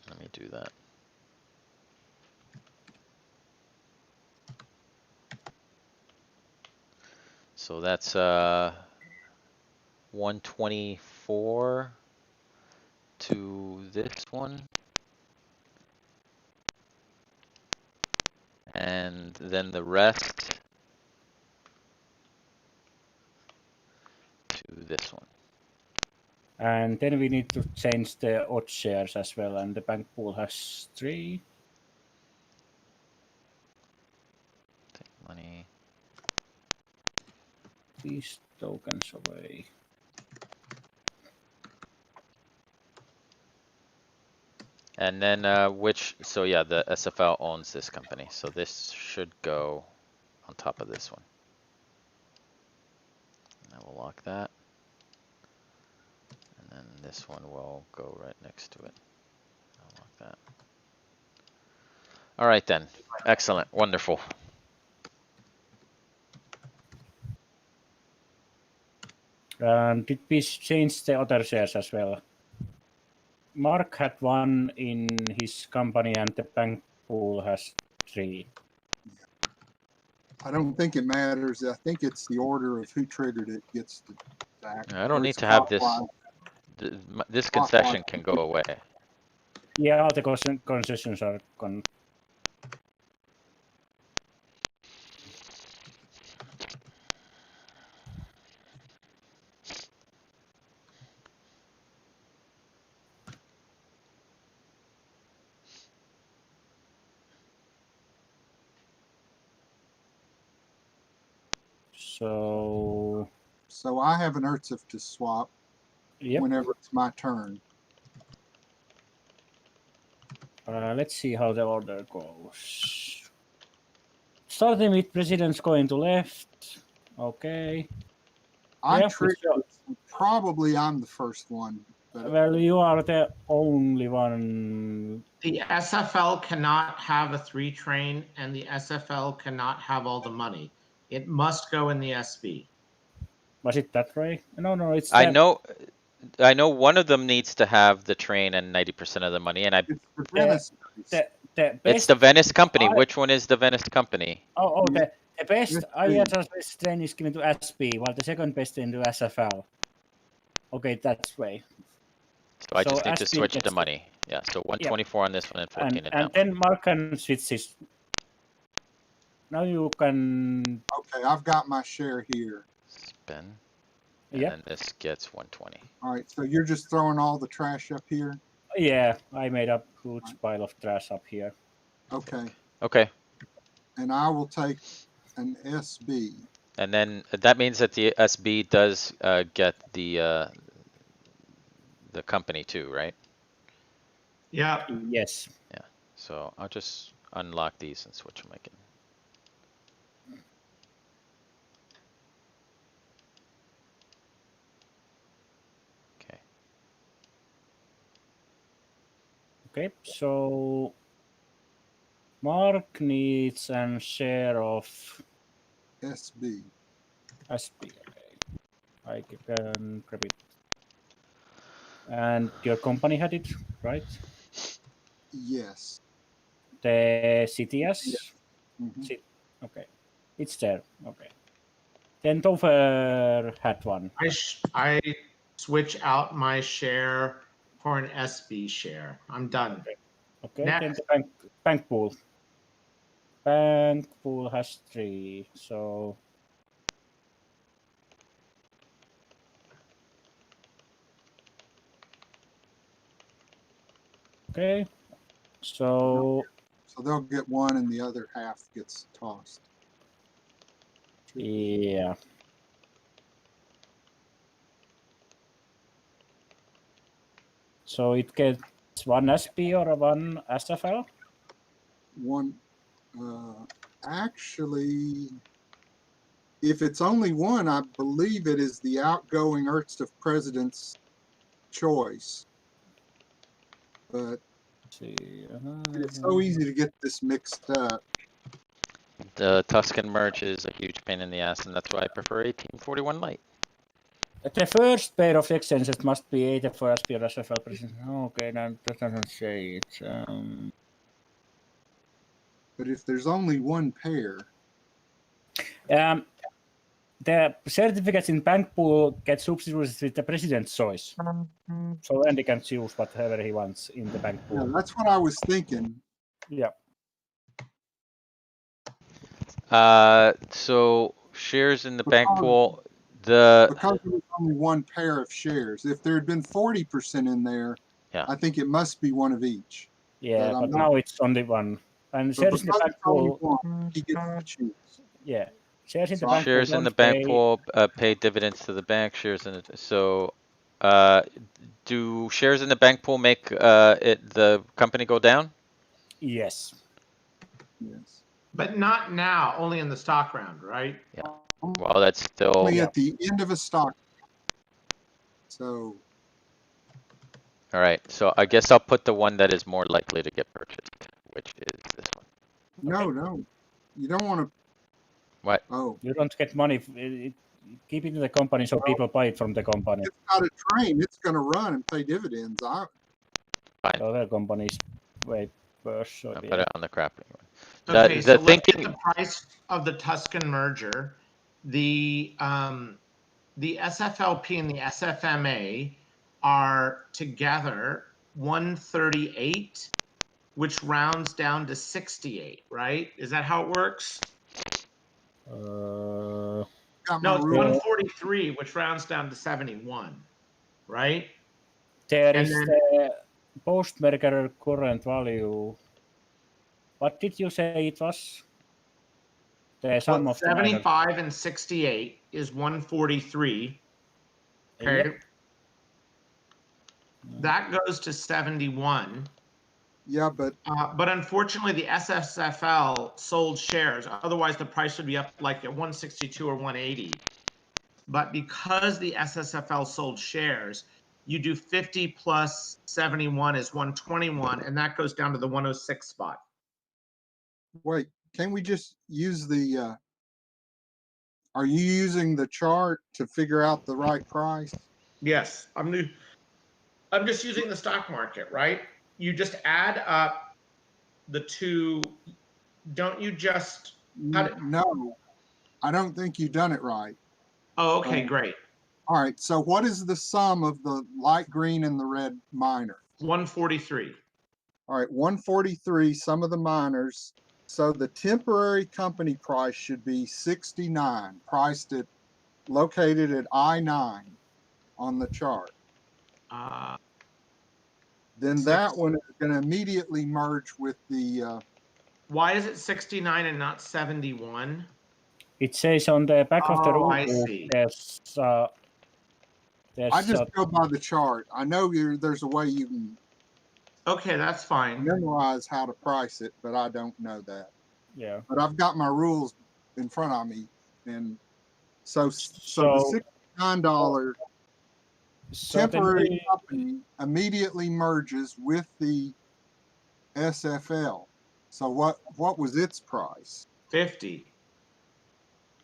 Let me do that. So that's 124 to this one. And then the rest to this one.
And then we need to change the odd shares as well, and the bank pool has 3.
Take money.
these tokens away.
And then so yeah, the SFL owns this company, so this should go on top of this one. I will lock that. And then this one will go right next to it. I'll lock that. All right then. Excellent. Wonderful.
And did we change the other shares as well? Mark had 1 in his company and the bank pool has 3.
I don't think it matters. I think it's the order of who triggered it gets the act.
I don't
or
need
it's
to have this.
clockwise.
This concession can go away.
Yeah, all the concessions are gone. So,
So I have an Urtsif to swap
yep.
whenever it's my turn.
Let's see how the order goes. Starting with presidents going to left. Okay.
I
Yeah,
triggered
sure.
it, so probably I'm the first one. But
Well, you are the only one.
The SFL cannot have a 3 train, and the SFL cannot have all the money. It must go in the SB.
Was it that way? No, it's
I
the-
know one of them needs to have the train and 90% of the money, and
it's the Venice.
the
it's
best.
the Venice company.
I-
Which one is the Venice company?
The best
Yes,
ISS train is given to SB, while the second best into SFL. Okay, that's way.
So I
So
just need to
SB
switch the
gets
money. Yeah, so 124 on this one and 14 in that
And
one.
then Mark can switch his. Now you can.
Okay, I've got my share here.
Spin. And
Yep.
then this gets 120.
All right, so you're just throwing all the trash up here?
Yeah, I made a huge pile of trash up here.
Okay,
Okay.
and I will take an SB.
And then that means that the SB does get the company too, right?
Yeah.
Yes.
So I'll just unlock these and switch them again. Okay.
Okay, so Mark needs a share of
SB.
SB. Okay. I can grab it. And your company had it, right?
Yes.
The CTS?
Mhm.
Okay. It's there. Okay. Then Topher had 1.
I switch out my share for an SB share. I'm done.
Okay,
Next.
then the bank pool. Bank pool has 3, so okay. So
So they'll get 1 and the other half gets tossed.
yeah. So it gets 1 SB or 1 SFL?
1, actually, if it's only 1, I believe it is the outgoing Urtsif president's choice. But
See,
it's so easy to get this mixed up.
The Tuscan merge is a huge pain in the ass, and that's why I prefer 1841 Lite.
the first pair of exchanges must be either for SB or SFL president. Okay, now that doesn't say it.
But if there's only 1 pair,
The certificates in bank pool get substituted with the president's choice. So Andy can choose whatever he wants in the bank
yeah,
pool.
that's what I was thinking.
Yeah.
So shares in the bank
Because-
pool,
Because there was only 1 pair of shares. If there had been 40% in there,
Yeah.
I think it must be 1 of each.
Yeah,
But
but
I'm not-
now it's only 1. And
But
shares in the
because
bank
it's only
pool,
1, he gets to choose.
yeah. Shares in the
So
bank pool
Shares in the
don't
bank
pay-
pool, pay dividends to the bank, shares in it, so, do shares in the bank pool make, the company go down?
Yes.
yes.
But not now, only in the stock round, right?
Well, that's still,
Only
Yeah.
at the end of a stock. So,
alright, so I guess I'll put the one that is more likely to get purchased, which is this one.
no, you don't want to.
What?
Oh,
You don't get money. Keep it in the company so people buy it from the company.
it's got a train. It's going to run and pay dividends.
Fine,
The other companies way worse. So
I'll
yeah.
put it on the crappy one.
Okay,
The
so let's get
thinking,
the price of the Tuscan merger. The SFLP and the SFMA are together 138, which rounds down to 68, right? Is that how it works?
Got
No,
my
it's
rule.
143, which rounds down to 71, right?
There
And
is
then-
the post-merger current value. What did you say it was? The sum
Well,
of the minor.
75 and 68 is 143. Okay.
Yep.
That goes to 71.
Yeah, but
But unfortunately, the SSFL sold shares. Otherwise, the price would be up like at 162 or 180. But because the SSFL sold shares, you do 50 plus 71 is 121, and that goes down to the 106 spot.
wait, can we just use the, are you using the chart to figure out the right price?
Yes, I'm just using the stock market, right? You just add up the two. Don't you just? How did-
No, I don't think you've done it right.
Oh, okay, great.
All right, so what is the sum of the light green and the red minor?
143.
All right, 143, sum of the minors. So the temporary company price should be 69, located at I9 on the chart. Then that one is going to immediately merge with the,
Why is it 69 and not 71?
It says on the back of the
Oh, I
rule
see.
there's
I just go by the chart. I know there's a way you can
Okay, that's fine.
memorize how to price it, but I don't know that.
yeah.
But I've got my rules in front of me, and so the
So
$69
so
temporary
then
company immediately merges with the SFL. So what was its price?
50.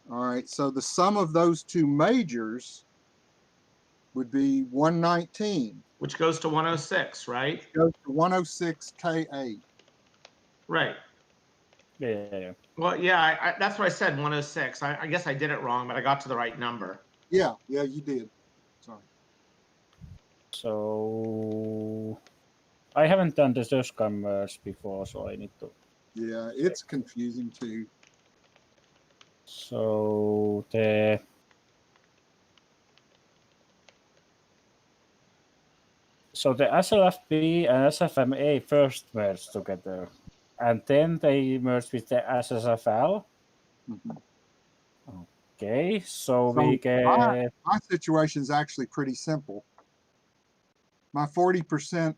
All right, so the sum of those two majors would be 119.
Which goes to 106, right?
Goes to 106 K8.
Right.
yeah.
Well, yeah, that's what I said, 106. I guess I did it wrong, but I got to the right number.
Yeah, you did. Sorry.
So I haven't done the Tuscan merge before, so I need to.
Yeah, it's confusing too.
So the SLFP and SFMA first merged together, and then they merged with the SSFL.
Mhm.
Okay, so
So
we get
My situation is actually pretty simple. My 40%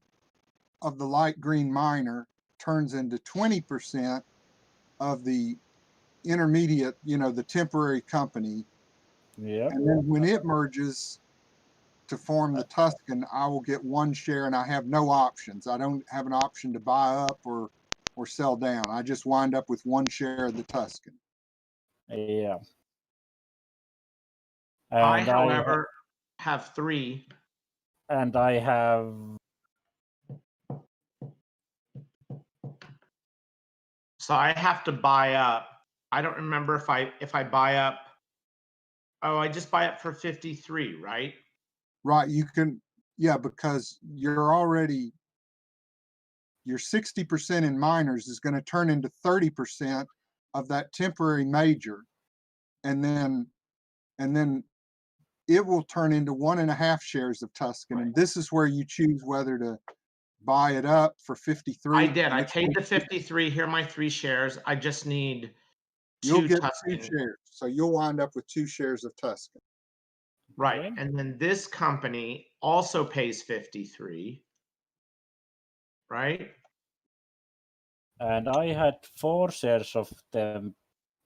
of the light green minor turns into 20% of the intermediate, the temporary company.
yeah.
And then when it merges to form the Tuscan, I will get one share and I have no options. I don't have an option to buy up or sell down. I just wind up with one share of the Tuscan.
Yeah.
I,
And
however, have 3.
and I have
So I have to buy up. I don't remember if I buy up. Oh, I just buy up for 53, right?
Right, you can, yeah, because your 60% in minors is going to turn into 30% of that temporary major. And then it will turn into 1.5 shares of Tuscan. And this is where you choose whether to buy it up for 53.
I did. I paid the 53. Here are my 3 shares. I just need
You'll
two
get
Tuscan.
2 shares. So you'll wind up with 2 shares of Tuscan.
Right.
Okay.
And then this company also pays 53. Right?
And I had 4 shares of them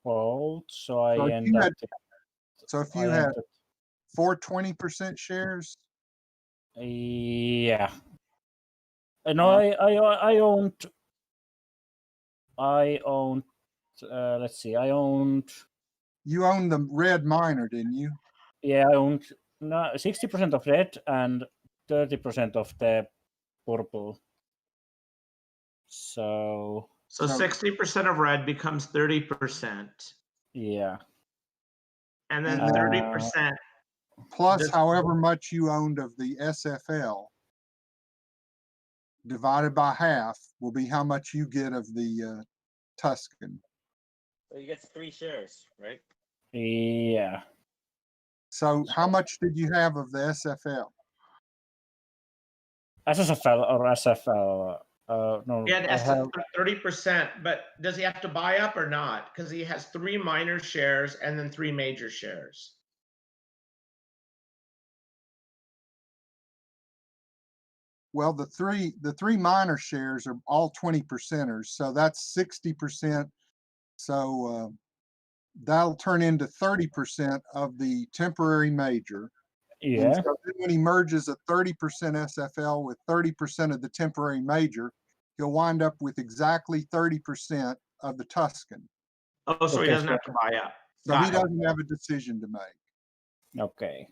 both, so I
So if
end
you
up.
had, so if
I
you had
ended,
4 20% shares,
yeah. No,
Alright.
I owned. Let's see. I owned.
you own the red miner, didn't you?
Yeah, I owned 60% of red and 30% of the purple. So
So
So-
60% of red becomes 30%.
yeah.
And then
And
30%.
Plus
This-
however much you owned of the SFL divided by half will be how much you get of the Tuscan.
So you get 3 shares, right?
Yeah.
So how much did you have of the SFL?
SSFL or SFL. No,
Yeah,
I have.
30%, but does he have to buy up or not? Because he has 3 minor shares and then 3 major shares.
Well, the three minor shares are all 20%ers, so that's 60%. So that'll turn into 30% of the temporary major. And
Yeah.
so then when he merges a 30% SFL with 30% of the temporary major, he'll wind up with exactly 30% of the Tuscan.
Oh, so he
Okay,
doesn't
so-
have to buy up.
So
Got
he
it.
doesn't have a decision to make.
Okay.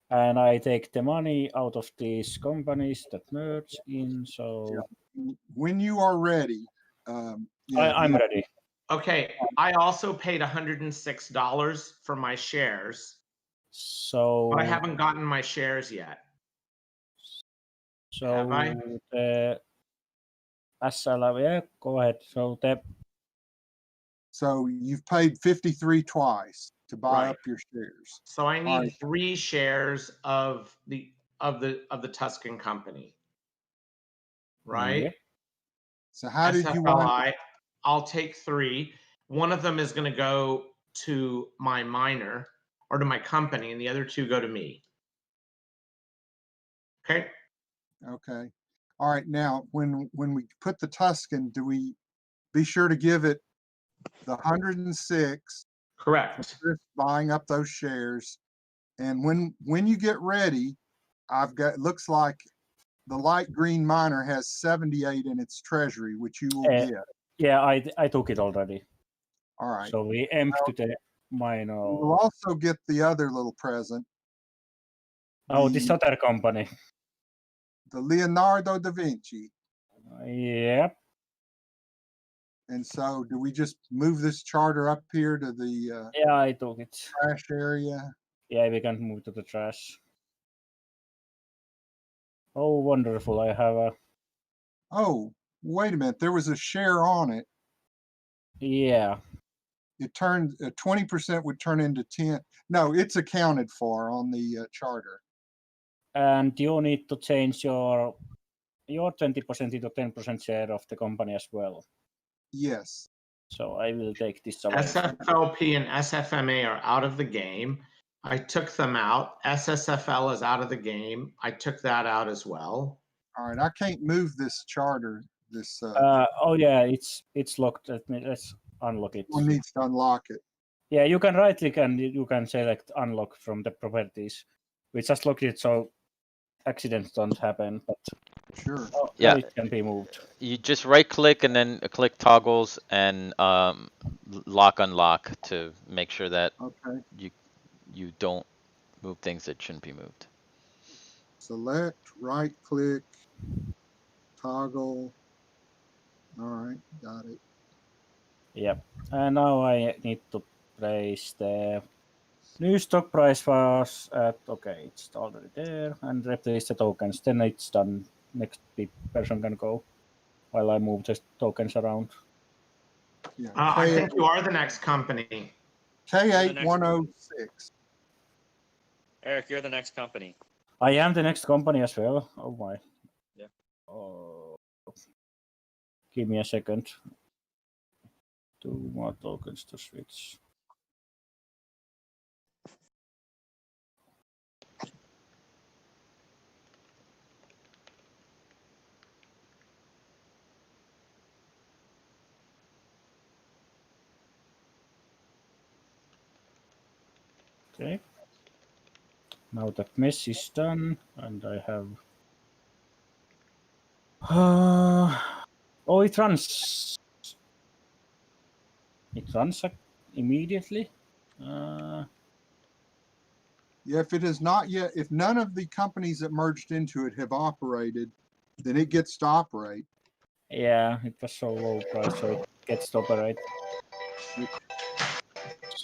And I take the money out of these companies that merge in. So
When you are ready,
I'm ready.
Okay, I also paid $106 for my shares,
So
but I haven't gotten my shares yet.
So
Have I?
the SLR, yeah, go ahead. So the
So you've paid 53 twice to buy
Right.
up your shares.
So I need
Alright.
3 shares of the Tuscan company. Right?
Yeah.
So how did you wind
SFLI, I'll take 3. One of them is going to go to my miner or to my company, and the other 2 go to me. Okay.
Okay. All right. Now, when we put the Tuscan, do we be sure to give it the 106
Correct.
for buying up those shares? And when you get ready, I've got, looks like the light green miner has 78 in its treasury, which you will get.
Yeah, I took it already.
All right.
So we empty the minor.
We'll also get the other little present,
Oh, this
the-
other company.
the Leonardo da Vinci.
Yep.
And so do we just move this charter up here to the
Yeah, I took it.
trash area?
Yeah, we can move to the trash. Oh, wonderful. I have a.
Oh, wait a minute. There was a share on it.
Yeah.
It turned 20% would turn into 10. No, it's accounted for on the charter.
And you need to change your 20% into 10% share of the company as well.
Yes.
So I will take this away.
SFLP and SFMA are out of the game. I took them out. SSFL is out of the game. I took that out as well.
All right. I can't move this charter. This
Oh yeah, it's locked. Let's unlock it.
one needs to unlock it.
Yeah, you can right click and you can select unlock from the properties. We just locked it so accidents don't happen, but
Sure.
Yeah.
it can be moved.
You just right click and then click toggles and lock unlock to make sure that
Okay.
you don't move things that shouldn't be moved.
Select, right click, toggle. All right. Got it.
Yep. And now I need to place the new stock price was at, okay, it's already there, and replace the tokens. Then it's done. Next person can go while I move the tokens around.
Yeah.
I think you are the next company.
K8106.
Eric, you're the next company.
I am the next company as well. Oh my.
Yeah.
Oh. Give me a second. 2 more tokens to switch. Okay. Now that mess is done, and I have. Oh, it runs. It runs immediately.
Yeah, if it is not yet, if none of the companies that merged into it have operated, then it gets to operate.
Yeah, it was so low price, so it gets to operate.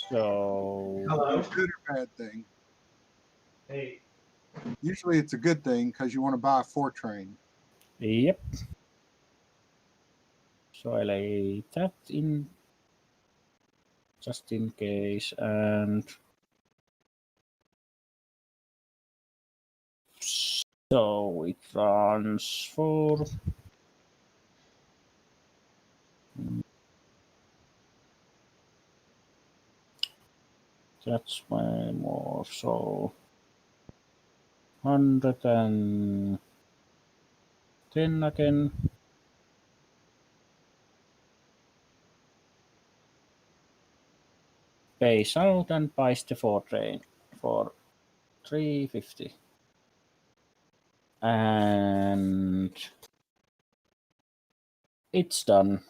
So
Hello.
Good or bad thing?
Hey.
Usually it's a good thing because you want to buy a Fortrain.
yep. So I lay that in just in case, and so it runs for. That's way more. So 110 again. Pays out and buys the Fortrain for 350. And it's done.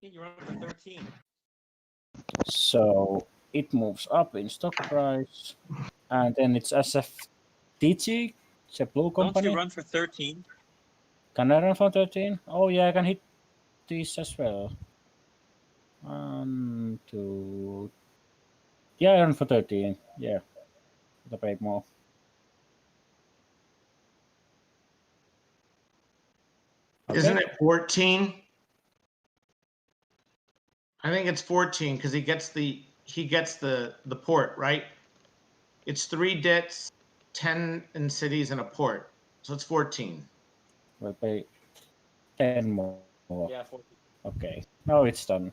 You're on for 13.
So it moves up in stock price, and then it's SFTG, it's a blue
Don't
company.
you run for 13?
Can I run for 13? Oh yeah, I can hit these as well. 1, 2. Yeah, I run for 13. Yeah, the pay more.
Isn't
Okay.
it 14? I think it's 14 because he gets the port, right? It's 3 dits, 10 in cities, and a port. So it's 14.
We'll pay 10 more.
Yeah, 14.
Okay, now it's done.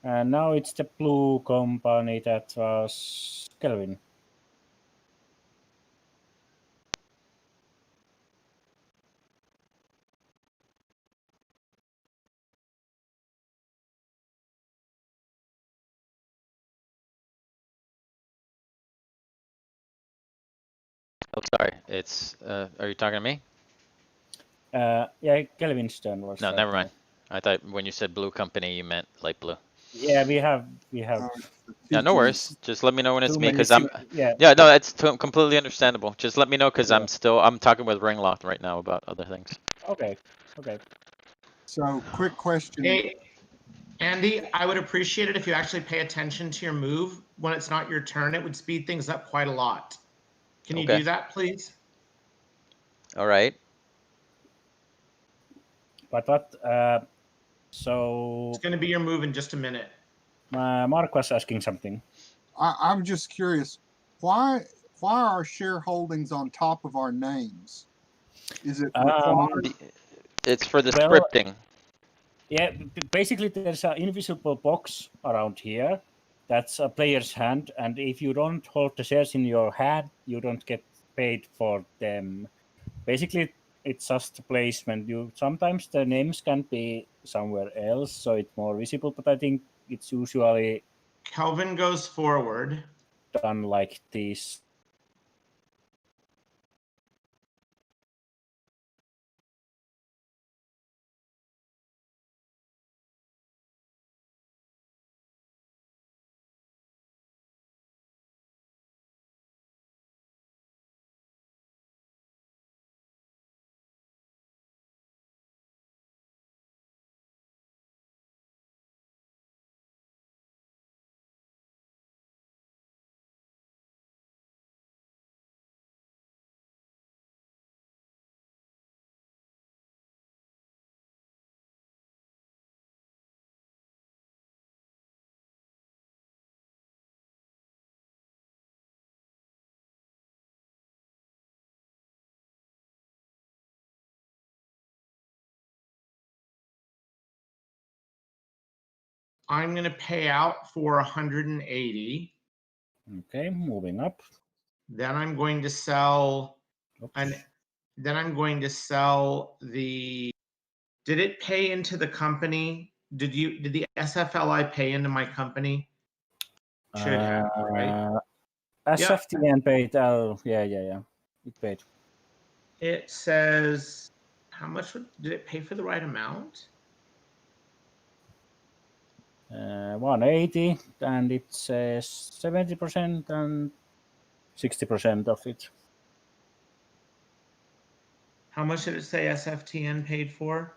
And now it's the blue company that was Kelvin.
Oh, sorry. It's, are you talking to me?
Yeah, Kelvin's turn was
No,
right
never
now.
mind. I thought when you said blue company, you meant light blue.
Yeah, we have
Yeah, no
TGs.
worries. Just let me know when it's
too
me,
many.
because I'm,
Yeah,
yeah, no, that's completely understandable. Just let me know, because
Yeah.
I'm talking with Ringlock right now about other things.
Okay.
So quick question.
Hey, Andy, I would appreciate it if you actually pay attention to your move when it's not your turn. It would speed things up quite a lot. Can you
Okay.
do that, please?
All right.
But what? So
It's going to be your move in just a minute.
Mark was asking something.
I'm just curious, why are shareholdings on top of our names? Is it required?
It's for the
Well,
scripting.
Yeah, basically there's an invisible box around here. That's a player's hand, and if you don't hold the shares in your hand, you don't get paid for them. Basically, it's just placement. You sometimes the names can be somewhere else, so it's more visible. But I think it's usually
Kelvin goes forward.
done like this.
I'm going to pay out for 180.
Okay, moving up.
Then I'm going to sell
Oops.
then I'm going to sell the, did it pay into the company? Did the SFLI pay into my company? Should have, right?
SFTN paid. Oh, yeah. It paid.
It says, how much did it pay for the right amount?
180, and it says 70% and 60% of it.
How much did it say SFTN paid for?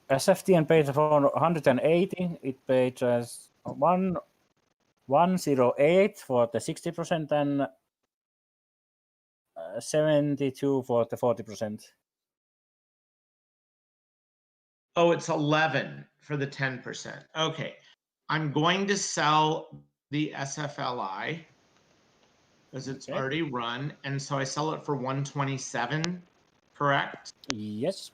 SFTN paid for 180. It paid as 108 for the 60% and 72 for the 40%.
Oh, it's 11 for the 10%. Okay. I'm going to sell the SFLI because it's
Okay.
already run. And so I sell it for 127, correct?
Yes.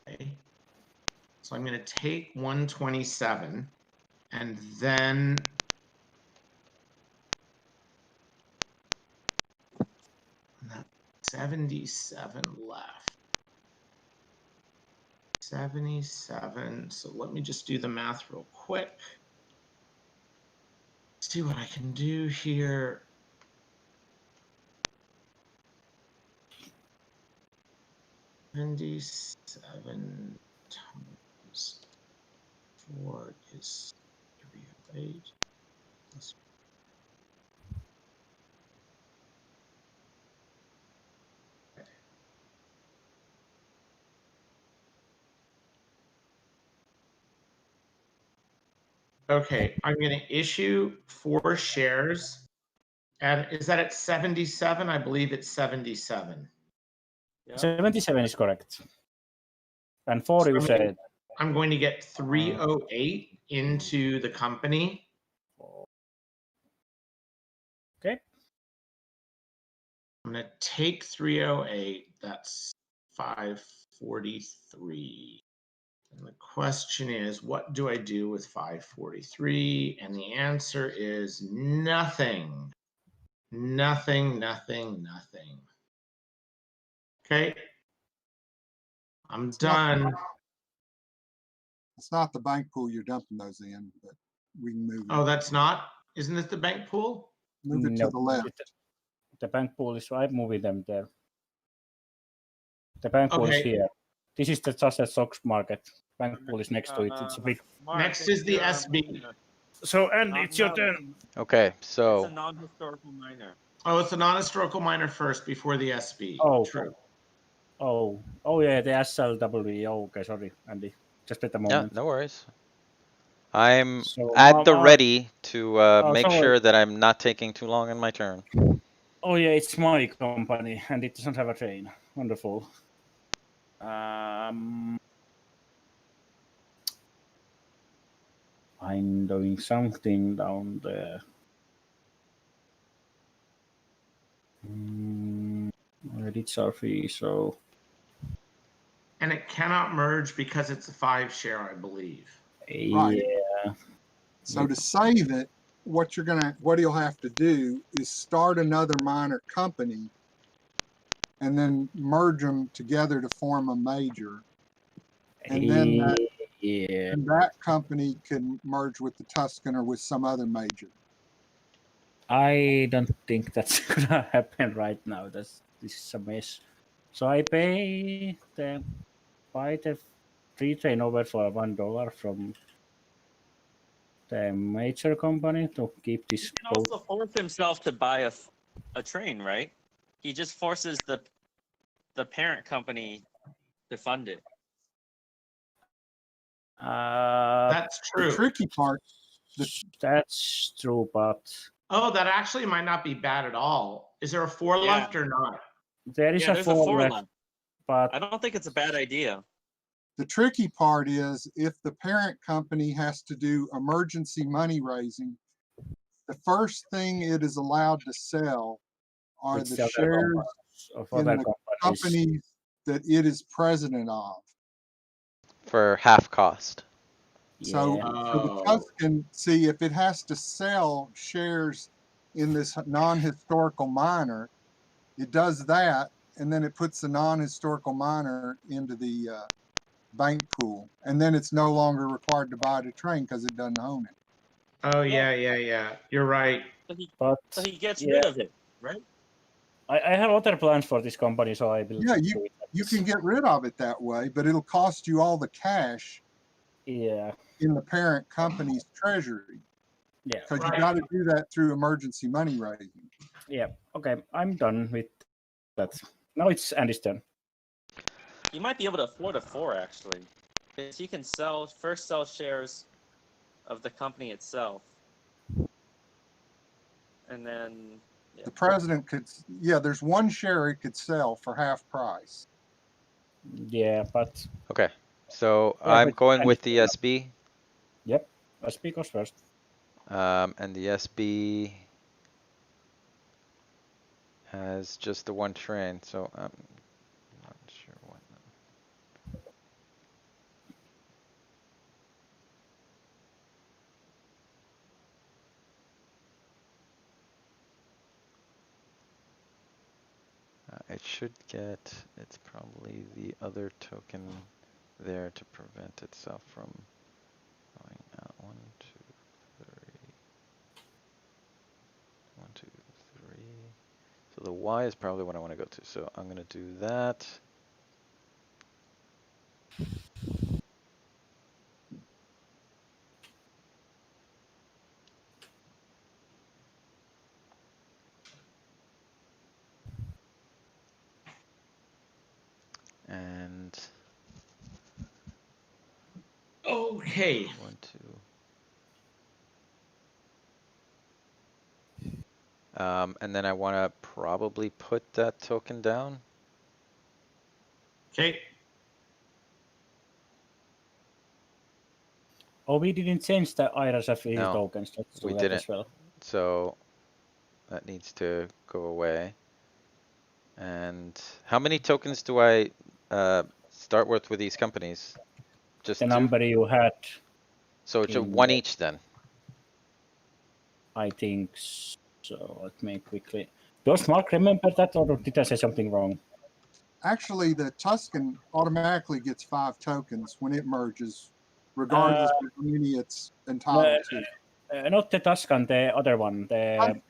Okay. So I'm going to take 127 and then 77 left. 77. So let me just do the math real quick. See what I can do here. $77 times 4 is 308. Plus okay, I'm going to issue 4 shares. And is that at 77? I believe it's 77.
Yeah.
77 is correct. And 40 you
So
said.
I'm going to get 308 into the company.
Okay.
I'm going to take 308. That's 543. And the question is, what do I do with 543? And the answer is nothing. Nothing. Okay. I'm done.
It's not the bank pool you're dumping those in, but we can move
Oh,
it.
that's not? Isn't it the bank pool?
Move it to
No,
the left.
The bank pool is, I'm moving them there. The bank pool is
Okay.
here. This is just a stocks market. Bank pool is next to it. It's a big.
Mark,
Next
it's
is the
your,
SB.
So, and
not-
it's your
no,
turn.
Okay,
It's
so
a non-historical minor.
Oh, it's a non-historical minor first before the SB.
Oh,
True.
Oh, yeah, the SLW. Oh, okay, sorry, Andy. Just at the
yeah,
moment.
no worries. I'm
So,
at the
Mark-
ready to make
sorry.
sure that I'm not taking too long in my turn.
Oh yeah, it's my company, and it doesn't have a train. Wonderful. I'm doing something down there. Where did Surfy? So
And it cannot merge because it's a 5 share, I believe.
Right.
yeah,
So to save it, what you'll have to do is start another minor company and then merge them together to form a major. And then
yeah.
that company can merge with the Tuscan or with some other major.
I don't think that's gonna happen right now. This is a mess. So I buy the free train over for $1 from the major company to keep this
He can
boat.
also force himself to buy a train, right? He just forces the parent company to fund it.
That's
The
true.
tricky part,
That's true, but
Oh, that actually might not be bad at all. Is there a 4
Yeah.
left or not?
there is
Yeah,
a
there's a
4
4
left,
left.
but
I don't think it's a bad idea.
the tricky part is if the parent company has to do emergency money raising, the first thing it is allowed to sell are
it's
the
the other
shares
companies of
in
other
the
companies.
companies that it is president of.
For half cost.
So,
Yeah.
so the
Oh.
Tuscan, see, if it has to sell shares in this non-historical minor, it does that, and then it puts the non-historical minor into the bank pool, and then it's no longer required to buy the train because it doesn't own it.
Oh yeah, yeah, yeah. You're right.
But
So he gets
yeah,
rid of it, right?
I have other plans for this company, so I will
Yeah,
do it.
You can get rid of it that way, but it'll cost you all the cash
Yeah.
in the parent company's treasury
Yeah.
because
Right.
you got to do that through emergency money raising.
Yeah. Okay, I'm done with that. Now it's Andy's turn.
He might be able to afford a 4 actually, because he can first sell shares of the company itself, and then
The president could, yeah, there's one share it could sell for half price.
Yeah, but
Okay. So
Yeah,
I'm
but-
going
and
with
if
the
you're
SB.
yep, SB goes first.
And the SB has just the one train, so I'm not sure what. It should get, it's probably the other token there to prevent itself from going out. 1, 2, 3. 1, 2, 3. So the Y is probably what I want to go to. So I'm going to do that. And
Okay.
1, 2. And then I want to probably put that token down.
Okay.
Oh, we didn't change the IRSF
No,
tokens. Let's do
we
that
didn't.
as well.
So that needs to go away. And how many tokens do I start with these companies? Just
The
2?
number you had,
So it's a
in
1
the-
each then.
I think so. Let me quickly. Does Mark remember that, or did I say something wrong?
Actually, the Tuscan automatically gets 5 tokens when it merges, regardless of how many it's entitled to.
Not the Tuscan, the other one. The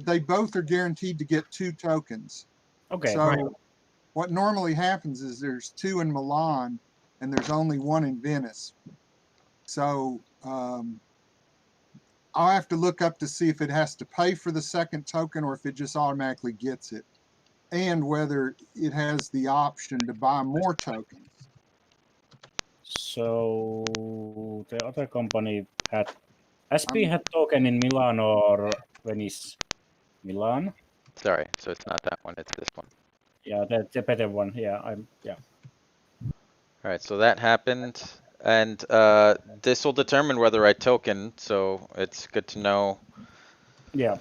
They both are guaranteed to get 2 tokens.
okay.
So
Right.
what normally happens is there's 2 in Milan and there's only 1 in Venice. So I'll have to look up to see if it has to pay for the second token or if it just automatically gets it, and whether it has the option to buy more tokens.
So the other company had SB had token in Milan or Venice. Milan.
Sorry, so it's not that one, it's this one.
Yeah, the better one. Yeah, yeah.
All right, so that happened. And this will determine whether I token, so it's good to know.
Yeah.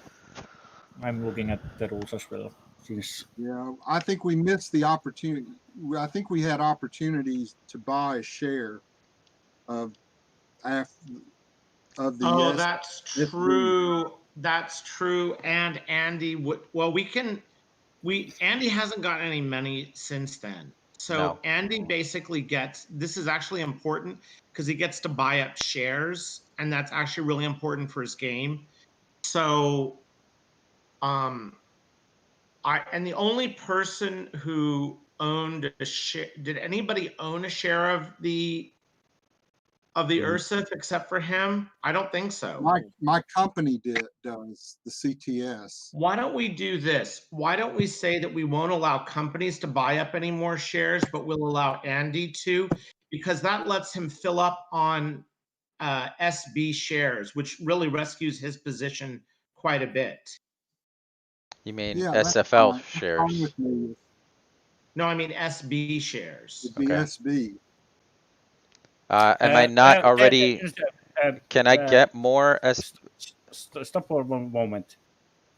I'm looking at the rules as well. Since
Yeah, I think we missed the opportunity. I think we had opportunities to buy a share of the.
Oh,
S-
that's
SB.
true. That's true. And Andy would, well, Andy hasn't gotten any money since then. So
No.
Andy basically gets, this is actually important because he gets to buy up shares, and that's actually really important for his game. So, and the only person who owned a share, did anybody own a share of the URSIF except for him? I don't think so.
My company does the CTS.
Why don't we do this? Why don't we say that we won't allow companies to buy up any more shares, but we'll allow Andy to, because that lets him fill up on SB shares, which really rescues his position quite a bit.
You mean
Yeah, that's
SFL
fine. That's fine
shares?
with me.
No, I mean SB shares.
It'd be
Okay.
SB.
Am I not already, can I
uh,
get more
Stop for one moment.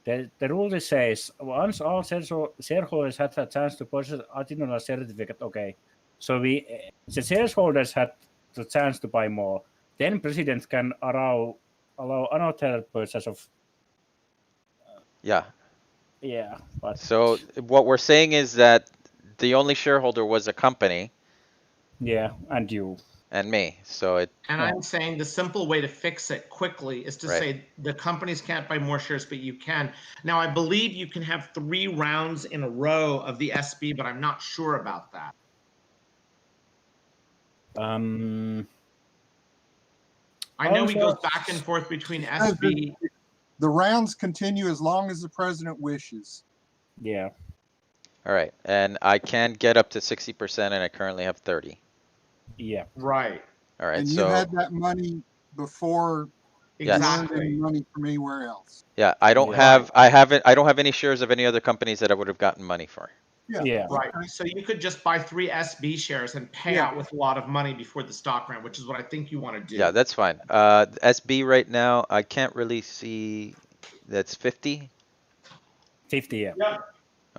The rule says once all shareholders had a chance to purchase additional certificate. Okay, so the shareholders had the chance to buy more. Then president can allow another purchase of
Yeah.
yeah, but
So what we're saying is that the only shareholder was a company
yeah, and you.
and me. So it,
And
Yeah.
I'm saying the simple way to fix it quickly is to
Right.
say the companies can't buy more shares, but you can. Now, I believe you can have 3 rounds in a row of the SB, but I'm not sure about that. I know he goes
Also-
back and forth between
says that
SB.
The rounds continue as long as the president wishes.
Yeah.
all right. And I can get up to 60% and I currently have 30.
Yeah.
Right.
All right.
And you
So
had that money before
Yes.
you earned any
Exactly.
money from anywhere else.
yeah, I don't
Yeah.
have, I don't have any shares of any other companies that I would have gotten money for.
Yeah.
Right.
Okay.
So you could just buy 3 SB shares and pay
Yeah.
out with a lot of money before the stock round, which is what I think you want to do.
Yeah, that's fine. SB right now, I can't really see, that's 50.
50. Yeah.
Yep.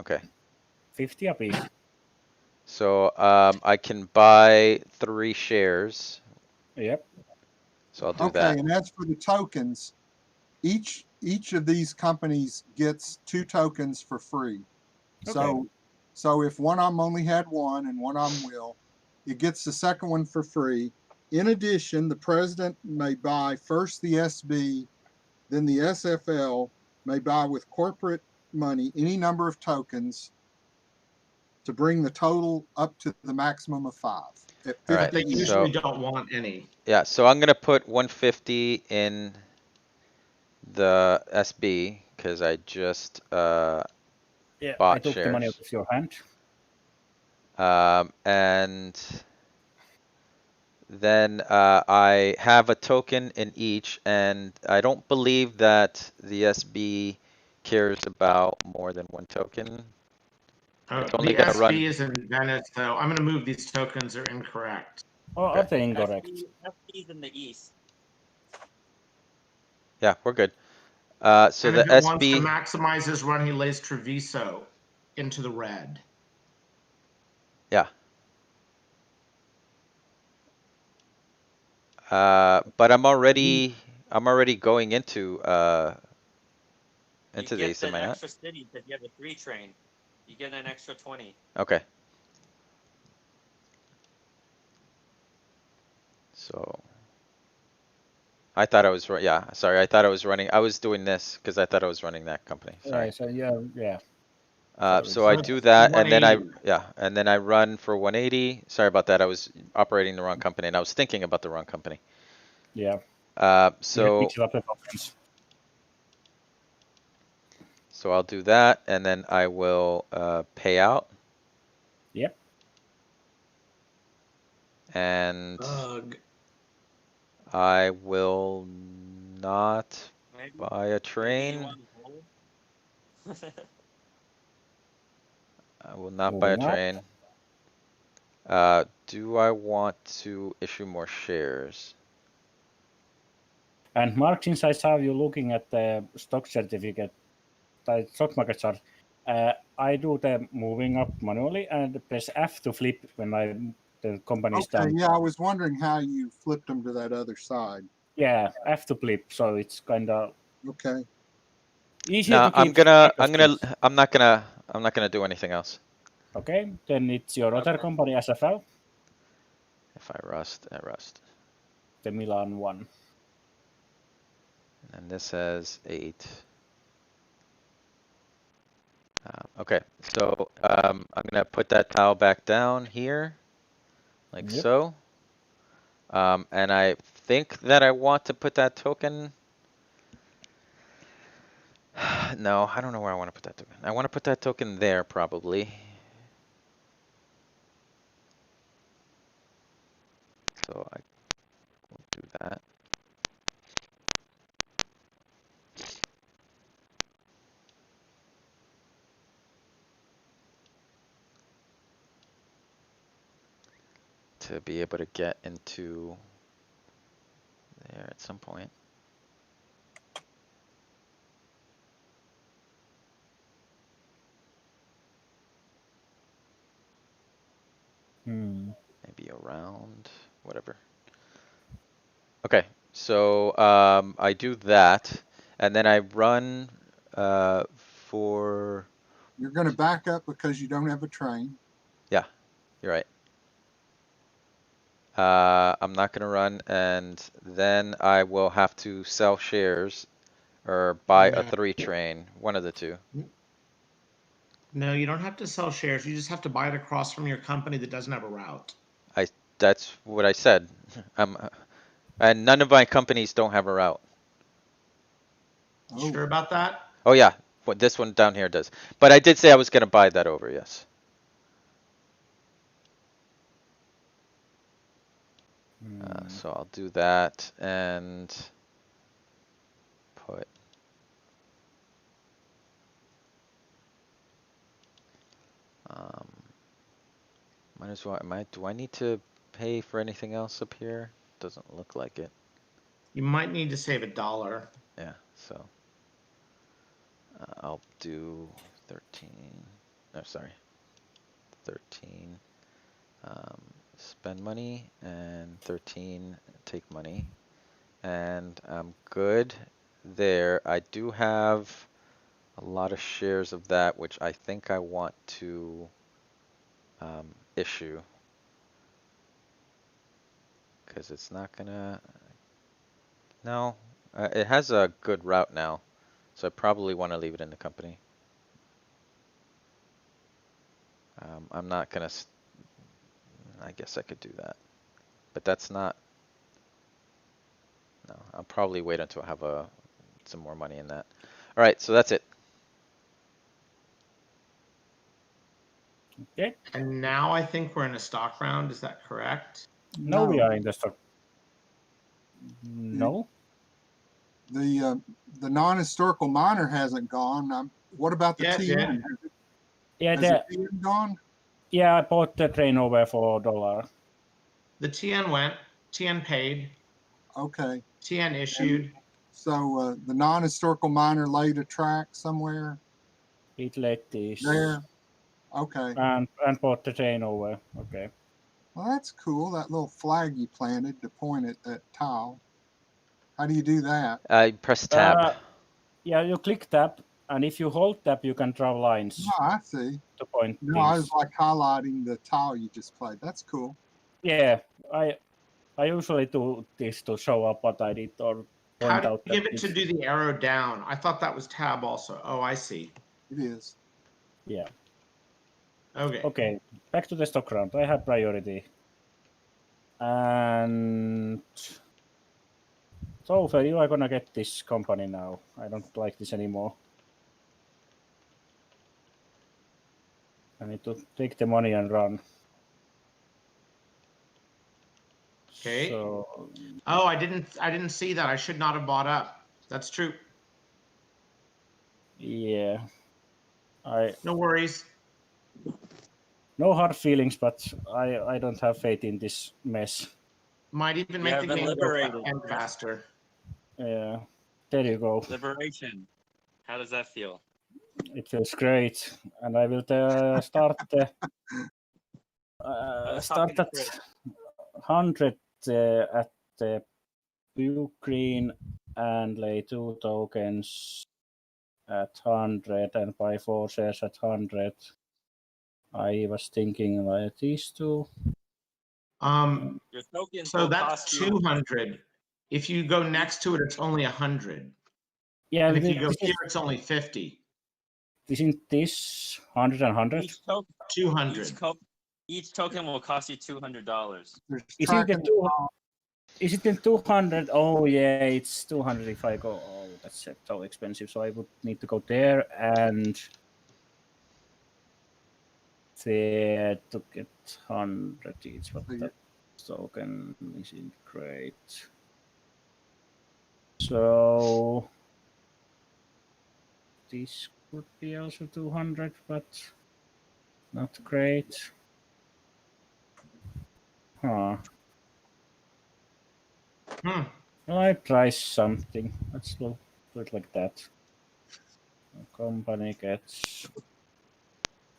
Okay.
50 apiece.
So, I can buy 3 shares.
Yep.
So I'll do
Okay,
that.
and as for the tokens, each of these companies gets 2 tokens for free. So if one of them only had 1 and one of them will, it gets the second one for free. In addition, the president may buy first the SB, then the SFL may buy with corporate money any number of tokens to bring the total up to the maximum of 5 at
All right,
But they
50 each.
usually don't want any.
Yeah, so I'm gonna put 150 in the SB because I just
Yeah. I
bought
took the money out
shares.
of your hand.
And then I have a token in each, and I don't believe that the SB cares about more than 1 token. It's only
The
gonna
SB
run.
is in Venice, though. I'm going to move these tokens are incorrect.
Or
Okay.
are they incorrect?
FB's in the east.
Yeah, we're good. So
And
the
if it wants to
SB,
maximize his run, he lays Treviso into the red.
yeah. But I'm already going into
You
the
get
east, am
an
I not?
extra city because you have a 3 train. You get an extra 20.
Okay. So I thought I was yeah, sorry, I thought I was running. I was doing this because I thought I was running that company. Sorry.
Yeah. So yeah.
So I
So
do
it's
that, and then I
180.
and then I run for 180. Sorry about that. I was operating the wrong company, and I was thinking about the wrong company.
Yeah.
So
Mix it up the tokens.
I'll do that, and then I will pay out,
Yep.
and
Ugh.
I will not
Maybe,
buy a
maybe you
train.
want to hold.
I will not buy a
Moving up.
train. Do I want to issue more shares?
And Mark, since I saw you looking at the stock certificate, the stock market chart, I do the moving up manually and press F to flip when the company is
Okay,
done.
yeah, I was wondering how you flipped them to that other side.
Yeah, F to flip. So it's kind of
Okay,
easier
No,
to keep track of things.
I'm not gonna do anything else.
Okay, then it's your other company SFL,
If I rust, I rust.
the Milan one.
And this has 8. Okay, so I'm gonna put that tile back down here, like
Yep.
so. And I think that I want to put that token. No, I don't know where I want to put that token. I want to put that token there probably. So I will do that. To be able to get into there at some point. Maybe around, whatever. Okay, so I do that, and then I run for,
You're gonna back up because you don't have a train.
you're right. I'm not gonna run, and then I will have to sell shares or buy a
No.
3 train, one of the two.
No, you don't have to sell shares. You just have to buy it across from your company that doesn't have a route.
That's what I said. And none of my companies don't have a route.
Oh,
Sure about that?
Oh yeah, what this one down here does. But I did say I was gonna buy that over, yes. So I'll do that and put. Might as well. Do I need to pay for anything else up here? Doesn't look like it.
You might need to save $1.
Yeah. So I'll do 13. No, sorry. 13. Spend money and 13 take money, and I'm good there. I do have a lot of shares of that, which I think I want to issue, because it's not gonna. No, it has a good route now, so I probably want to leave it in the company. I'm not gonna. I guess I could do that, but that's not. No, I'll probably wait until I have some more money in that. All right, so that's it.
Okay.
And now I think we're in a stock round. Is that correct?
Now we
no.
are in the stock. No.
The non-historical miner hasn't gone. What about the
Yeah, it did.
TN?
Yeah,
Has the TN gone?
yeah. I bought the train over for $1.
The TN went, TN paid,
Okay.
TN issued.
So the non-historical miner laid a track somewhere
It let this.
there. Okay.
And bought the train over. Okay.
Well, that's cool. That little flag you planted to point at that tile. How do you do that?
I press tab.
Yeah, you click tab, and if you hold tab, you can draw lines
Oh, I see.
to point
No, I was
things.
like highlighting the tile you just played. That's cool.
Yeah, I usually do this to show up what I did or
How
point
do
out
you give
that
it to do the arrow down? I thought that was tab also. Oh, I see.
It is.
Yeah.
Okay.
Okay, back to the stock round. I have priority. And so you are gonna get this company now. I don't like this anymore. I need to take the money and run.
Okay.
So
Oh, I didn't see that. I should not have bought up. That's true.
yeah,
No worries.
no hard feelings, but I don't have faith in this mess.
Might even
You
make
have
the
been
game go
liberated.
faster.
Yeah, there you go.
Liberation. How does that feel?
It feels great, and I will start
was
start
talking to
at
Chris.
100 at the blue green and lay 2 tokens at 100 and buy 4 shares at 100. I was thinking like these two.
Your tokens
So
will
that's
cost you.
200. If you go next to it, it's only 100.
Yeah,
And if you go
this
here, it's only 50.
isn't this 100 and 100?
Each token.
200.
Each token will cost you $200.
There's
Is it the
tracking.
Is it in 200? Oh yeah, it's 200 if I go. Oh, that's so expensive. So I would need to go there and there to get 100 each. But
So you-
that token isn't great. So this could be also 200, but not great. Huh.
Hmm.
Well, I try something. Let's do it like that. The company gets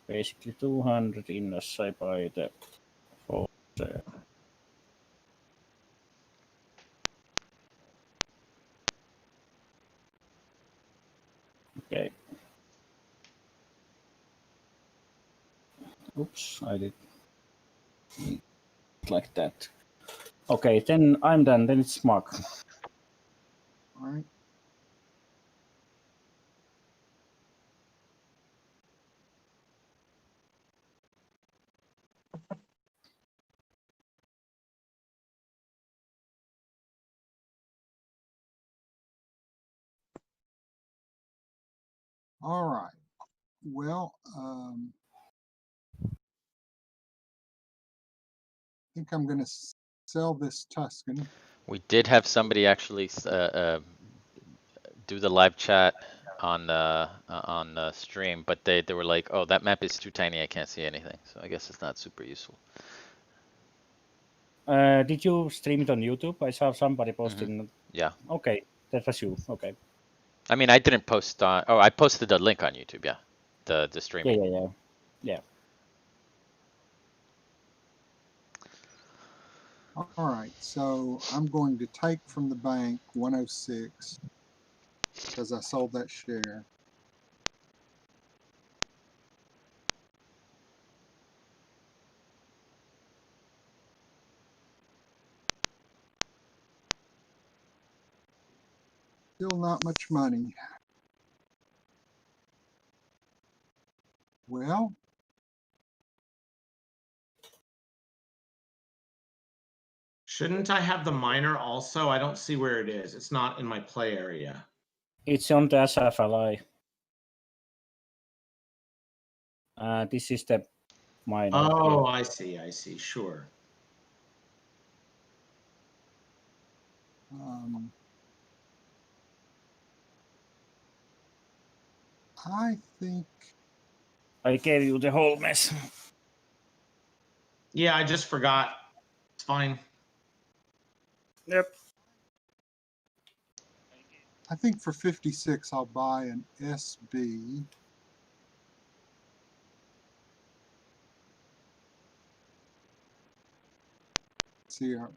basically 200 in as I buy the Okay. Oops, I did like that. Okay, then I'm done. Then it's Mark.
All right. All right. Well, I think I'm going to sell this Tuscan.
We did have somebody actually do the live chat on the stream, but they were like, "Oh, that map is too tiny. I can't see anything." So I guess it's not super useful.
Did you stream it on YouTube? I saw somebody posting.
Yeah.
Okay, that was you. Okay.
I mean, I didn't post on. Oh, I posted the link on YouTube. Yeah, the
Yeah,
streaming.
yeah.
All right. So I'm going to take from the bank 106 because I sold that share. Still not much money. Well,
Shouldn't I have the miner also? I don't see where it is. It's not in my play area.
It's on the SFLI. This is the minor.
Oh, I see. I see. Sure.
I think
I gave you the whole mess.
Yeah, I just forgot. It's fine.
Yep.
I think for 56 I'll buy an SB. See, I'm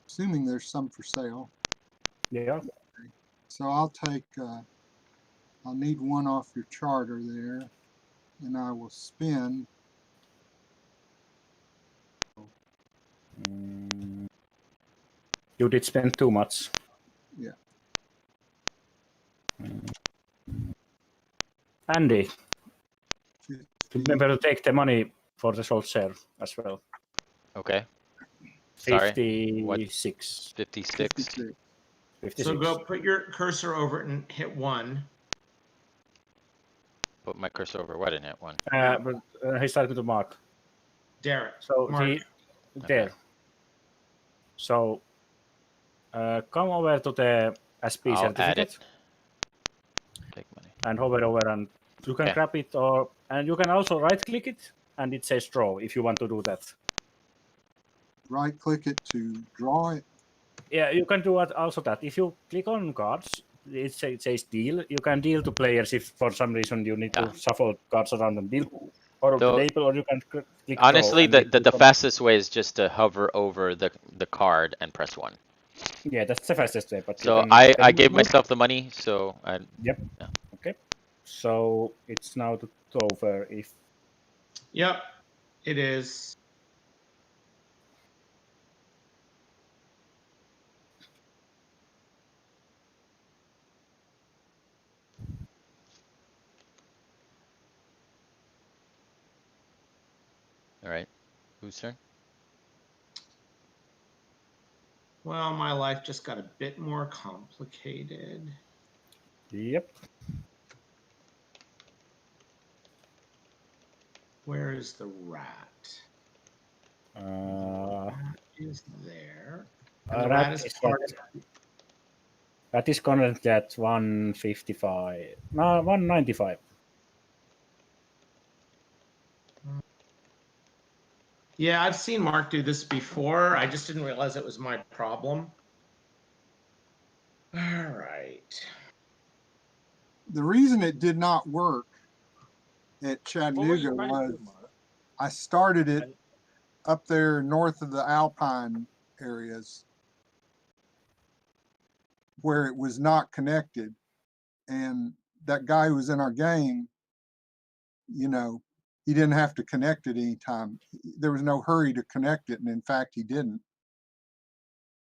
assuming there's some for sale.
Yeah.
So I'll take, I'll need one off your charter there, and I will spend.
You did spend too much.
Yeah.
Andy,
50,
remember to take the money for the short share as well.
Okay. Sorry.
56.
56.
56.
56.
So go put your cursor over it and hit 1.
Put my cursor over what in it? 1.
But he started to mark.
Derek.
So
Mark.
there.
Okay.
So come over to the SP
I'll add
certificate
it. Take money.
and hover over, and you can
Okay.
grab it, and you can also right click it and it says draw if you want to do that.
Right click it to draw it.
Yeah, you can do also that. If you click on cards, it says deal. You can deal to players if for some reason you need to shuffle cards around and deal, or
So,
the table, or you can click
honestly,
draw. And
the fastest way is just to hover over the card and press 1.
Yeah, that's the fastest way. But
So
you can
I gave myself the money, so I.
Yep.
Yeah.
Okay. So it's now to over if.
Yep, it is.
All right. Whose turn?
Well, my life just got a bit more complicated.
Yep.
Where is the rat? Rat is there. And the rat is part of
That is currently at 155. No, 195.
Yeah, I've seen Mark do this before. I just didn't realize it was my problem. All right.
The reason it did not work at Chattanooga was I started it up there north of the Alpine areas where it was not connected. And that guy who was in our game, you know, he didn't have to connect it anytime. There was no hurry to connect it. And in fact, he didn't.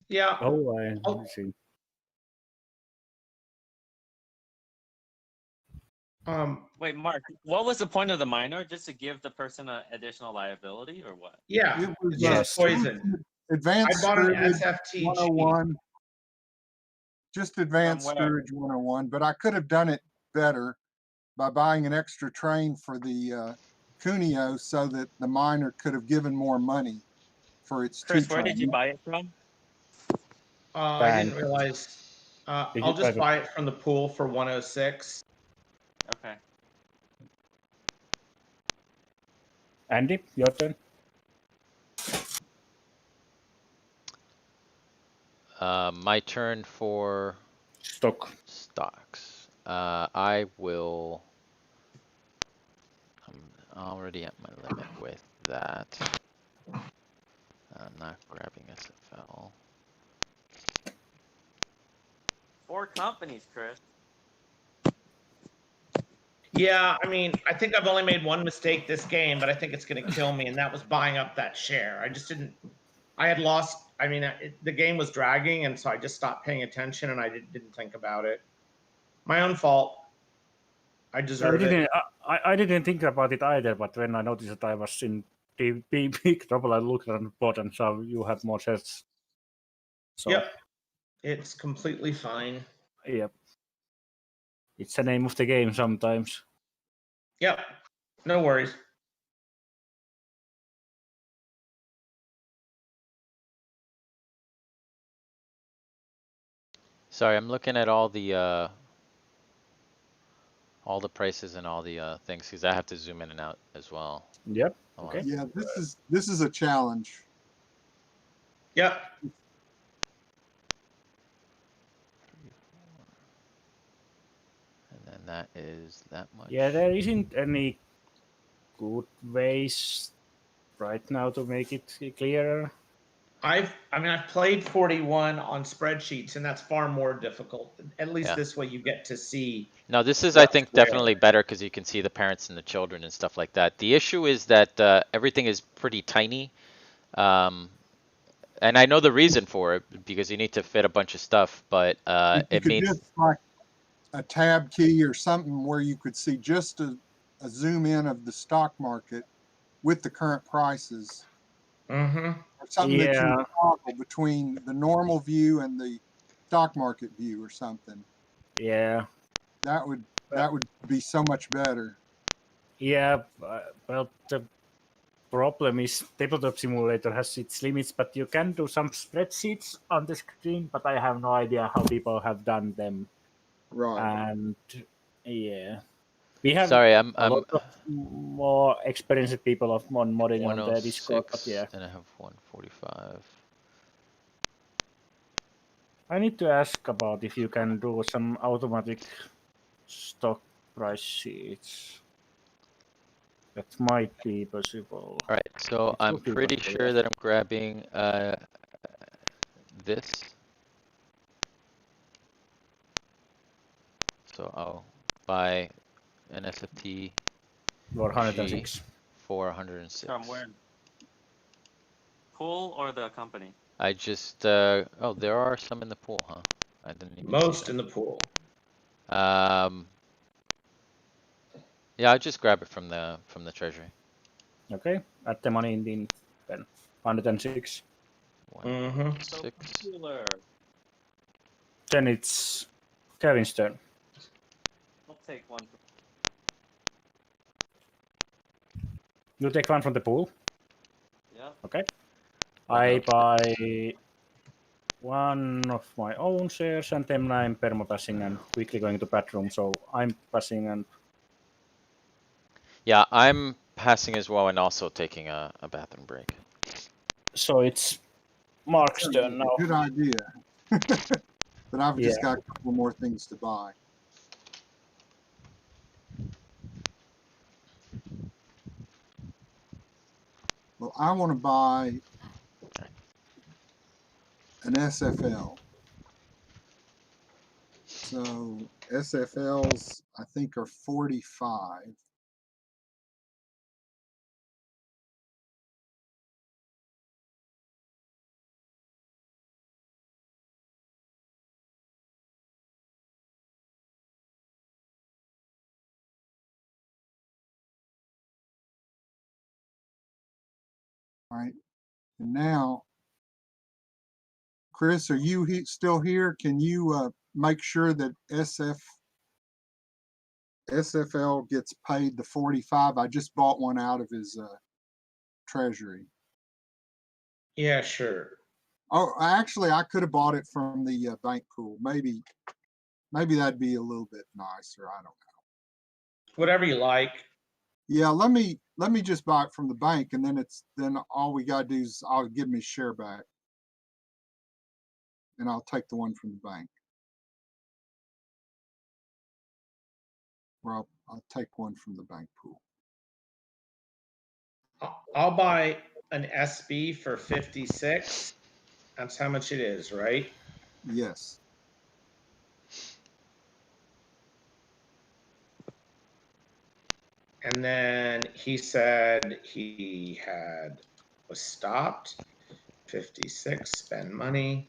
Yeah.
Oh, I
Oh.
see.
Wait, Mark, what was the point of the minor? Just to give the person an additional liability, or what?
Yeah.
It was
It's
Yes.
just poison.
Advanced
I bought an
Stewardship
SFT cheap.
101. Just Advanced
where?
Stewardship 101, but I could have done it better by buying an extra train for the Cuneo so that the miner could have given more money for its
Chris,
two
where did you
trains.
buy it from?
I didn't
Bank.
realize.
Did
I'll
you
just
buy
buy it from the pool for 106.
Okay.
Andy, your turn.
My turn for
Stock.
stocks. I will. I'm already at my limit with that. I'm not grabbing SFL.
4 companies, Chris.
Yeah, I mean, I think I've only made one mistake this game, but I think it's going to kill me, and that was buying up that share. I just didn't. I had lost. I mean, the game was dragging, and so I just stopped paying attention, and I didn't think about it. My own fault. I deserve it.
I didn't think about it either, but when I noticed that I was in big trouble, I looked at the board and saw you have more shares. So,
Yep, it's completely fine.
Yep. It's the name of the game sometimes.
Yep, no worries.
Sorry, I'm looking at all the prices and all the things because I have to zoom in and out as well.
Yep.
Hold
Okay.
on.
Yeah, this is a challenge.
Yep.
And then that is that much.
Yeah, there isn't any good ways right now to make it clearer.
I've played 41 on spreadsheets, and that's far more difficult. At least
Yeah.
this way you get to see.
No, this is, I think,
where.
definitely better because you can see the parents and the children and stuff like that. The issue is that everything is pretty tiny. And I know the reason for it because you need to fit a bunch of stuff, but
You
it
could
means
just like a tab key or something where you could see just a zoom in of the stock market with the current prices,
Mm-hmm.
or something that you
Yeah.
toggle between the normal view and the stock market view or something.
Yeah.
That would be so much better.
Yeah. Well, the problem is Tabletop Simulator has its limits, but you can do some spreadsheets on the screen, but I have no idea how people have done them.
Right.
And yeah, we have
sorry, I'm
a lot of more experienced people on modding on the Discord, but
106,
yeah.
then I have 145.
I need to ask about if you can do some automatic stock price sheets. That might be possible.
All right, so
It
I'm
would be
pretty
possible,
sure
yeah.
that I'm grabbing this. So I'll buy an SFT
Or 106.
for 106.
From where? Pool or the company?
I just oh, there are some in the pool, huh? I didn't even
Most
see
in the pool.
that. Yeah, I'll just grab it from the treasury.
Okay, add the money in then 106.
Mm-hmm.
So
106.
popular.
Then it's Kevin's turn.
I'll take one.
You take one from the pool.
Yeah.
Okay. I buy one of my own shares and then I'm perma-passing and quickly going to bathroom, so I'm passing and
Yeah, I'm passing as well and also taking a bathroom break.
so it's Mark's turn now.
Good idea. But I've just got a couple more things to buy. Well, I want to buy an SFL. So SFLs, I think, are 45. All right. And now, Chris, are you still here? Can you make sure that SFL gets paid the 45? I just bought one out of his treasury.
Yeah, sure.
Oh, actually, I could have bought it from the bank pool. Maybe that'd be a little bit nicer. I don't know.
Whatever you like.
Yeah, let me just buy it from the bank, and then all we gotta do is I'll give me share back, and I'll take the one from the bank. Or I'll take one from the bank pool.
I'll buy an SB for 56. That's how much it is, right?
Yes.
And then he said he was stopped. 56, spend money.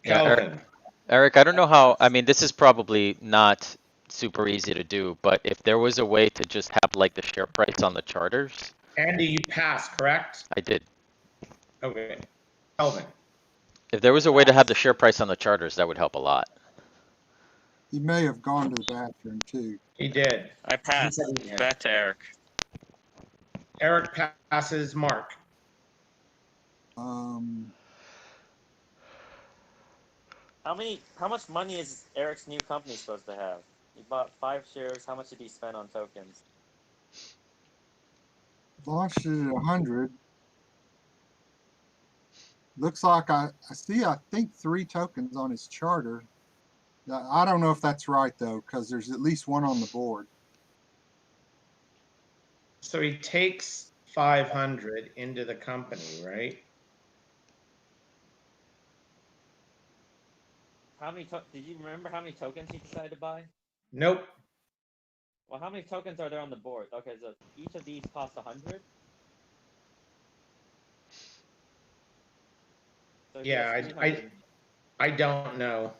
Yeah,
Kelvin.
Eric, I don't know how, I mean, this is probably not super easy to do, but if there was a way to just have like the share price on the charters,
Andy, you passed, correct?
I did.
Okay. Kelvin.
If there was a way to have the share price on the charters, that would help a lot.
He may have gone to the bathroom too.
He did.
I passed. Back to Eric.
Eric passes. Mark.
How much money is Eric's new company supposed to have? He bought 5 shares. How much did he spend on tokens?
Launched it at 100. Looks like I see, I think 3 tokens on his charter. I don't know if that's right though, because there's at least one on the board.
So he takes 500 into the company, right?
Did you remember how many tokens he decided to buy?
Nope.
Well, how many tokens are there on the board? Okay, so each of these costs 100. So he
Yeah,
has 300.
I don't know.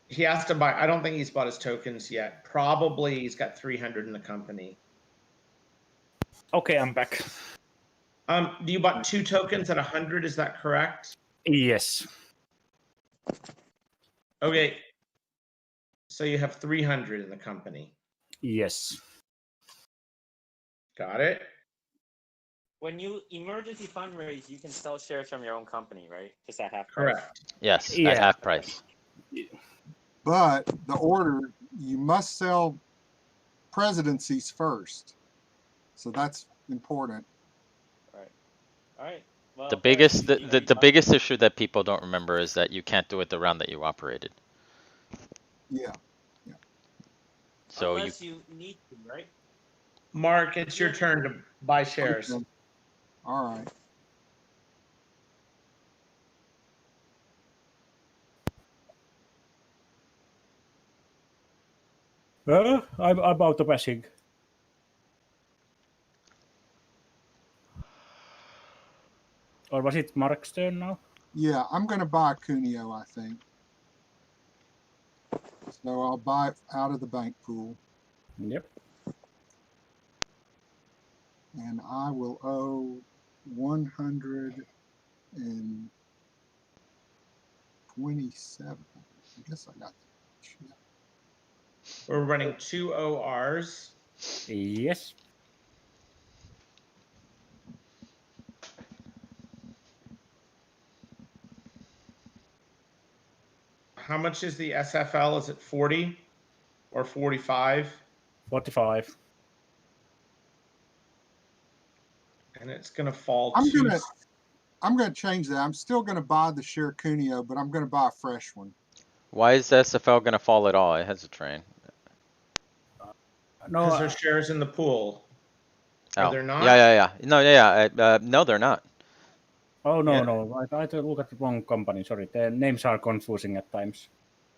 He has to buy. I don't think he's bought his tokens yet. Probably he's got 300 in the company.
Okay, I'm back.
You bought 2 tokens at 100, is that correct?
Yes.
Okay. So you have 300 in the company.
Yes.
Got it?
When you emergency fundraise, you can sell shares from your own company, right? Just at half price.
Correct.
Yes,
Yeah.
at half price.
But the order, you must sell presidencies first. So that's important.
All right. Well,
The
Eric,
biggest,
you-
the biggest issue that people don't remember is that you can't do it the round that you operated.
Yeah.
So
unless you need to, right?
Mark, it's your turn to buy shares.
Okay. All right.
I'm about to passing. Or was it Mark's turn now?
Yeah, I'm going to buy Cuneo, I think. So I'll buy it out of the bank pool.
Yep.
And I will owe 127. I guess I got that. Yeah.
We're running 2 ORs.
Yes.
How much is the SFL? Is it 40 or 45?
45.
And it's going to fall
I'm
to.
gonna change that. I'm still gonna buy the share Cuneo, but I'm gonna buy a fresh one.
why is the SFL gonna fall at all? It has a train.
No,
Because there's shares in the pool. Are
Oh,
there not?
yeah. No, no, they're not.
Oh no,
Yeah.
no! I tried to look at the wrong company. Sorry, the names are confusing at times.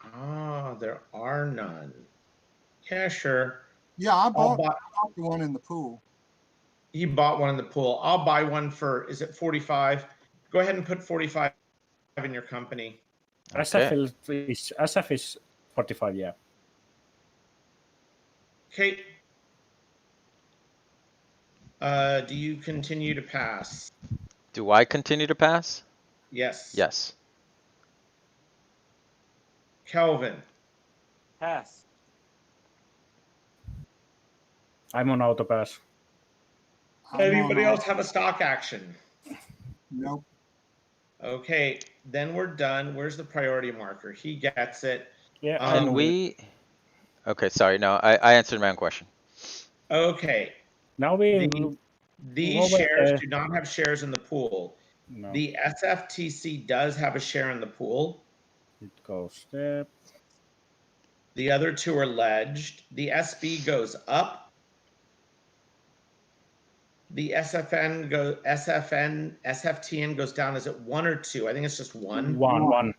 Ah, there are none. Yeah, sure.
Yeah, I
I'll
bought
buy.
the one in the pool.
You bought one in the pool. I'll buy one for. Is it 45? Go ahead and put 45 in your company.
SF is 45. Yeah.
Okay. Do you continue to pass?
Do I continue to pass?
Yes.
Yes.
Kelvin.
Pass.
I'm on auto pass.
I'm on
Anybody
all-
else have a stock action?
Nope.
Okay, then we're done. Where's the priority marker? He gets it.
Yeah, I
Can
know.
we? Okay, sorry. No, I answered my own question.
Okay.
Now we
These
lower
shares
the-
do not have shares in the pool.
no.
The SFTC does have a share in the pool.
It goes there.
The other two are ledged. The SB goes up. The SFTN goes down. Is it 1 or 2? I think it's just 1.
One.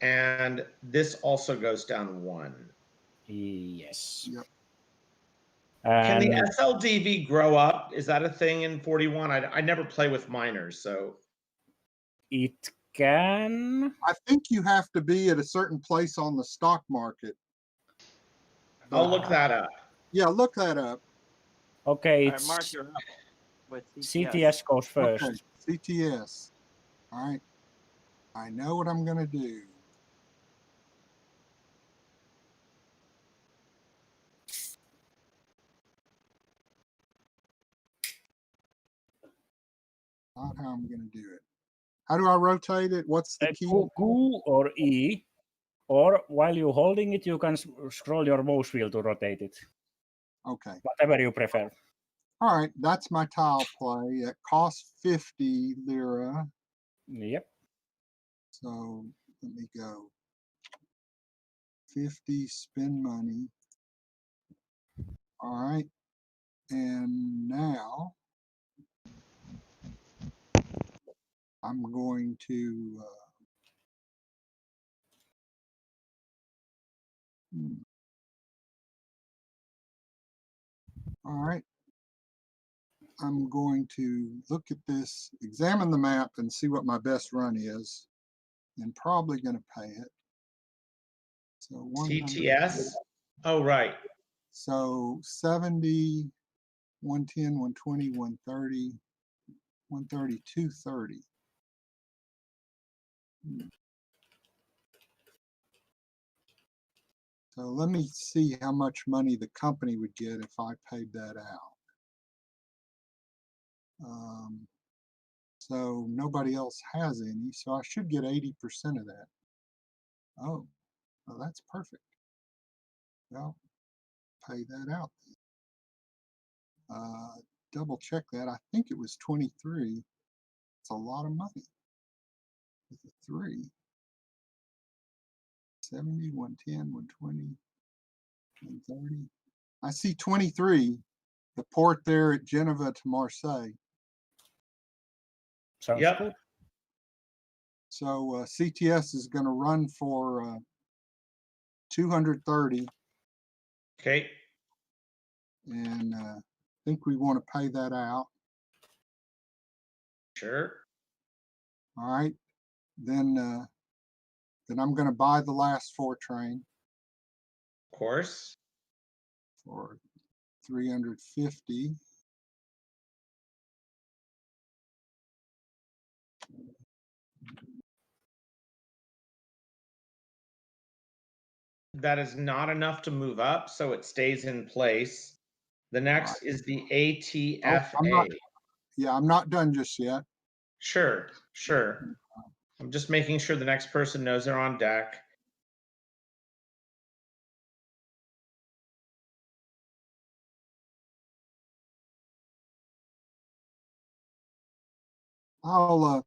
And this also goes down 1.
Yes.
Yep.
Can the
And
SLDV grow up? Is that a thing in 41? I never play with miners, so
it can.
I think you have to be at a certain place on the stock market.
I'll look that up.
Yeah, look that up.
Okay,
All right,
it's
Mark, you're up with
CTS goes first.
Okay, CTS. All right. I know what I'm gonna do. Not how I'm gonna do it. How do I rotate it? What's the key?
Q or E, or while you're holding it, you can scroll your mouse wheel to rotate it.
Okay.
Whatever you prefer.
All right, that's my tile play. It costs 50 lira.
Yep.
So let me go. 50, spend money. All right. And now I'm going to all right. I'm going to look at this, examine the map and see what my best run is, and probably going to pay it. So 100,
CTS? Oh, right.
so 70, 110, 120, 130, 130, 230. So let me see how much money the company would get if I paid that out. So nobody else has any, so I should get 80% of that. Oh, well, that's perfect. Well, pay that out. Double check that. I think it was 23. It's a lot of money. With a 3. 70, 110, 120, 130. I see 23, the port there at Geneva to Marseille.
Sounds
Yep.
good.
So CTS is going to run for 230,
Okay.
and I think we want to pay that out.
Sure.
All right, then I'm going to buy the last 4 train
Of course.
for 350.
That is not enough to move up, so it stays in place. The next is the ATFA.
I'm not done just yet.
Sure, sure. I'm just making sure the next person knows they're on deck.
I'll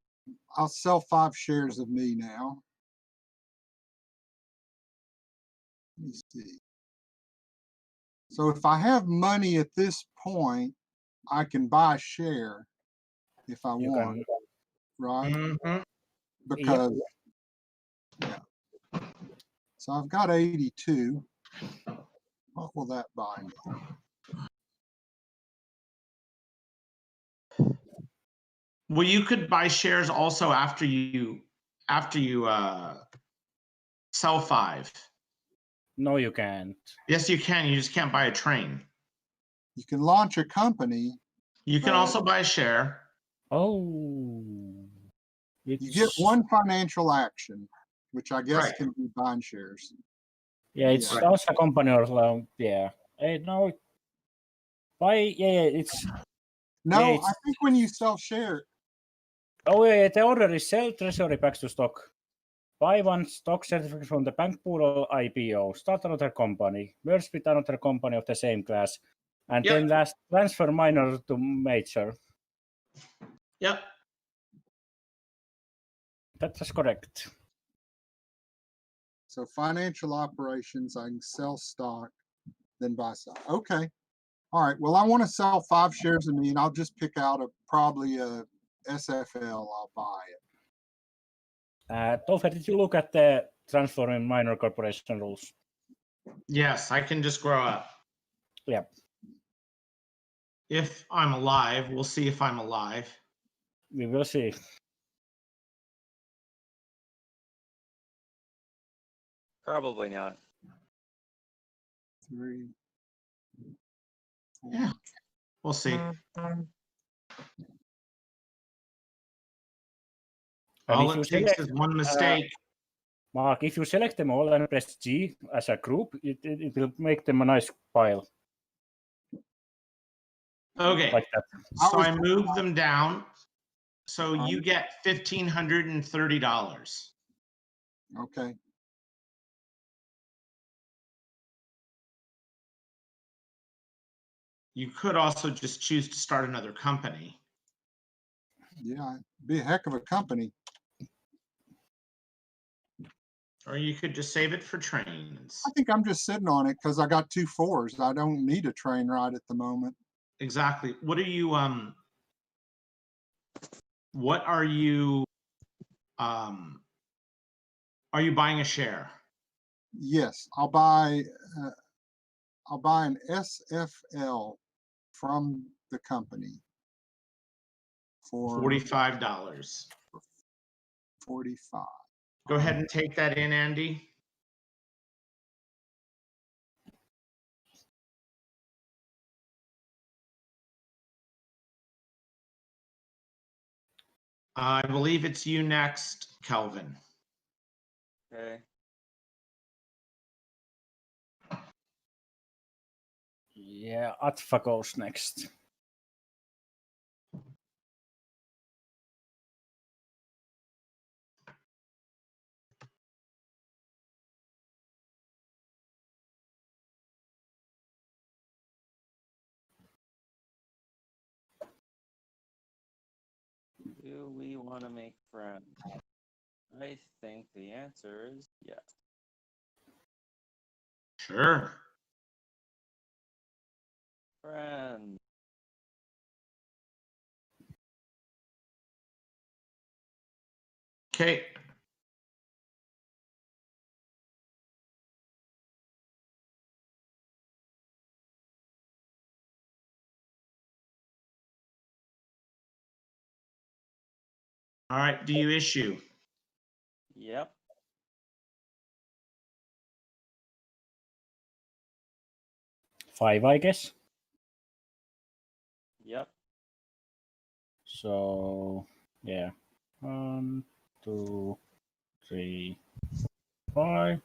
sell 5 shares of me now. Let me see. So if I have money at this point, I can buy a share if I
You
want,
can.
right?
Mhm.
Because, yeah. So I've got 82. What will that buy me?
Well, you could buy shares also after you sell 5.
No, you can't.
Yes, you can. You just can't buy a train.
You can launch a company.
You can
But-
also buy a share.
Oh.
You get
It's,
one financial action, which I guess
Right.
can be buying shares.
yeah, it's
Yeah.
also a company or yeah. No, why? Yeah, it's.
No,
Yeah,
I
it's-
think when you sell share,
Oh yeah, the order is sell treasury back to stock. Buy one stock certificate from the bank pool or IPO. Start another company. Merge with another company of the same class. And
Yep.
then last transfer minor to major.
Yep.
That was correct.
so financial operations, I can sell stock, then buy stock. Okay. All right. Well, I want to sell 5 shares of me, and I'll just pick out probably a SFL. I'll buy it.
Topher, did you look at the transforming minor corporation rules?
Yes, I can just grow up.
Yep.
If I'm alive, we'll see if I'm alive.
We will see.
Probably not.
3, 4.
Yeah. We'll see.
And
All
if you
it takes
select,
is one mistake.
Mark, if you select them all and press G as a group, it will make them a nice pile
Okay.
like that.
So I moved them down. So you get $1,530.
Okay.
You could also just choose to start another company.
Yeah, be a heck of a company.
Or you could just save it for trains.
I think I'm just sitting on it because I got 2 4s. I don't need a train ride at the moment.
Exactly. What are you um are you buying a share?
Yes, I'll buy an SFL from the company for
$45.
45.
Go ahead and take that in, Andy. I believe it's you next, Kelvin.
Okay.
Yeah, Atfa goes next.
Do we want to make friends? I think the answer is yes.
Sure.
Friends.
Okay. All right. Do you issue?
Yep.
Five, I guess.
Yep.
So yeah, 1, 2, 3, 5.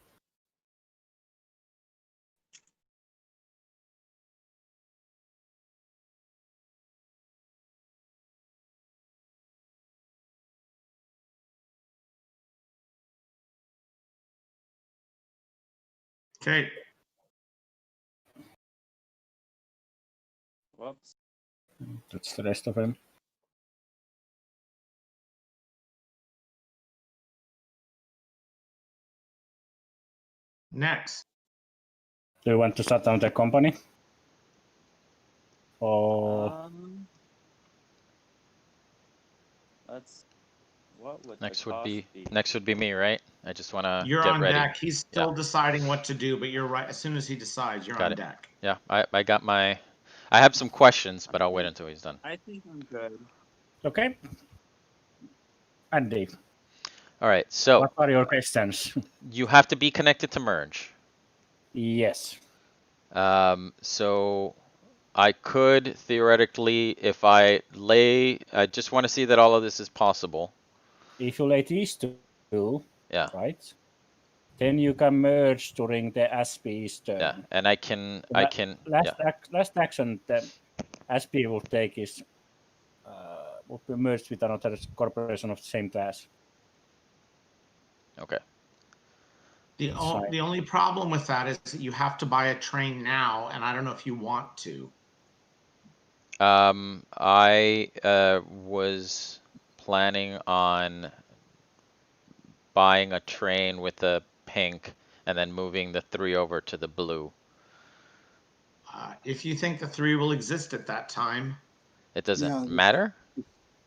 Okay.
Whoops.
That's the rest of them.
Next.
Do you want to shut down the company? Or
Let's. What would
Next
the
would
cost
be
be?
next would be me, right? I just want to
You're
get
on
ready.
deck. He's still deciding what to do, but you're right. As soon as he decides, you're
Got
on
it.
deck.
Yeah, I got my. I have some questions, but I'll wait until he's done.
I think I'm good.
Okay. Andy,
All right. So
what are your questions?
you have to be connected to merge.
Yes.
So I could theoretically, if I lay, I just want to see that all of this is possible.
If you lay these two,
Yeah,
right, then you can merge during the SP's turn.
yeah, and I can, yeah,
Last action the SP will take is will be merged with another corporation of the same class.
okay.
The only problem with that is that you have to buy a train now, and I don't know if you want to.
I was planning on buying a train with the pink and then moving the 3 over to the blue.
If you think the 3 will exist at that time,
It doesn't
Yeah,
matter.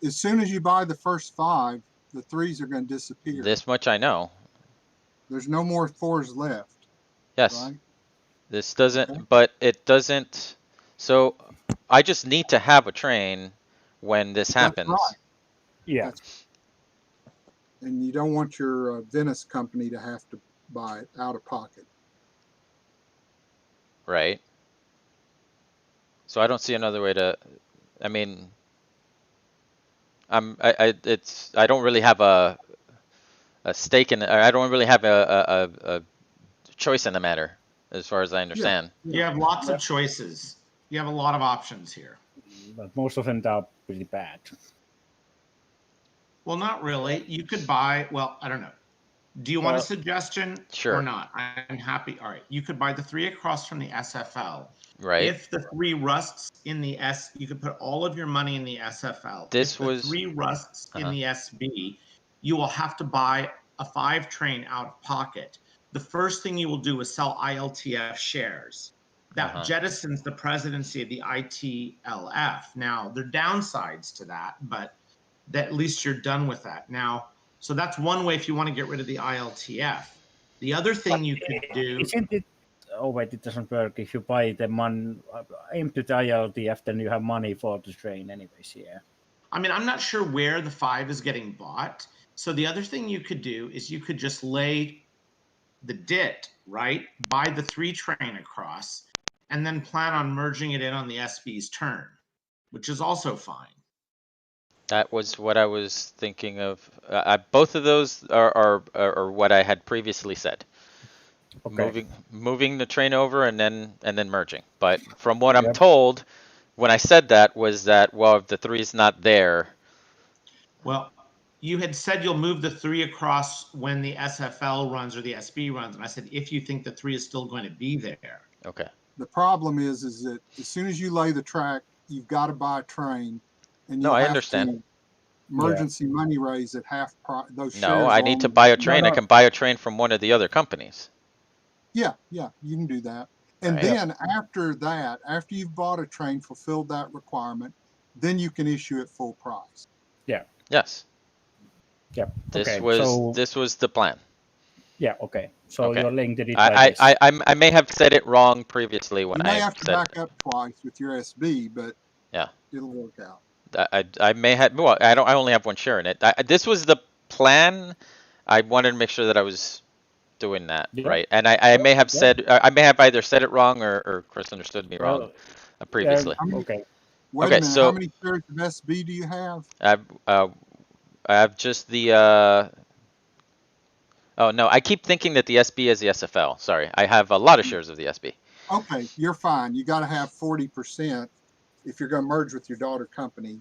as soon as you buy the first 5, the 3s are going to disappear.
This much I know.
There's no more 4s left,
Yes.
right?
This doesn't,
Okay.
but it doesn't. So I just need to have a train when this happens.
right.
Yeah.
And you don't want your Venice company to have to buy it out of pocket.
Right? So I don't see another way to, I mean, I don't really have a stake in, I don't really have a choice in the matter, as far as I understand.
you have lots of choices. You have a lot of options here.
But most of them are pretty bad.
Well, not really. You could buy, well, I don't know. Do you want a
Well,
suggestion
Sure.
or not? I'm happy. All right. You could buy the 3 across from the SFL.
Right?
If the 3 rusts in the S, you could put all of your money in the SFL.
This
if the
was-
3 rusts in
Uh-huh.
the SB, you will have to buy a 5 train out of pocket. The first thing you will do is sell ILTF shares. That
Uh-huh.
jettisons the presidency of the ITLF. Now, there are downsides to that, but that at least you're done with that. Now, so that's one way if you want to get rid of the ILTF. The other thing you could do.
Isn't it? Oh wait, it doesn't work. If you buy the empty ILTF, then you have money for the train, anyways. Yeah.
I mean, I'm not sure where the 5 is getting bought. So the other thing you could do is you could just lay the DIT, right? Buy the 3 train across, and then plan on merging it in on the SB's turn, which is also fine.
That was what I was thinking of. Both of those are what I had previously said.
Okay.
Moving the train over and then merging. But from what I'm
Yep.
told, when I said that was that, well, if the 3 is not there.
Well, you had said you'll move the 3 across when the SFL runs or the SB runs, and I said if you think the 3 is still going to be there.
Okay.
The problem is that as soon as you lay the track, you've got to buy a train, and you
No, I
have
understand.
to emergency money raise at half price. Those shares.
No, I need to
only-
buy a train. I
no.
can buy a train from one of the other companies.
Yeah, you can do that. And
Right.
then after that, after you've bought a train, fulfilled that requirement, then you can issue it full price.
Yes.
Yep.
This
Okay.
was
So
this was the plan.
yeah. Okay. So
Okay.
you're linked it by this.
I may have said it wrong previously when
You may
I
have to
said
back up twice with your SB, but
Yeah.
it'll work out.
I may have, well, I only have one share in it. This was the plan. I wanted to make sure that I was doing that
Yeah.
right. And I may have
Yeah.
said, I may have either said it wrong or Chris understood me wrong
Well,
previously.
Okay.
Wait
Okay,
a minute,
so-
how many shares of SB do you have?
I have just the, oh no, I keep thinking that the SB is the SFL. Sorry. I have a lot of shares of the SB.
Okay, you're fine. You got to have 40% if you're going to merge with your daughter company.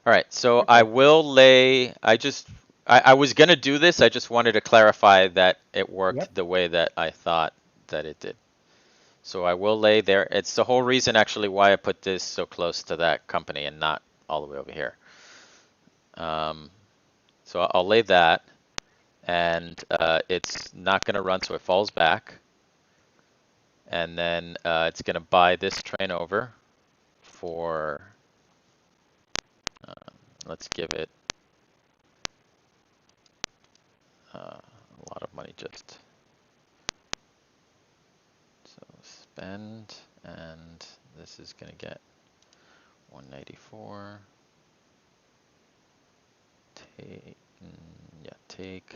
All right, so
Okay.
I will lay, I was gonna do this, I just wanted to clarify that it worked
Yep.
the way that I thought that it did. So I will lay there, it's the whole reason actually why I put this so close to that company and not all the way over here. So I'll lay that, and it's not gonna run, so it falls back. And then it's gonna buy this train over for, let's give it a lot of money just. So spend, and this is gonna get 194. Take, yeah, take.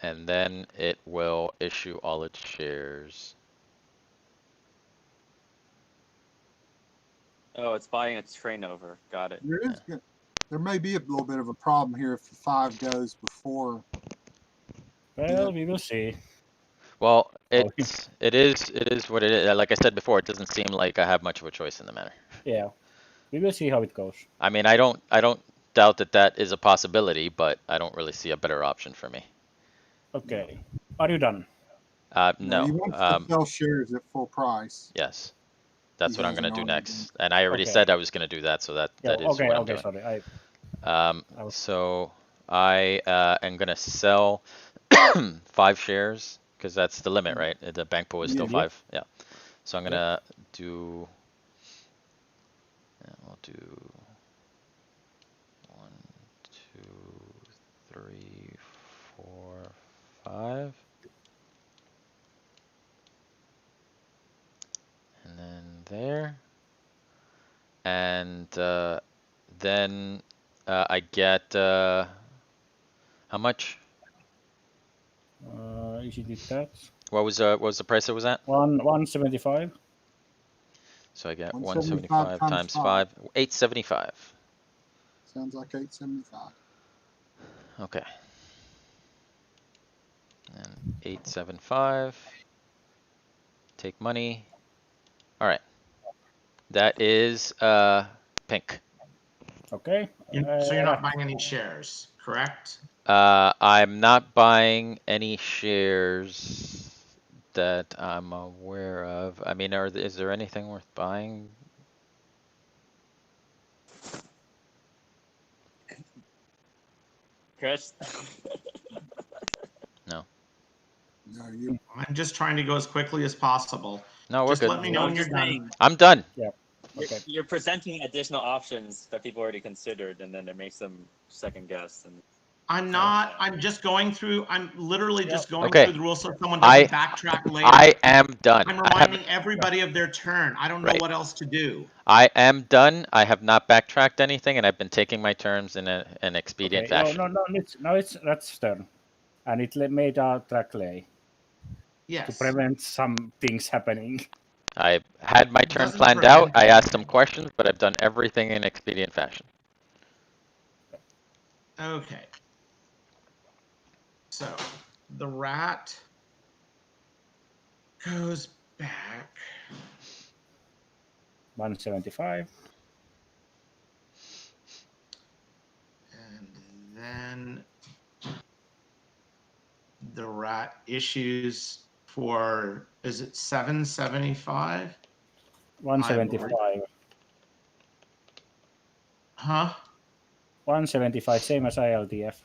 And then it will issue all its shares.
Oh, it's buying its train over. Got it.
There may be a little bit of a problem here if the 5 goes before.
Well, we will see.
Well,
Oh.
it is what it is. Like I said before, it doesn't seem like I have much of a choice in the matter.
Yeah, we will see how it goes.
I mean, I don't doubt that that is a possibility, but I don't really see a better option for me.
Okay, are you done?
No.
He wants to sell shares at full price.
Yes, that's
He
what I'm
hasn't
gonna do
already
next, and I already
Okay.
said I was gonna do that, so that
Yeah,
is
okay,
what I'm
okay,
doing.
sorry. was-
So I am gonna sell 5 shares because that's the limit, right? The bank pool is still
Yeah.
5. Yeah. So I'm gonna do. I'll do 1, 2, 3, 4, 5, and then there, and then I get how much?
Isn't it that?
What was the price it was at?
175.
So I get
175
175 times 5, 875.
Sounds like 875.
Okay. And 875. Take money. All right. That is pink.
Okay.
So you're not buying any shares, correct?
I'm not buying any shares that I'm aware of. I mean, is there anything worth buying?
Chris?
No.
No, you.
I'm just trying to go as quickly as possible.
No, we're
Just
good.
let me know
I'm
when you're
just
done.
saying,
I'm done.
Okay.
you're presenting additional options that people already considered, and then it makes them second guess. And
I'm not. I'm just going through. I'm literally just going
Okay.
through the rules so someone
I-
doesn't backtrack later.
I am done.
I'm
I have-
reminding everybody of their turn. I don't know
Right.
what else to do.
I am done. I have not backtracked anything, and I've been taking my turns in an expedient
Okay.
fashion.
Now it's that's turn, and it made a track lay
Yes.
to prevent some things happening.
I had my turn
Doesn't
planned out.
prevent
I asked some questions, but I've done everything in expedient fashion.
Okay. So the rat goes back.
175.
And then the rat issues for, is it 775?
175.
Huh?
175, same as ILDF.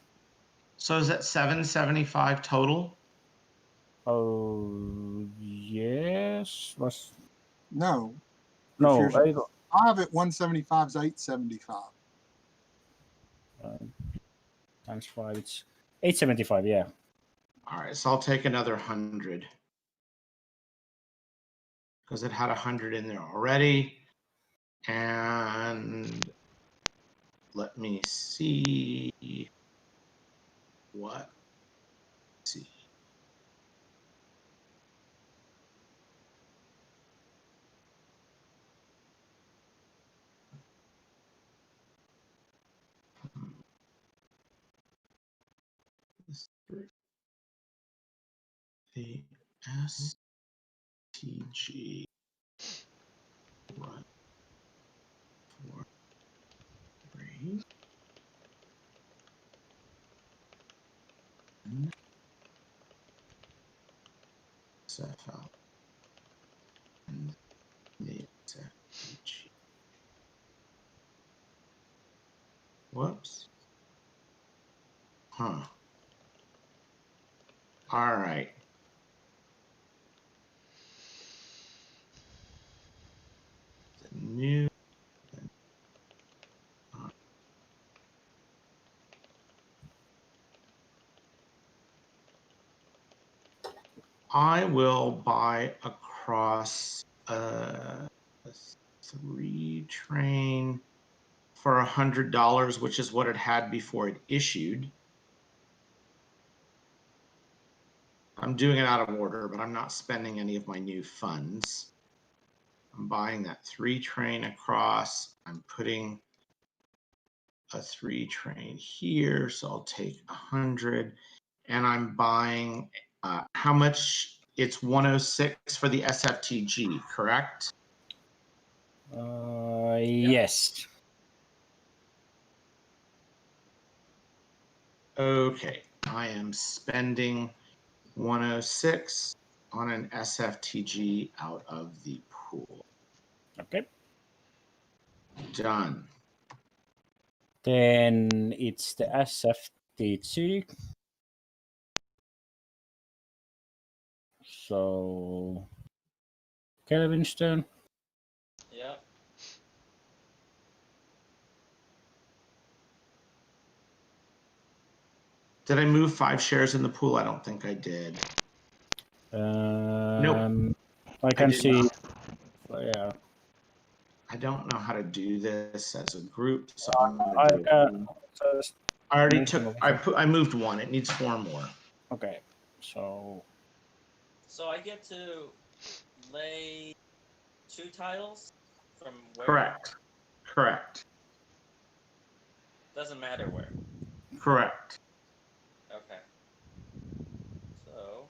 So is that 775 total?
Oh yes.
No.
No,
If you're 5 at 175 is 875.
times 5, it's 875. Yeah.
All right, so I'll take another 100 because it had 100 in there already. And let me see what. Let's see. The STG run 4 3 SFL and the STG. Whoops. Huh. All right. The new I will buy across a 3 train for $100, which is what it had before it issued. I'm doing it out of order, but I'm not spending any of my new funds. I'm buying that 3 train across. I'm putting a 3 train here, so I'll take 100. And I'm buying how much? It's 106 for the SFTG, correct?
Yes.
Okay, I am spending 106 on an SFTG out of the pool.
Okay.
Done.
Then it's the SFTG. So Kelvin's turn.
Yep.
Did I move 5 shares in the pool? I don't think I did.
I can
did
see.
not.
Yeah.
I don't know how to do this as a group, so I'm gonna
I
do
can just.
I already
move
took.
them.
I moved 1. It needs 4 more.
Okay. So
So I get to lay 2 tiles from where?
Correct. Correct.
Doesn't matter where.
Correct.
Okay. So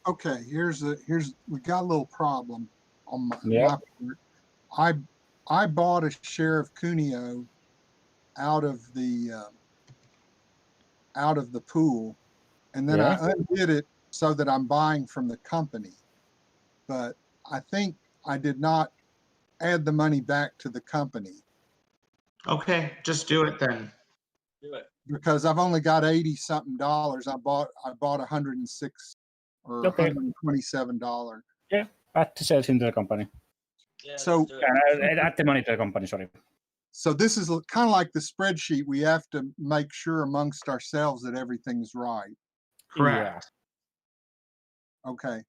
Okay, here's we got a little problem on my,
Yeah.
my part. I bought a share of Cuneo out of the pool, and then
Yeah.
I undid it so that I'm buying from the company. But I think I did not add the money back to the company
Okay, just do it then.
do it.
because I've only got 80 something dollars. I bought 106 or
Okay.
$127.
Add the sales into the company.
Yeah,
So-
just do it.
Add the money to the company. Sorry.
So this is kind of like the spreadsheet. We have to make sure amongst ourselves that everything's right.
Correct.
Okay.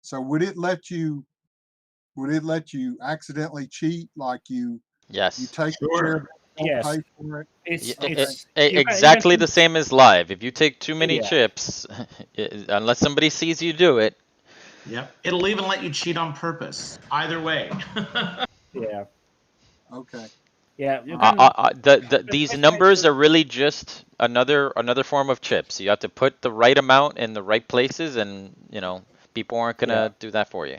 So would it let you accidentally cheat, like you
Yes.
take the
Sure.
share, don't
Yes.
pay for it?
It's
Y-
it's
e-
you can-
exactly
you
the
can-
same as live. If you take too many
Yeah.
chips, unless somebody sees you do it,
Yep. It'll even let you cheat on purpose. Either way.
Yeah.
Okay.
Yeah. You can.
these
Just
numbers
make
are really just another form of chips. You have to put the right amount in the right places, and people aren't gonna do that for you.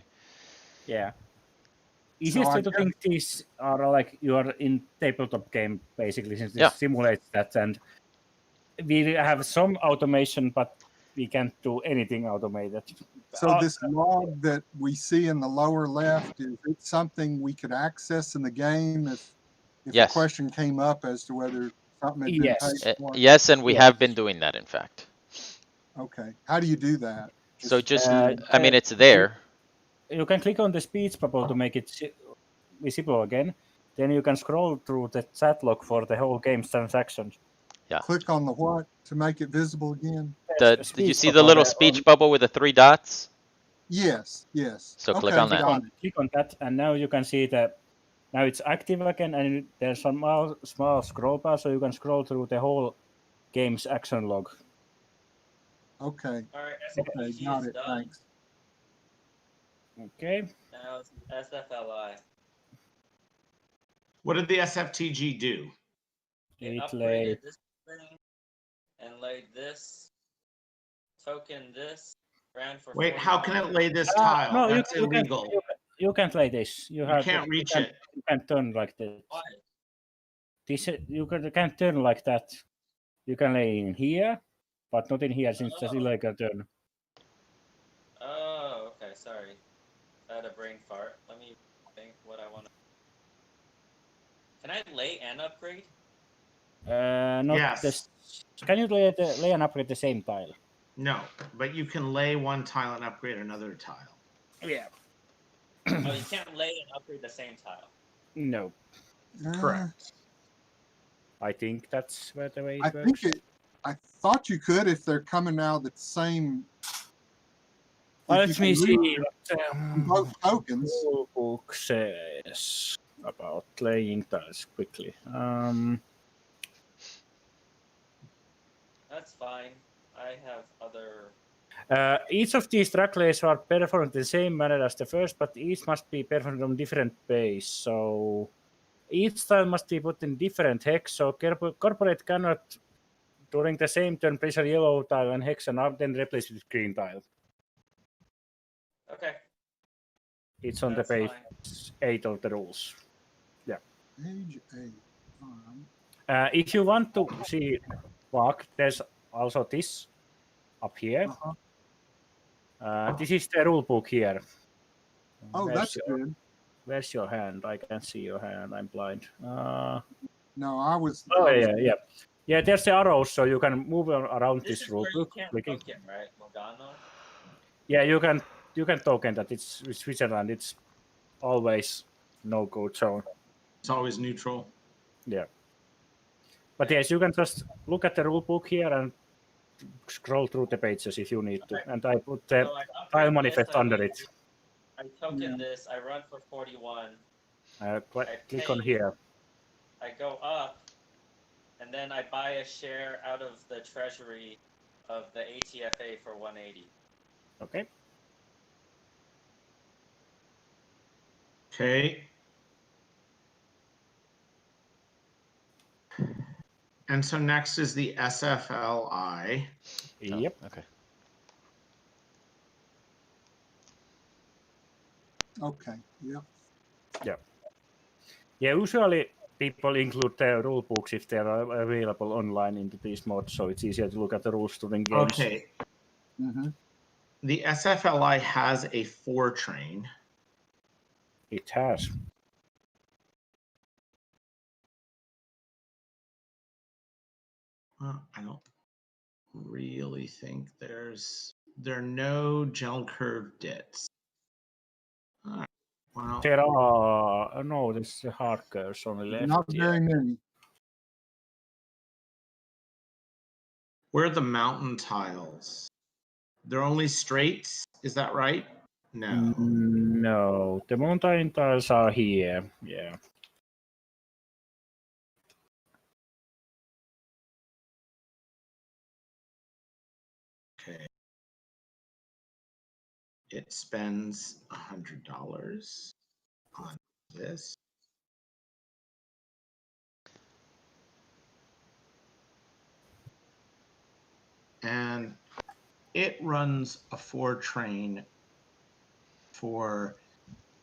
Yeah.
So
Easiest way
I've
to
got-
think these are like you are in tabletop game basically, since this
Yeah.
simulates that, and we have some automation, but we can't do anything automated.
So this log that we see in the lower left, is it something we could access in the game if
Yes.
a question came up as to whether something had been
Yes.
paid for?
Yes, and we
Yes.
have been doing that, in fact.
Okay. How do you do that?
So just,
Uh,
I mean, it's there.
You can click on the speech bubble to make it visible again. Then you can scroll through the chat log for the whole game's transactions.
Click on the what to make it visible again?
Did you
speech
see the
bubble
little
there
speech
on-
bubble with the 3 dots?
Yes.
So click
Okay,
on that.
got it.
Click on that, and now you can see now it's active again, and there's some small scroll bar, so you can scroll through the whole game's action log.
Okay.
All right,
Okay,
SFTG
got
is
it.
done.
Thanks.
Okay.
Now it's SFLI.
What did the SFTG do?
It
It
upgraded
laid
this thing and laid this token. This ran for.
Wait, how can it
41.
lay this tile?
no,
That's illegal.
you can't lay this. You
You
have
can't
to,
reach
you
it.
You can turn like that.
Why?
This can't turn like that. You can lay in here, but not in here since that's
Oh.
illegal turn.
Oh, okay. Sorry. I had a brain fart. Let me think what I want to. Can I lay and upgrade?
Not
Yes.
this. Can you lay and upgrade the same tile?
No, but you can lay one tile and upgrade another tile.
Yeah.
Oh, you can't lay and upgrade the same tile.
No,
Correct.
I think that's where the way it
I
works.
think I thought you could if they're coming out the same.
Well,
if
let
you
me
can
see
read
what
both tokens.
rule book says about laying tiles quickly.
That's fine. I have other.
Each of these track lays are performed in the same manner as the first, but each must be performed on different base. So each tile must be put in different hex. So corporate cannot, during the same turn, place a yellow tile and hex and then replace it with green tile.
Okay.
It's on
That's
the page
fine.
8 of the rules.
Page 8. All right.
If you want to see bug, there's also this up here. This is the rule book here.
Oh,
Where's
that's
your,
good.
Where's your hand? I can't see your hand. I'm blind.
No, I was.
Oh
I was-
yeah. Yeah, there's the arrows, so you can move around
This
this
is
rule
where you
book.
can't
Clicking.
token, right, Morgano?
Yeah, you can token that it's with Switzerland. It's always no go zone.
It's always neutral.
Yeah. But yes, you can just look at the rule book here and scroll through the pages if you need to. And I put the
So I upgrade
tile
this,
manifest
I
under
lay-
it.
I token this. I run for 41.
Click on
pay.
here.
I go up, and then I buy a share out of the treasury of the ATFA for 180.
Okay.
Okay. And so next is the SFLI.
Oh,
Yep.
Okay.
Okay. Yep.
Yeah, usually people include their rule books if they are available online into these mods, so it's easier to look at the rules during games.
Okay.
Mm-hmm.
The SFLI has a 4 train.
It has.
Well, I don't really think there are no gel curve dits. All right. Well,
There are no, there's the hard curves only left.
Not
yeah.
very many.
where are the mountain tiles? They're only straights. Is that right? No.
No, the mountain tiles are here. Yeah.
Okay. It spends $100 on this. And it runs a 4 train for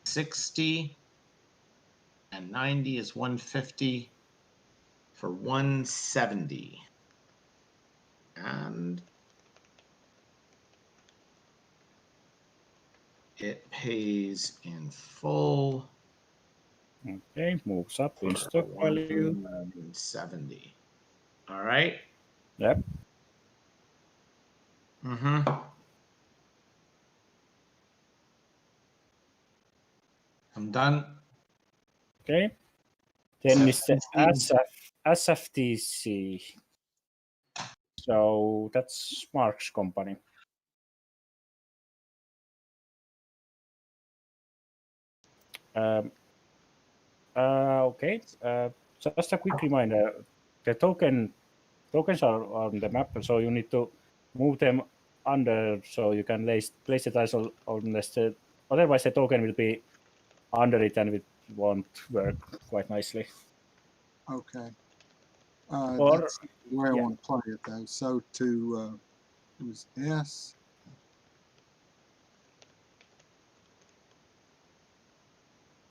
60 and 90 is 150 for 170. And it pays in full
Okay, moves up in
for
stock value.
170. All right.
Yep.
Mm-hmm. I'm done.
Okay. Then it's the
SFTC.
SFTC. So that's Mark's company. Okay. Just a quick reminder: the tokens are on the map, so you need to move them under so you can place the tiles on the. Otherwise, the token will be under it and will won't work quite nicely.
Okay.
Or-
That's the way I
yeah.
want to play it though. So to it was S.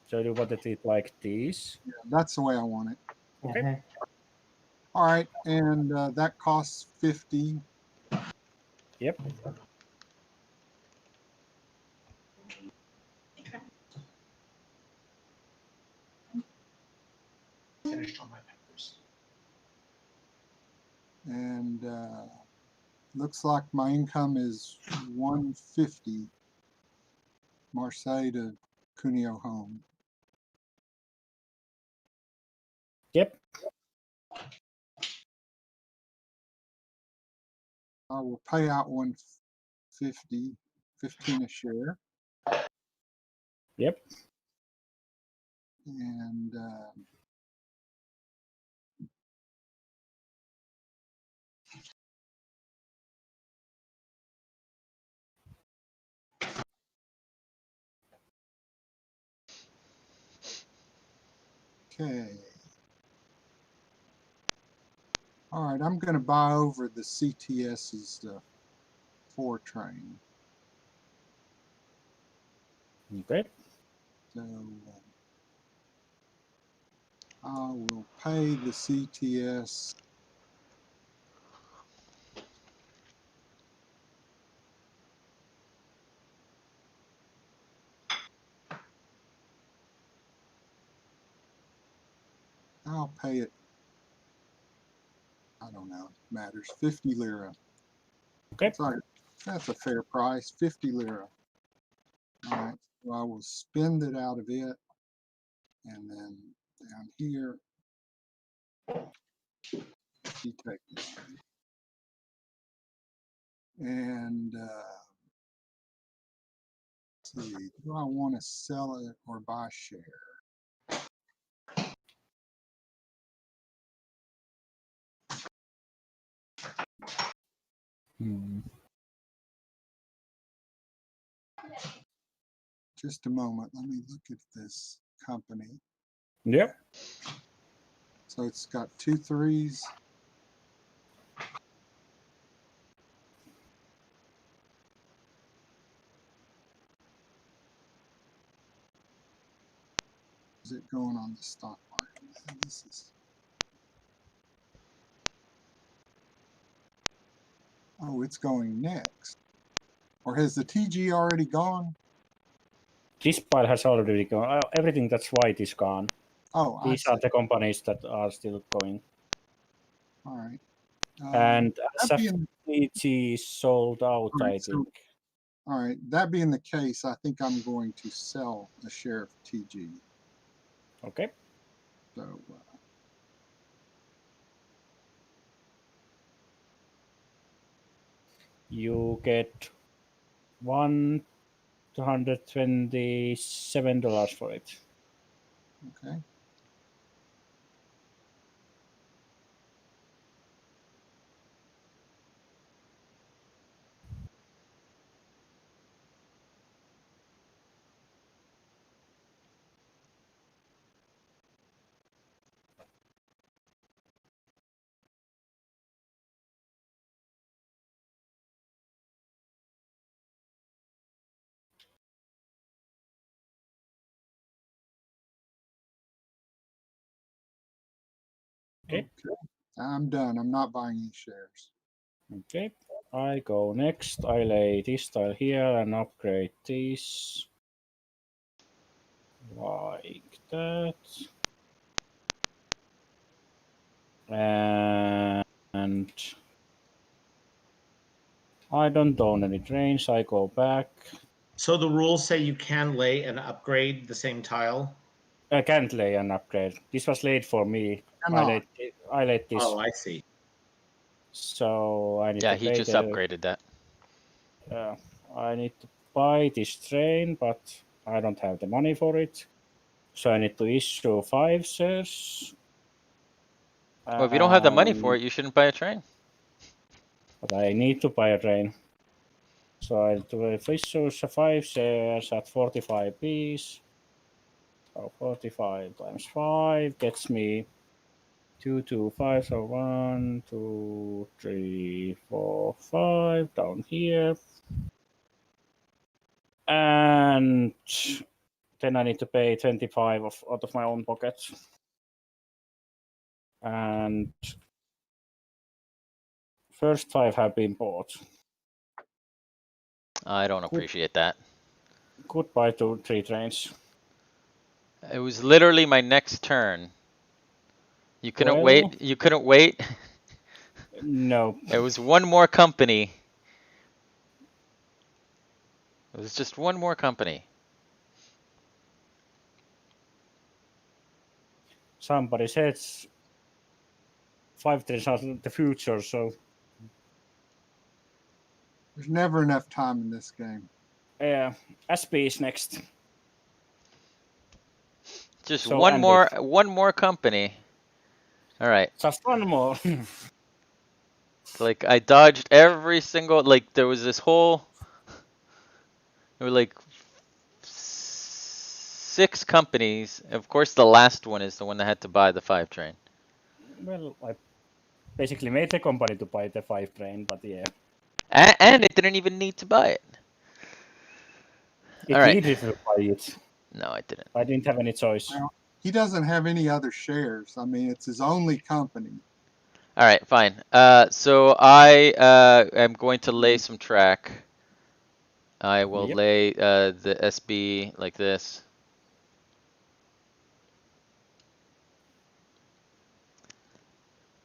So you wanted it like this.
Yeah, that's the way I want it.
Okay.
All right, and that costs 50.
Yep.
Finished all my peppers.
And looks like my income is 150. Marseille to Cuneo home.
Yep.
I will pay out 150, 15 a share.
Yep.
And okay. All right, I'm going to buy over the CTS's 4 train.
Okay.
So I will pay the CTS. I'll pay it. I don't know. It matters. 50 lira.
Okay.
Sorry, that's a fair price. 50 lira. All right. So I will spend it out of it, and then down here, she take it. And let's see, do I want to sell it or buy share?
Hmm.
Just a moment. Let me look at this company.
Yep.
So it's got 2 3s. Is it going on the stock market? This is. Oh, it's going next. Or has the TG already gone?
This pile has already gone. Everything that's white is gone.
Oh, I
These
see.
are the companies that are still going.
All right.
And
that being,
SFTG is sold out,
Alright,
I
so-
think.
all right. That being the case, I think I'm going to sell a share of TG.
Okay.
So
You get $127 for it.
okay.
Okay.
I'm done. I'm not buying any shares.
Okay. I go next. I lay this tile here and upgrade this. Like that. And I don't own any trains. I go back.
So the rules say you can lay and upgrade the same tile?
I can't lay an upgrade. This was laid for me.
Cannot.
I laid this.
Oh, I see.
So I need
Yeah,
to
he
pay
just
the,
upgraded that.
I need to buy this train, but I don't have the money for it. So I need to issue 5 shares.
Well, if you don't have the money for
And-
it, you shouldn't buy a train.
But I need to buy a train. So I need to issue 5 shares at 45 piece. So 45 times 5 gets me 225. So 1, 2, 3, 4, 5 down here. And then I need to pay 25 out of my own pocket. And first 5 have been bought.
I don't appreciate that.
Goodbye to 3 trains.
It was literally my next turn. You couldn't
Well-
wait. You couldn't wait.
No.
It was one more company. It was just one more company.
Somebody says 5 trains are the future, so
There's never enough time in this game.
yeah, SP is next.
Just
So,
one
Andy.
more company. All right.
Just one more.
Like I dodged every single, like there was this whole, there were like 6 companies. Of course, the last one is the one that had to buy the 5 train.
Well, I basically made the company to buy the 5 train, but yeah.
And it didn't even need to buy it.
It
All right.
needed to buy it.
No, I didn't.
I didn't have any choice.
Well, he doesn't have any other shares. I mean, it's his only company.
All right, fine. So I am going to lay some track. I will
Yep.
lay the SB like this.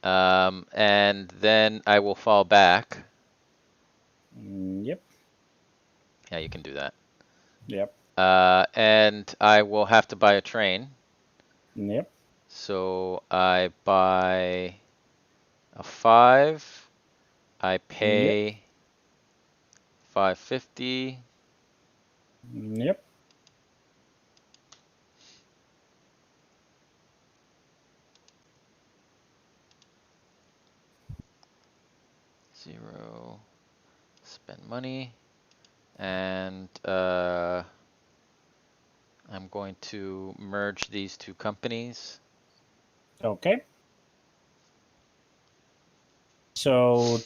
And then I will fall back.
Yep.
Yeah, you can do that.
Yep.
And I will have to buy a train.
Yep.
So I buy a 5. I pay 550.
Yep.
Zero. Spend money. And I'm going to merge these 2 companies.
Okay. So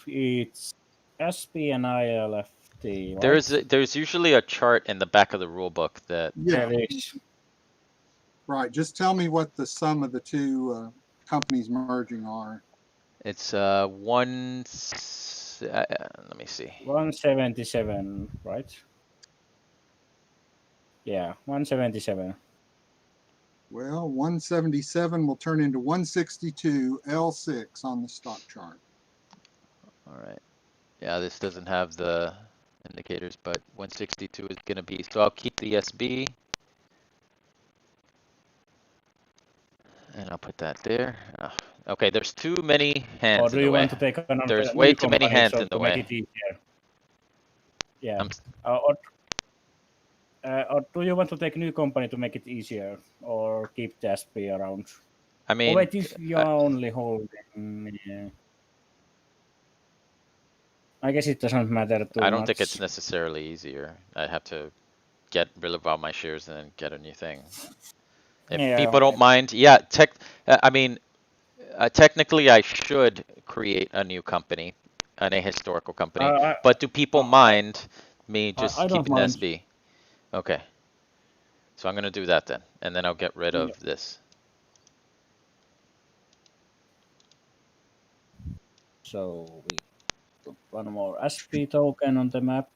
it's SP and ILFT, right?
There's usually a chart in the back of the rule book that
Yeah,
There is.
right. Just tell me what the sum of the 2 companies merging are.
it's let me see.
177, right? Yeah, 177.
Well, 177 will turn into 162 L6 on the stock chart.
All right. Yeah, this doesn't have the indicators, but 162 is going to be. So I'll keep the SB. And I'll put that there. Okay, there's too many hands
Or
in
do
the
you
way.
want to take another
There's
new
way too many
company,
hands
so
in the
to make
way.
it easier? Yeah.
I'm-
Or do you want to take a new company to make it easier, or keep the SP around?
I mean,
Oh, wait, if you're only holding, yeah. I guess it doesn't matter too
I don't
much.
think it's necessarily easier. I have to get rid of all my shares and then get a new thing. If
Yeah,
people don't
okay.
mind, yeah, I mean, technically I should create a new company, an ahistorical company, but do people mind me just
I don't
keeping the
mind.
SB? Okay. So I'm gonna do that then, and then I'll get rid of this.
So we put one more SP token on the map.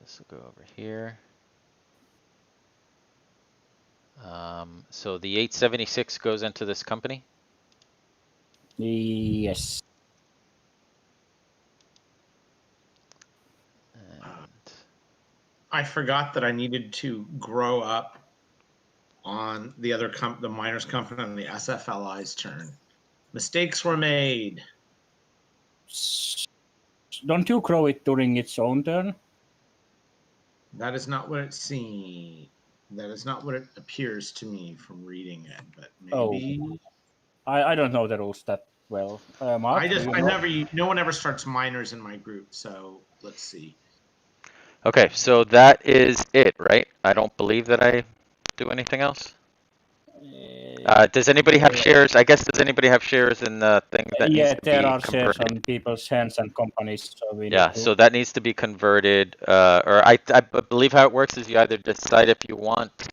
This will go over here. So the 876 goes into this company?
Yes.
And
I forgot that I needed to grow up on the other the miners company on the SFLI's turn. Mistakes were made.
Don't you grow it during its own turn?
That is not what it seems. That is not what it appears to me from reading it, but maybe.
I don't know the rules that well. Mark,
I
do
just,
you
I
know?
never, no one ever starts minors in my group, so let's see.
Okay, so that is it, right? I don't believe that I do anything else. Does anybody have
Yeah.
shares? I guess, does anybody have shares in the thing that needs
Yeah,
to
there
be
are shares
converted?
on people's hands and companies, so we
Yeah,
need to.
so that needs to be converted, or I believe how it works is you either decide if you want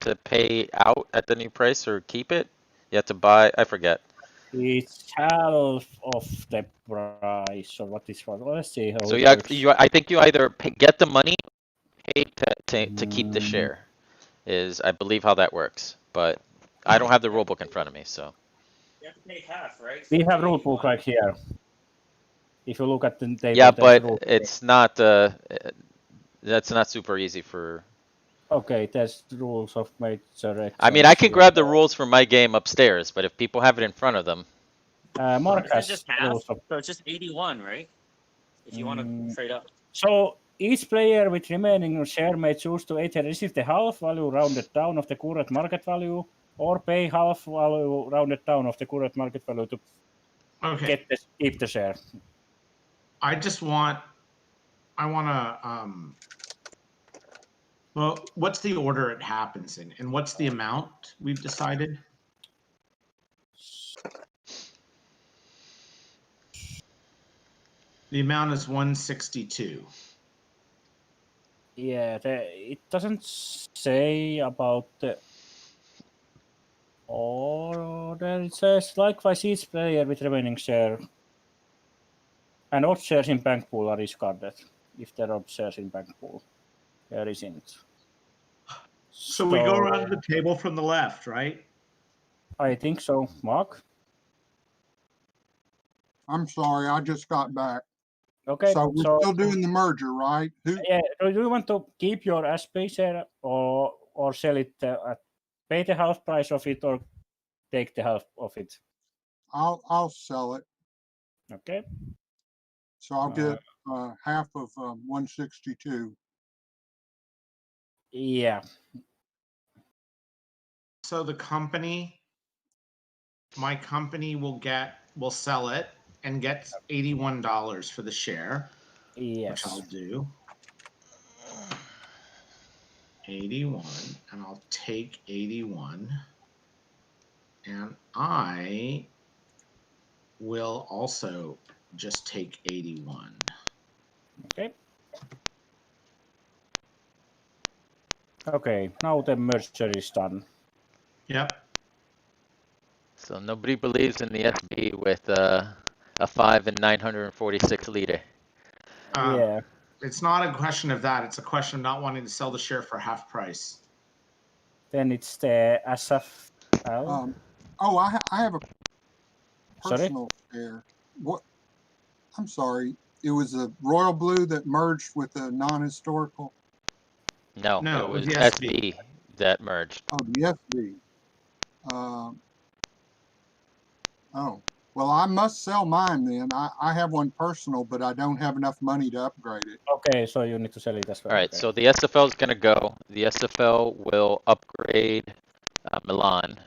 to pay out at the new price or keep it. You have to buy, I forget.
It's half of the price, or what is what? Let's see how
So
it
yeah,
works.
I think you either get the money, pay to keep the
Mm,
share, is I believe how that works. But I don't have the rule book in front of me, so.
You have to pay half, right?
We
So
have
pay
rule book
81.
right here. If you look at the table,
Yeah,
there's
but
rule book.
it's not, that's not super easy for.
Okay, there's rules of major
I mean, I
exchange
can
here.
grab the rules from my game upstairs, but if people have it in front of them,
Mark
Isn't it
has
just half?
rules of.
So it's just 81, right? If you want
Mm,
to trade up.
So each player with remaining share may choose to either receive the half value rounded down of the current market value, or pay half value rounded down of the current market value to
Okay,
keep the share.
I want to, well, what's the order it happens in, and what's the amount we've decided? The amount is 162.
Yeah, it doesn't say about the order. It says likewise each player with remaining share and odd shares in bank pool are discarded if there are odd shares in bank pool. There isn't.
So we go around the table from the left, right?
I think so, Mark.
I'm sorry, I just got back.
Okay,
So we're
so
still doing the merger, right? Who,
yeah, do you want to keep your SP share or sell it at pay the half price of it or take the half of it?
I'll sell it.
Okay.
So I'll get half of 162.
Yeah.
So the company, my company will sell it and get $81 for the share, which I'll
Yes.
do. 81, and I'll take 81, and I will also just take 81.
Okay. Okay, now the merger is done.
Yep.
so nobody believes in the SB with a 5 and 946 liter.
Yeah.
It's not a question of that. It's a question of not wanting to sell the share for half price.
Then it's the SFL.
Oh, I have a
Sorry?
personal share. What? I'm sorry. It was a Royal Blue that merged with a non-historical.
No,
No,
it was
the
SB that merged.
Oh, the FB. Oh, well, I must sell mine then. I have one personal, but I don't have enough money to upgrade it.
Okay, so you need to sell it as well.
All right,
Okay.
so the SFL is going to go. The SFL will upgrade Milan.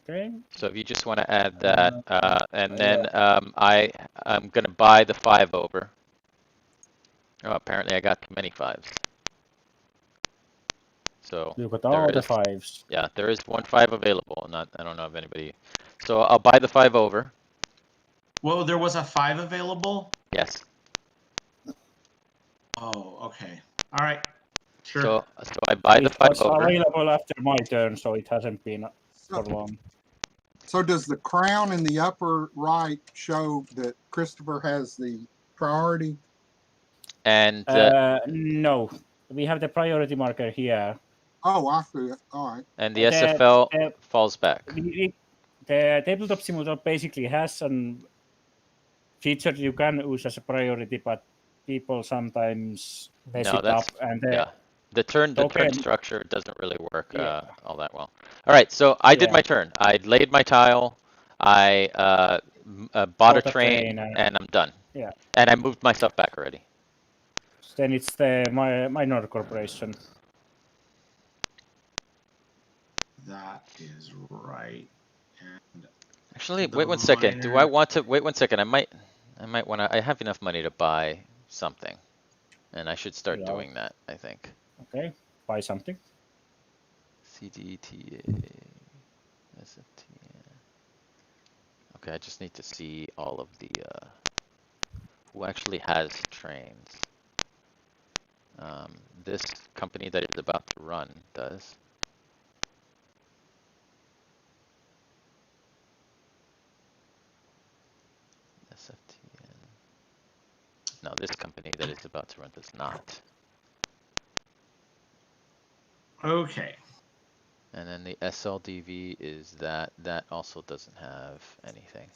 Okay.
So if you just want to add that, and then I'm going to buy the 5 over. Oh, apparently I got too many 5s. So
You got
there
all the
is,
5s.
yeah, there is 1 5 available. I don't know if anybody. So I'll buy the 5 over.
Well, there was a 5 available?
Yes.
Oh, okay. All right. Sure.
So I buy the
It
5
was
over.
available after my turn, so it hasn't been for
So,
long.
so does the crown in the upper right show that Christopher has the priority?
And
No, we have the priority marker here.
Oh, I see it. All right.
and the SFL falls back.
The tabletop simulator basically has a feature you can use as a priority, but people sometimes mess
No,
it
that's
up. And
yeah. The turn
token-
structure doesn't really work
Yeah.
all that well. All right, so I did
Yeah.
my turn. I laid my tile. I bought a train,
and-
and I'm done.
Yeah.
And I moved myself back already.
Then it's the minor corporation.
That is right. And
Actually,
The
wait 1 second. Do I
minor-
want to, wait 1 second. I might wanna, I have enough money to buy something. And I should start
Yeah.
doing that, I think.
Okay, buy something.
CDTA, SFT. Okay, I just need to see all of the, who actually has trains. This company that is about to run does. SFTN. No, this company that is about to run does not.
Okay.
And then the SLDV is that also doesn't have anything.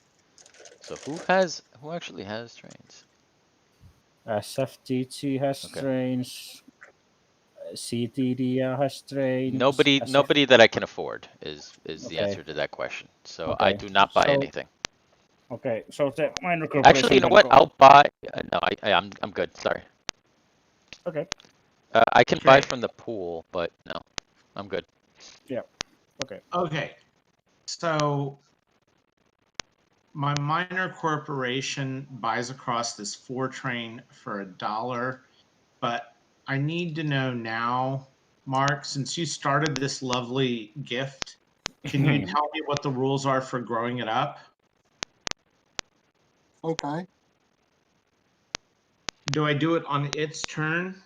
So who actually has trains?
SFTT has
Okay.
trains. CTDA has trains.
Nobody that I can afford is the
Okay.
answer to that question. So
Okay,
I do not buy
so-
anything.
Okay, so the minor corporation.
Actually, you know
can
what?
go-
I'll buy. No, I'm good. Sorry.
Okay.
I can buy
Okay.
from the pool, but no, I'm good.
Okay.
Okay. So my minor corporation buys across this 4 train for $1, but I need to know now, Mark, since you started this lovely gift, can you tell me what the rules are for growing it up?
Okay.
Do I do it on its turn?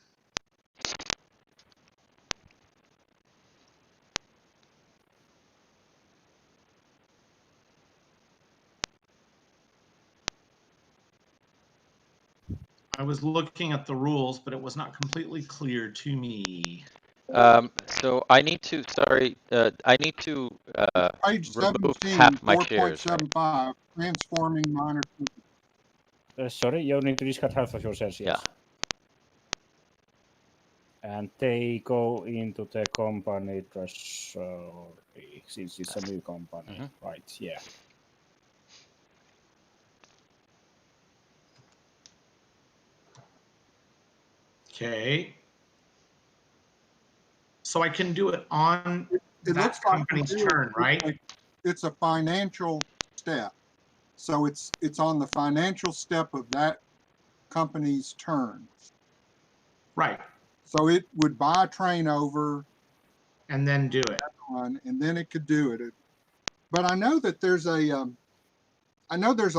I was looking at the rules, but it was not completely clear to me.
So I need to. Sorry. I need to
Page
remove
17,
half my shares. Right?
4.75, transforming minor.
Sorry, you need to discard half of your shares, yes. And they go into the company treasury, since it's a new company.
Mhm.
Right, yeah.
Okay. So I can do it on
It
that
looks like
company's
you do it.
turn, right?
It's a financial step. So it's on the financial step of that company's turn.
Right.
So it would buy a train over
And then do it.
on, and then it could do it. But I know that there's a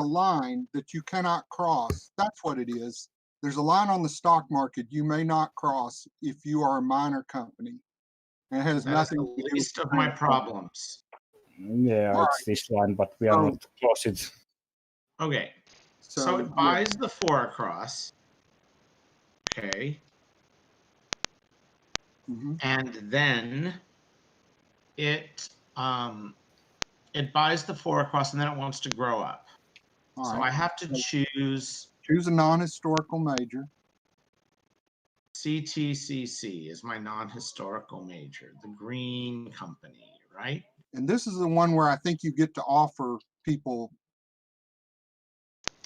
line that you cannot cross. That's what it is. There's a line on the stock market you may not cross if you are a minor company. And it has
That is
nothing
the
to do
least
with
of my problems.
Yeah,
All
it's this one, but we are
So-
not close it.
Okay. So it
yeah.
buys the 4 across. Okay.
Mhm.
And then it buys the 4 across, and then it wants to grow up.
All
So
right.
I have to choose
Choose a non-historical major.
CTCC is my non-historical major, the green company, right?
And this is the one where I think you get to offer people,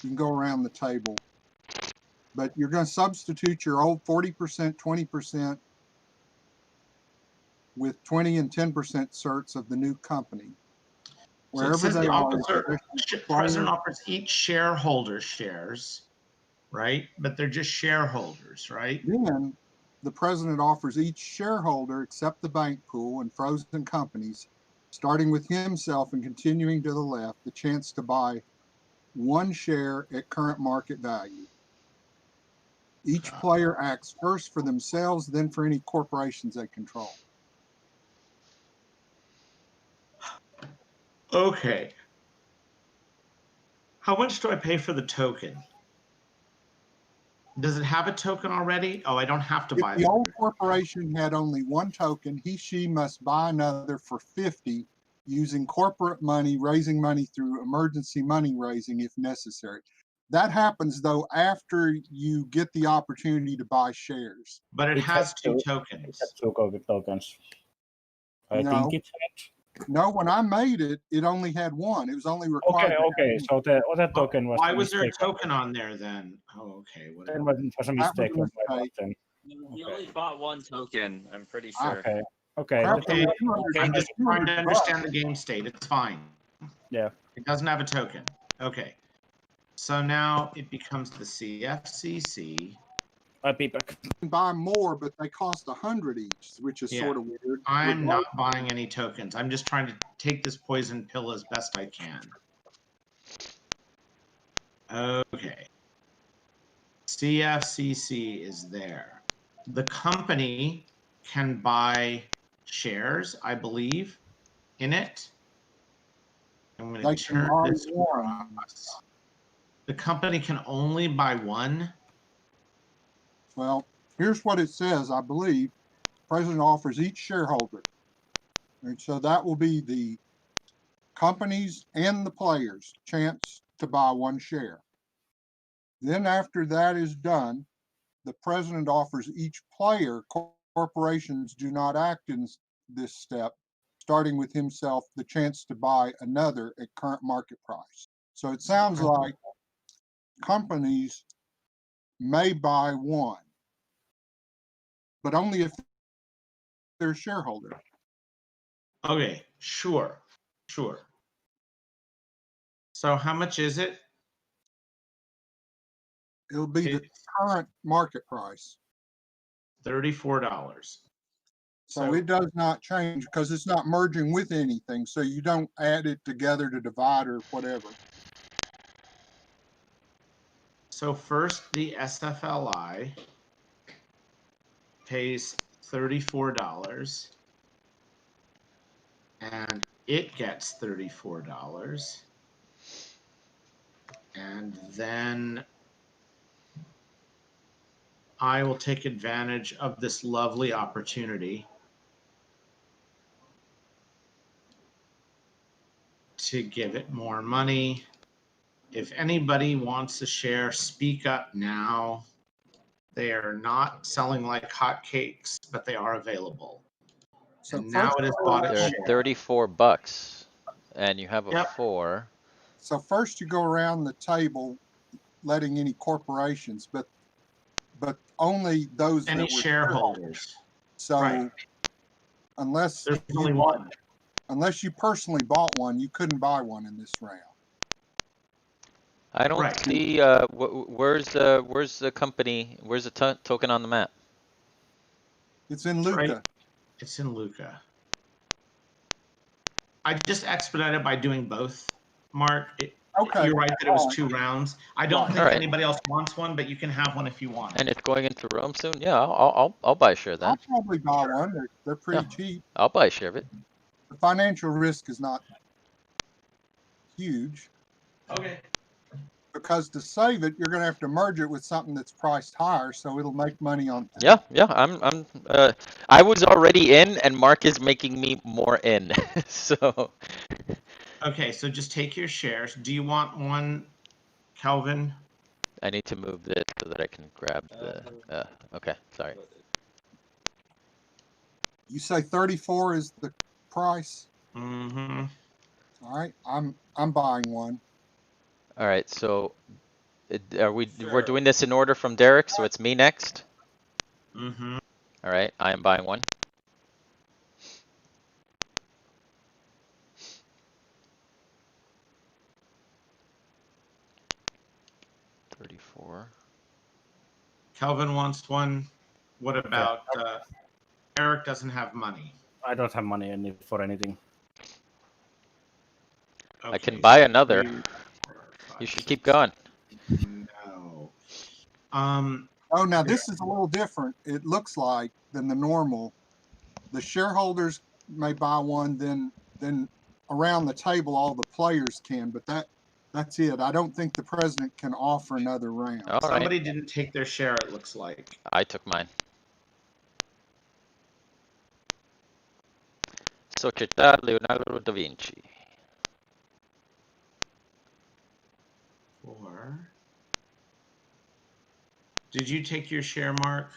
you can go around the table, but you're going to substitute your old 40%, 20% with 20 and 10% certs of the new company.
So it
Wherever
says
they
the
are,
president offers each shareholder shares, right? But they're just shareholders, right?
then the president offers each shareholder, except the bank pool and frozen companies, starting with himself and continuing to the left, the chance to buy 1 share at current market value. Each player acts first for themselves, then for any corporations they control.
Okay. How much do I pay for the token? Does it have a token already? Oh, I don't have to
If
buy
the
the
old corporation had only 1 token, she must buy another for 50 using corporate money, raising money through emergency money raising if necessary. That happens though after you get the opportunity to buy shares.
But it
It
has
has
2
to-
tokens.
It has 2 tokens. I
No.
think it had.
No, when I made it, it only had 1. It was only required.
Okay, so the other
Oh,
token was
why
the
was there a
mistake.
token on there then? Oh, okay.
Then
Whatever.
it was a
That was a
mistake on my part
mistake.
then.
He only bought 1 token, I'm pretty
Ah,
sure.
Okay.
Crap,
Okay, I'm
$200.
just trying to understand the game state. It's fine.
Yeah.
It doesn't have a token. Okay. So now it becomes the CFCC.
I'll be back.
can buy more, but they cost 100 each, which is
Yeah.
sort of weird.
I'm not buying any tokens. I'm just trying to take this poison pill as best I can. Okay. CFCC is there. The company can buy shares, I believe, in it. I'm going
They
to
can
turn
buy
this
one.
across. The company can only buy one.
Well, here's what it says, I believe. President offers each shareholder. And so that will be the companies and the players chance to buy one share. Then after that is done, the president offers each player, corporations do not act in this step, starting with himself, the chance to buy another at current market price. So it sounds like companies may buy one, but only if they're a shareholder.
Okay, sure. So how much is it?
It'll be the
It's
current market price.
$34.
So it does not change because it's not merging with anything. So you don't add it together to divide or whatever.
So first, the SFLI pays $34, and it gets $34, and then I will take advantage of this lovely opportunity to give it more money. If anybody wants a share, speak up now. They are not selling like hotcakes, but they are available.
So
And now
first
it is
you go
bought at
They're
share.
$34, and you have a
Yep.
4.
So first you go around the table, letting any corporations, but only those
Any
that were
shareholders.
So
Right.
unless
There's
you
only
bought-
one.
unless you personally bought one, you couldn't buy one in this round.
I don't
Right.
see, where's the company, where's the token on the map?
It's in
It's
Luca.
right. It's in Luca. I just expedited by doing both, Mark.
Okay.
You're right that it was 2 rounds. I don't
Right.
think
Alright.
anybody else wants one, but you can have one if you want.
And it's going into Rome soon? Yeah, I'll buy a share of
I'll
that.
probably buy one. They're pretty cheap.
I'll buy a share of it.
The financial risk is not huge
Okay.
because to save it, you're going to have to merge it with something that's priced higher, so it'll make money on.
Yeah, I was already in, and Mark is making me more in, so.
Okay, so just take your shares. Do you want one, Kelvin?
I need to move this so that I can grab the, okay, sorry.
You say 34 is the price?
Mm-hmm.
All right, I'm buying one.
All right, so we're doing this in order from Derek, so it's me next.
Mm-hmm.
All right, I am buying one. $34.
Kelvin wants one. What about Eric doesn't have money?
I don't have money for anything.
I can
Okay,
buy
so
another.
3, 4, 5,
You should
6.
keep going.
No.
Oh, now this is a little different. It looks like than the normal. The shareholders may buy one, then around the table all the players can, but that's it. I don't think the president can offer another round.
All right,
Somebody didn't take their share, it looks like.
I took mine. Società Leonardo da Vinci.
4. Did you take your share, Mark?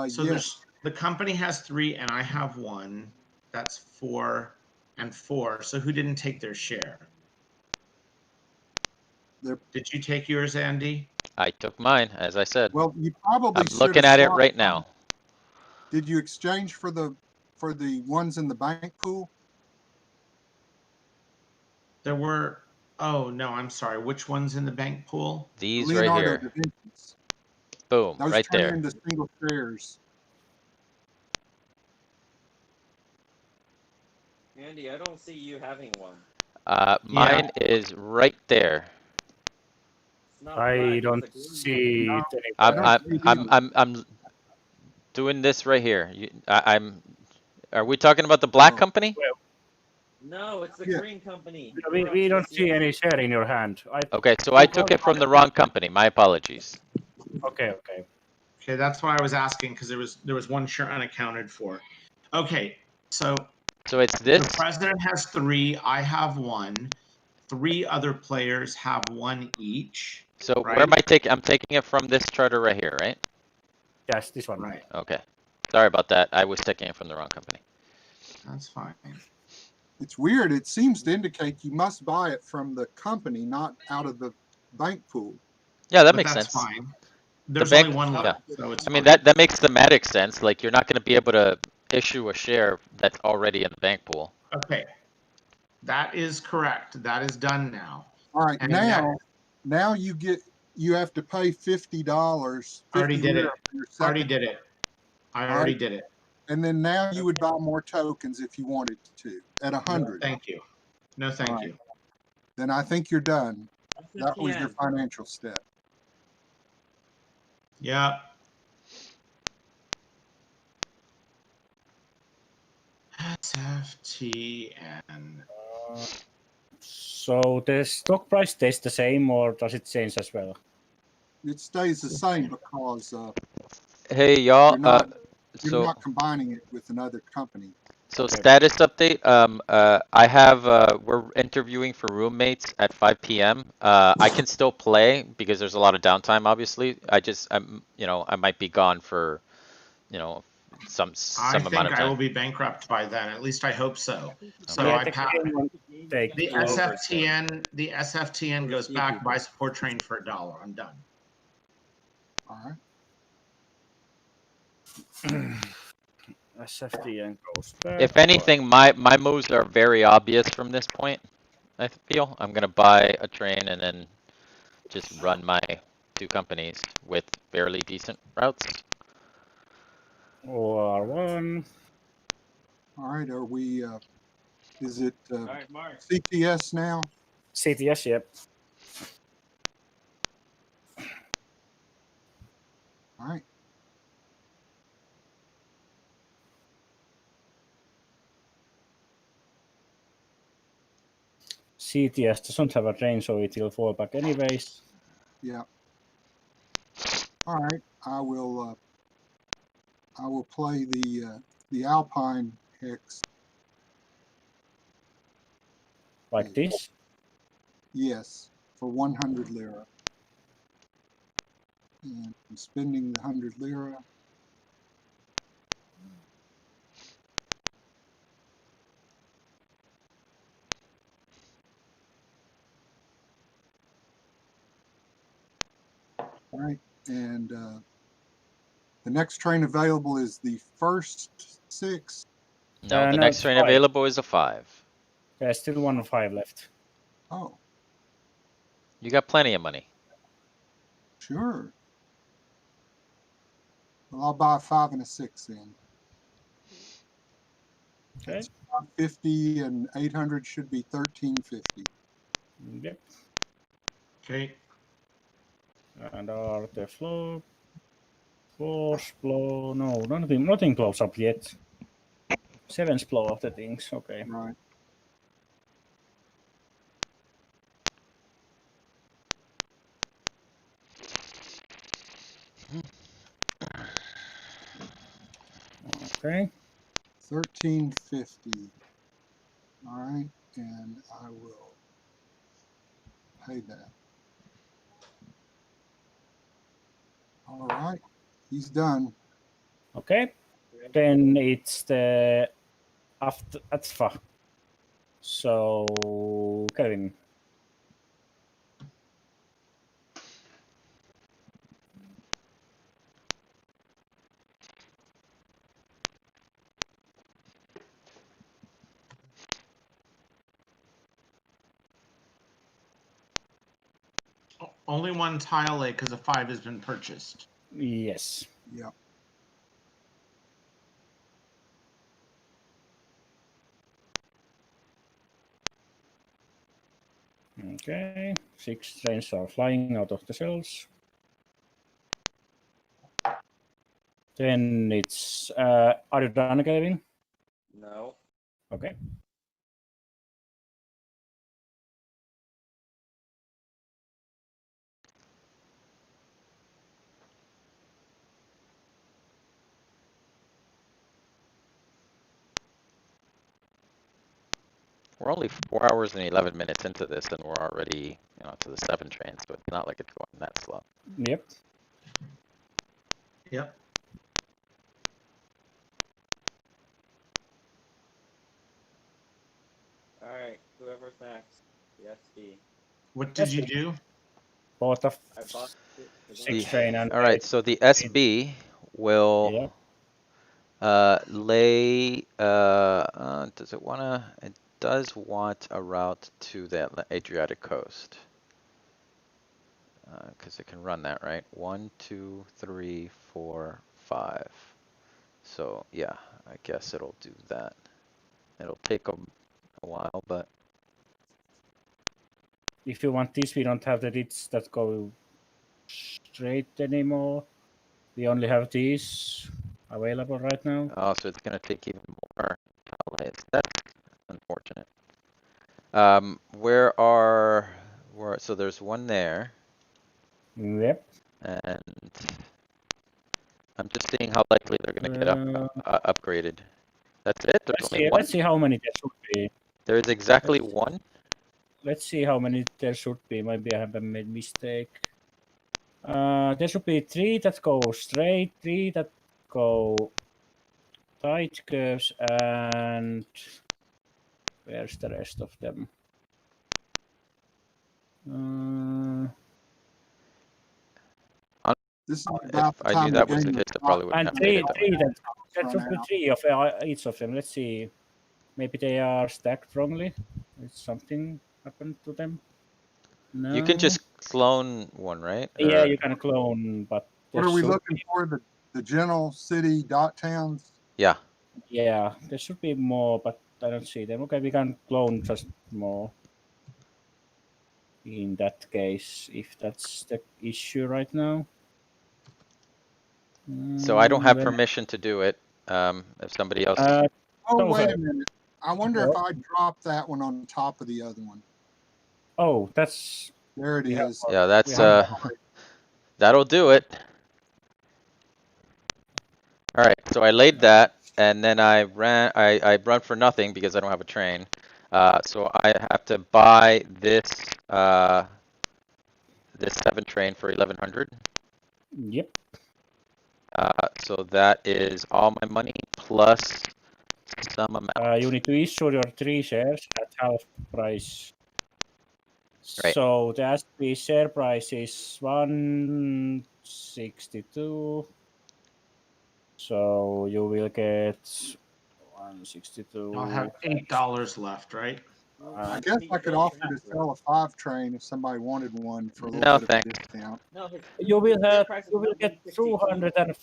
So
Yes,
the company has 3 and I have 1. That's 4 and 4. So who didn't take their share? Did you take yours, Andy?
I took mine, as I said.
well, you probably
I'm
should
looking
have
at it
bought
right
one.
now.
Did you exchange for the ones in the bank pool?
There were, oh, no, I'm sorry. Which one's in the bank pool?
These right
Leonardo
here.
da Vinci's.
Boom,
Those
right
turn
there.
into single shares.
Andy, I don't see you having one.
Mine is right there.
It's not
I
black,
don't
it's a green
see
No,
it
I
anywhere.
don't see it either.
I'm doing this right here. Are we talking about the black
Oh,
company?
No, it's the
Yeah.
green company.
We don't see any share in your hand.
Okay, so I took it from the wrong company. My apologies.
Okay.
Okay, that's why I was asking, because there was one share unaccounted for. Okay, so
So it's
the
this.
president has 3, I have 1. 3 other players have 1 each.
So where am
right?
I taking? I'm taking it from this charter right here, right?
Yes, this one.
Right,
Okay. Sorry about that. I was taking it from the wrong company.
that's fine.
It's weird. It seems to indicate you must buy it from the company, not out of the bank pool.
Yeah, that
But
makes
that's
sense.
fine. There's
bank-
only one
yeah.
left, so it's
I mean,
fine.
that makes thematic sense. Like, you're not going to be able to issue a share that's already in the bank pool.
Okay, that is correct. That is done now.
All right,
And
now you have to pay $50.
Already did it.
For your
Already
second,
did it. I
All
already
right.
did it.
and then now you would buy more tokens if you wanted to at
No,
100.
thank you. No, thank
Alright.
you.
Then I think you're done. That was your
SFTN.
financial step.
Yeah. SFTN.
So the stock price stays the same, or does it change as well?
It stays the same because
Hey, y'all.
you're
So
not combining it with another company.
status update. I have we're interviewing for roommates at 5 p.m. I can still play because there's a lot of downtime. Obviously, I might be gone for, some
I
amount
think
of
I will
time.
be bankrupt by then. At least I hope so. So
Yeah,
I
the
pass.
game won't take
The
long.
SFTN goes back, buy support train for $1. I'm done.
All right.
SFTN goes back.
If anything, my moves are very obvious from this point. I feel I'm gonna buy a train and then just run my 2 companies with fairly decent routes.
OR1.
All right. Are we? Is it
All right, Mark.
CTS now?
CTS, yep.
All right.
CTS doesn't have a train, so it will fall back anyways.
Yeah. All right. I will play the Alpine hex.
Like this.
Yes, for 100 lira. And I'm spending the 100 lira. All right, and the next train available is the first 6.
No, the
no,
next
it's
train
5.
available is a 5.
There's still 1 of 5 left.
Oh,
You got plenty of money.
sure. Well, I'll buy a 5 and a 6 then.
Okay.
50 and 800 should be 1350.
Yep.
Okay.
And are the floor floors blow? No, nothing blows up yet. 7's blow off the things. Okay.
Right.
Okay.
1350. All right, and I will pay that. All right, he's done.
Okay. Then it's the after ATFA. So Kevin.
Only one tile lay because a 5 has been purchased.
Yes.
Yep.
Okay. 6 trains are flying out of the cells. Then it's are you done, Kevin?
No.
Okay.
We're only 4 hours and 11 minutes into this, and we're already, to the 7 train, so it's not like it's going that slow.
Yep.
Yep.
All right. Whoever's next. The SD.
What did you do?
Both of
I bought it.
Six train and
All right, so the SB will lay. Does it wanna? It does want a route to the Adriatic coast. Because it can run that, right? 1, 2, 3, 4, 5. So yeah, I guess it'll do that. It'll take a while, but
if you want this, we don't have the routes that go straight anymore. We only have these available right now.
oh, so it's gonna take even more calories. That's unfortunate. So there's one there,
Yep.
and I'm just seeing how likely they're gonna get upgraded. That's it? There's only one?
Let's see how many there should be.
There is exactly one?
Let's see how many there should be. Maybe I have made mistake. There should be 3 that go straight, 3 that go tight curves, and where's the rest of them?
This is
If
about the
I
time
knew
the
that was the
game
case, I probably wouldn't
and
have made
three
it that way.
there should be 3 of each of them. Let's see. Maybe they are stacked wrongly. It's something happened to them. No.
You can just clone one, right?
Yeah,
Or-
you can clone, but
What
there
are we
should
looking for? The general city dot towns?
Yeah,
Yeah, there should be more, but I don't see them. Okay, we can clone just more. In that case, if that's the issue right now.
so I don't have
Well,
permission to do it. If somebody else,
Oh,
So,
wait
uh,
a minute. I wonder if I drop that one on top of the other one.
Oh, that's
There it
we have
is.
yeah, that's,
we have-
that'll do it. All right, so I laid that, and then I run for nothing because I don't have a train. So I have to buy this, this 7 train for 1100.
Yep.
So that is all my money plus some amount.
You need to issue your 3 shares at half price.
Right.
So the SB share price is 162. So you will get 162.
I'll have $8 left, right?
I guess I could offer to sell a 5 train if somebody wanted one for a little
No,
bit
thanks.
of a discount.
No,
You will
share
have
price is
you will
not
get
162.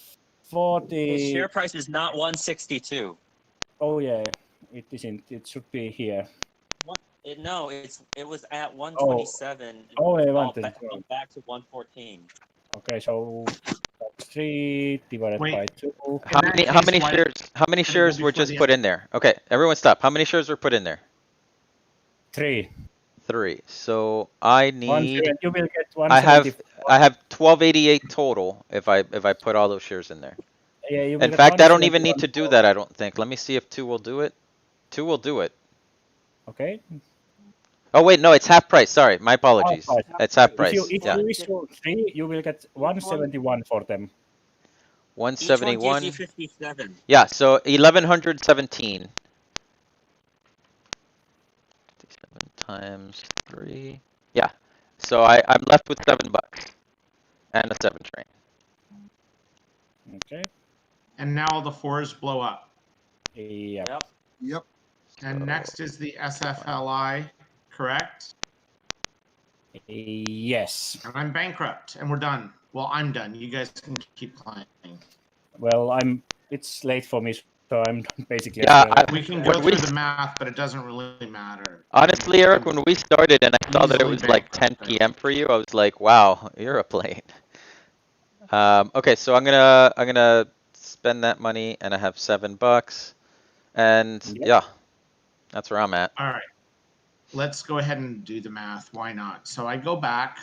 240.
His share price is not 162.
Oh yeah, it isn't. It should be here.
No, it was at 127.
Oh, I
Fell
wanted
back,
to.
fell back to 114.
Okay, so that's 3 divided
Wait.
by 2.
How
that
many
case, why-
shares? How many
Can it go
shares were
before
just
the
put in there? Okay, everyone stop. How many shares were put in there?
3.
3. So I need.
You will get
I have
174.
1288 total if I put all those shares in there.
Yeah, you will
In
get
fact, I don't even need to do
171.
that. I don't think. Let me see if 2 will do it. 2 will do it.
Okay.
Oh wait, no, it's half price. Sorry, my apologies.
price.
It's half
If
price.
you
Yeah,
issue 3, you will get 171 for them.
Each one
171.
gives you 57.
Yeah, so 1117. 57 times 3. Yeah. So I'm left with $7 and a 7 train.
Okay.
And now the 4s blow up.
Yeah.
Yep.
Yep.
And
So-
next is the SFLI, correct?
Yes.
And I'm bankrupt, and we're done. Well, I'm done. You guys can keep playing.
Well, it's late for me, so I'm basically.
Yeah,
as well.
We can
When
go
we
through the math, but it doesn't really matter.
honestly, Eric, when we started and I saw that it
Easily
was like 10
bankrupt.
p.m. for you, I was like, wow, you're up late. Okay, so I'm gonna spend that money and I have $7. And
Yep.
yeah, that's where I'm at.
All right. Let's go ahead and do the math. Why not? So I go back.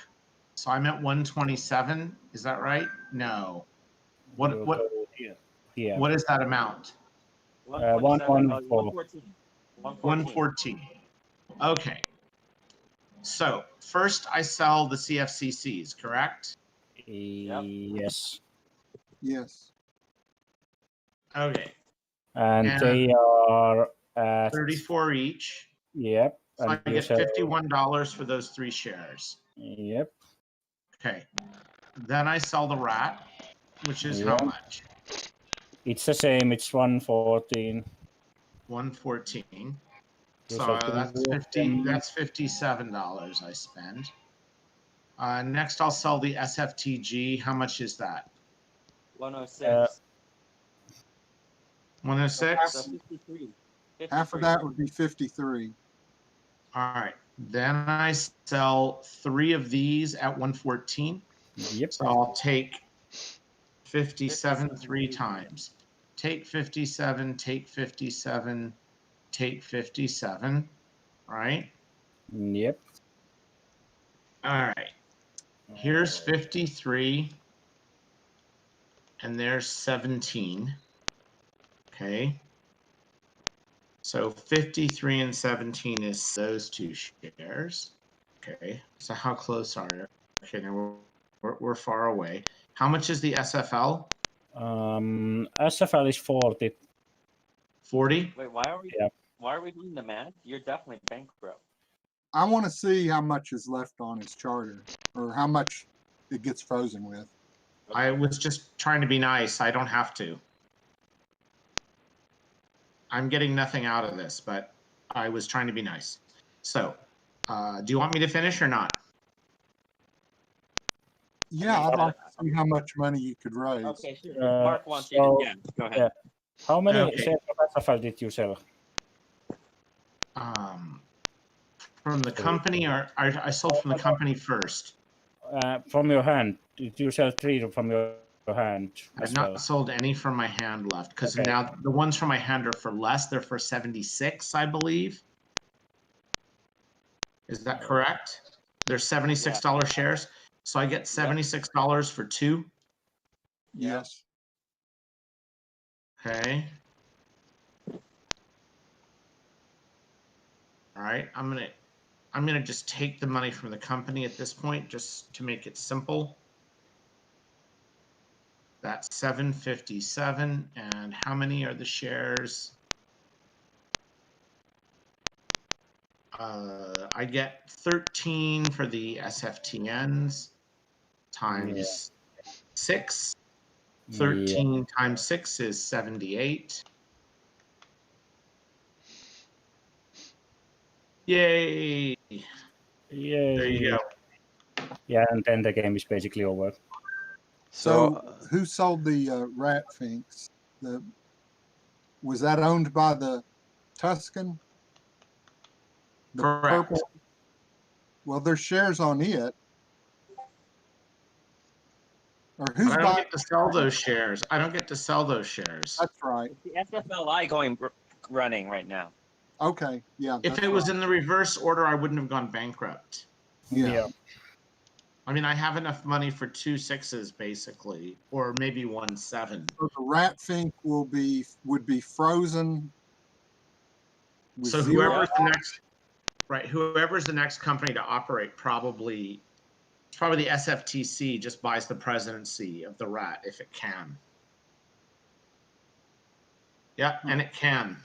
So I'm at 127. Is that right? No. What
You
what
go here. Here.
what is that amount?
127,
114.
114. Okay. So first I sell the CFCCs, correct?
Yes.
Yes.
Okay.
And
And
they are at
34 each.
Yep.
So I
And you
get
sell.
$51 for those 3 shares.
Yep.
Okay. Then I sell the rat, which is how
Yeah.
much?
It's the same. It's 114.
114.
You
So
sell two
that's
of
50.
them.
That's $57 I spend. Next, I'll sell the SFTG. How much is that?
106.
106.
So 53.
Half of that would be 53.
All right. Then I sell 3 of these at 114.
Yep.
So I'll take 57
57
3 times. Take 57, take 57, take 57. All right.
Yep.
All right. Here's 53. And there's 17. Okay. So 53 and 17 is those 2 shares. Okay. So how close are you? Okay, now we're far away. How much is the SFL?
SFL is 40.
40?
Wait, why are we?
Yeah.
Why are we doing the math? You're definitely bankrupt.
I want to see how much is left on his charter, or how much it gets frozen with.
I was just trying to be nice. I don't have to. I'm getting nothing out of this, but I was trying to be nice. So, do you want me to finish or not?
Yeah,
Okay,
I'd like to see how much money you could raise.
Okay, sure.
Uh,
Mark wants you
so-
to. Yeah, go ahead.
yeah. How many
Okay.
shares of SFL did you sell?
From the company, or I sold from the company first.
From your hand. Did you sell 3 from your hand
I've
as
not
well?
sold any from my hand left because
Okay.
now the ones from my hand are for less. They're for 76, I believe. Is that correct? They're $76 shares. So I get $76 for 2.
Yeah.
Yes.
Okay. All right. I'm gonna just take the money from the company at this point, just to make it simple. That's 757. And how many are the shares? I get 13 for the SFTNs times 6. 13 times 6 is 78. Yay!
Yay.
There you go.
Yeah, and then the game is basically over.
So who sold the rat finks? Was that owned by the Tuscan? The
Correct.
Well, there's shares on it. Or
But
who's
I don't
buying?
get to sell those shares. I don't get to sell those shares.
That's right.
It's the SFLI running right now.
Okay. Yeah.
If
that's
it was
right.
in the reverse order, I wouldn't have gone bankrupt.
Yeah.
I mean, I have enough money for 2 6s basically, or maybe 1 7.
So the rat fink would be frozen. With
So
zero.
whoever's the next, right? Whoever's the next company to operate probably the SFTC just buys the presidency of the rat if it can. Yeah, and it can.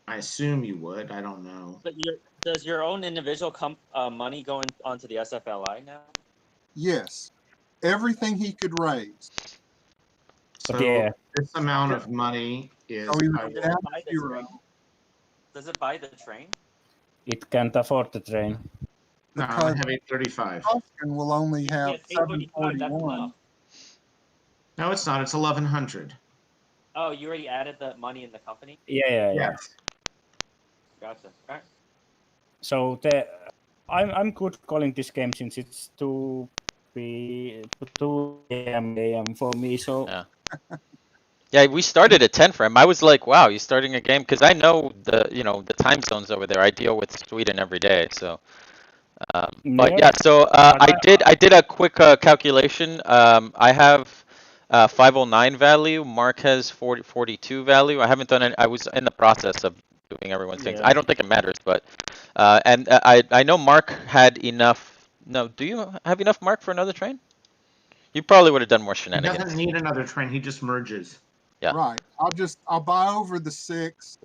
I assume you would. I don't know.
But does your own individual money go onto the SFLI now?
Yes. Everything he could raise.
So
yeah.
this amount of money is.
So he was
I-
Does
down
it buy
to
the
zero.
train? Does it buy the train?
It can't afford the train.
No, I
Because
have 835.
Austin will only have
Yes, 845, that's
741.
enough.
No, it's not. It's 1100.
Oh, you already added the money in the company?
Yeah.
Yes.
Gotcha. Alright.
So I'm good calling this game since it's 2 a.m. for me. So
Yeah. Yeah, we started at 10 for him. I was like, wow, you starting a game? Because I know the time zones over there. I deal with Sweden every day, so. But
Yeah,
yeah, so
but
I did a quick calculation. I have 509 value. Mark has 42 value. I haven't done it. I was in the process of doing everyone's things.
Yeah.
I don't think it matters, but and I know Mark had enough. No, do you have enough, Mark, for another train? You probably would have done more
He
shenanigans.
doesn't need another train. He just merges.
Yeah.
Right. I'll buy over the 6.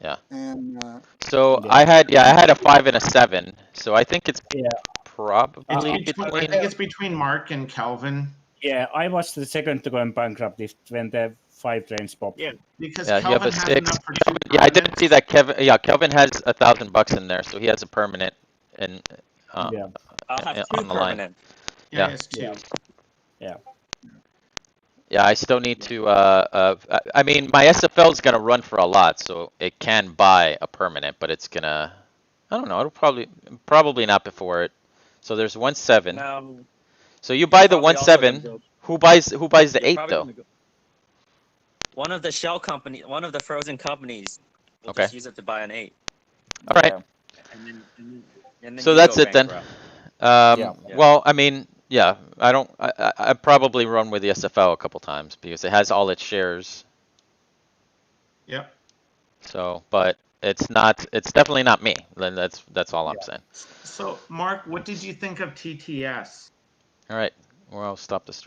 Yeah.
And
So
Yeah.
I had a 5 and a 7. So I think it's
Yeah.
probably
I
between.
think it's between Mark and Kelvin.
Yeah, I was the second to go in bankrupt when the 5 trains popped.
Yeah, because
Yeah, you have
Kelvin
a
has
6.
enough for 2
Yeah, I did see
permanents.
that Kevin. Yeah, Kelvin has $1,000 in there, so he has a permanent and
Yeah.
I'll have
yeah,
2
on the line.
permanent.
Yeah,
Yeah.
he has 2.
Yeah.
Yeah, I still need to. I mean, my SFL is gonna run for a lot, so it can buy a permanent, but it's gonna. I don't know. It'll probably not before it. So there's 1.7.
No,
So you buy the
probably also gonna
1.7.
go-
Who buys the
you're
8
probably
though?
gonna go- One of the shell company, one of the frozen companies will
Okay.
just use it to buy an 8.
All right.
And then
So
you
that's
go
it then.
bankrupt.
Yeah.
Well, I mean, yeah, I probably run with the SFL a couple times because it has all its shares.
Yep.
So, but it's definitely not me. Then that's all I'm saying.
So, Mark, what did you think of TTS?
All right. Well, I'll stop the stream.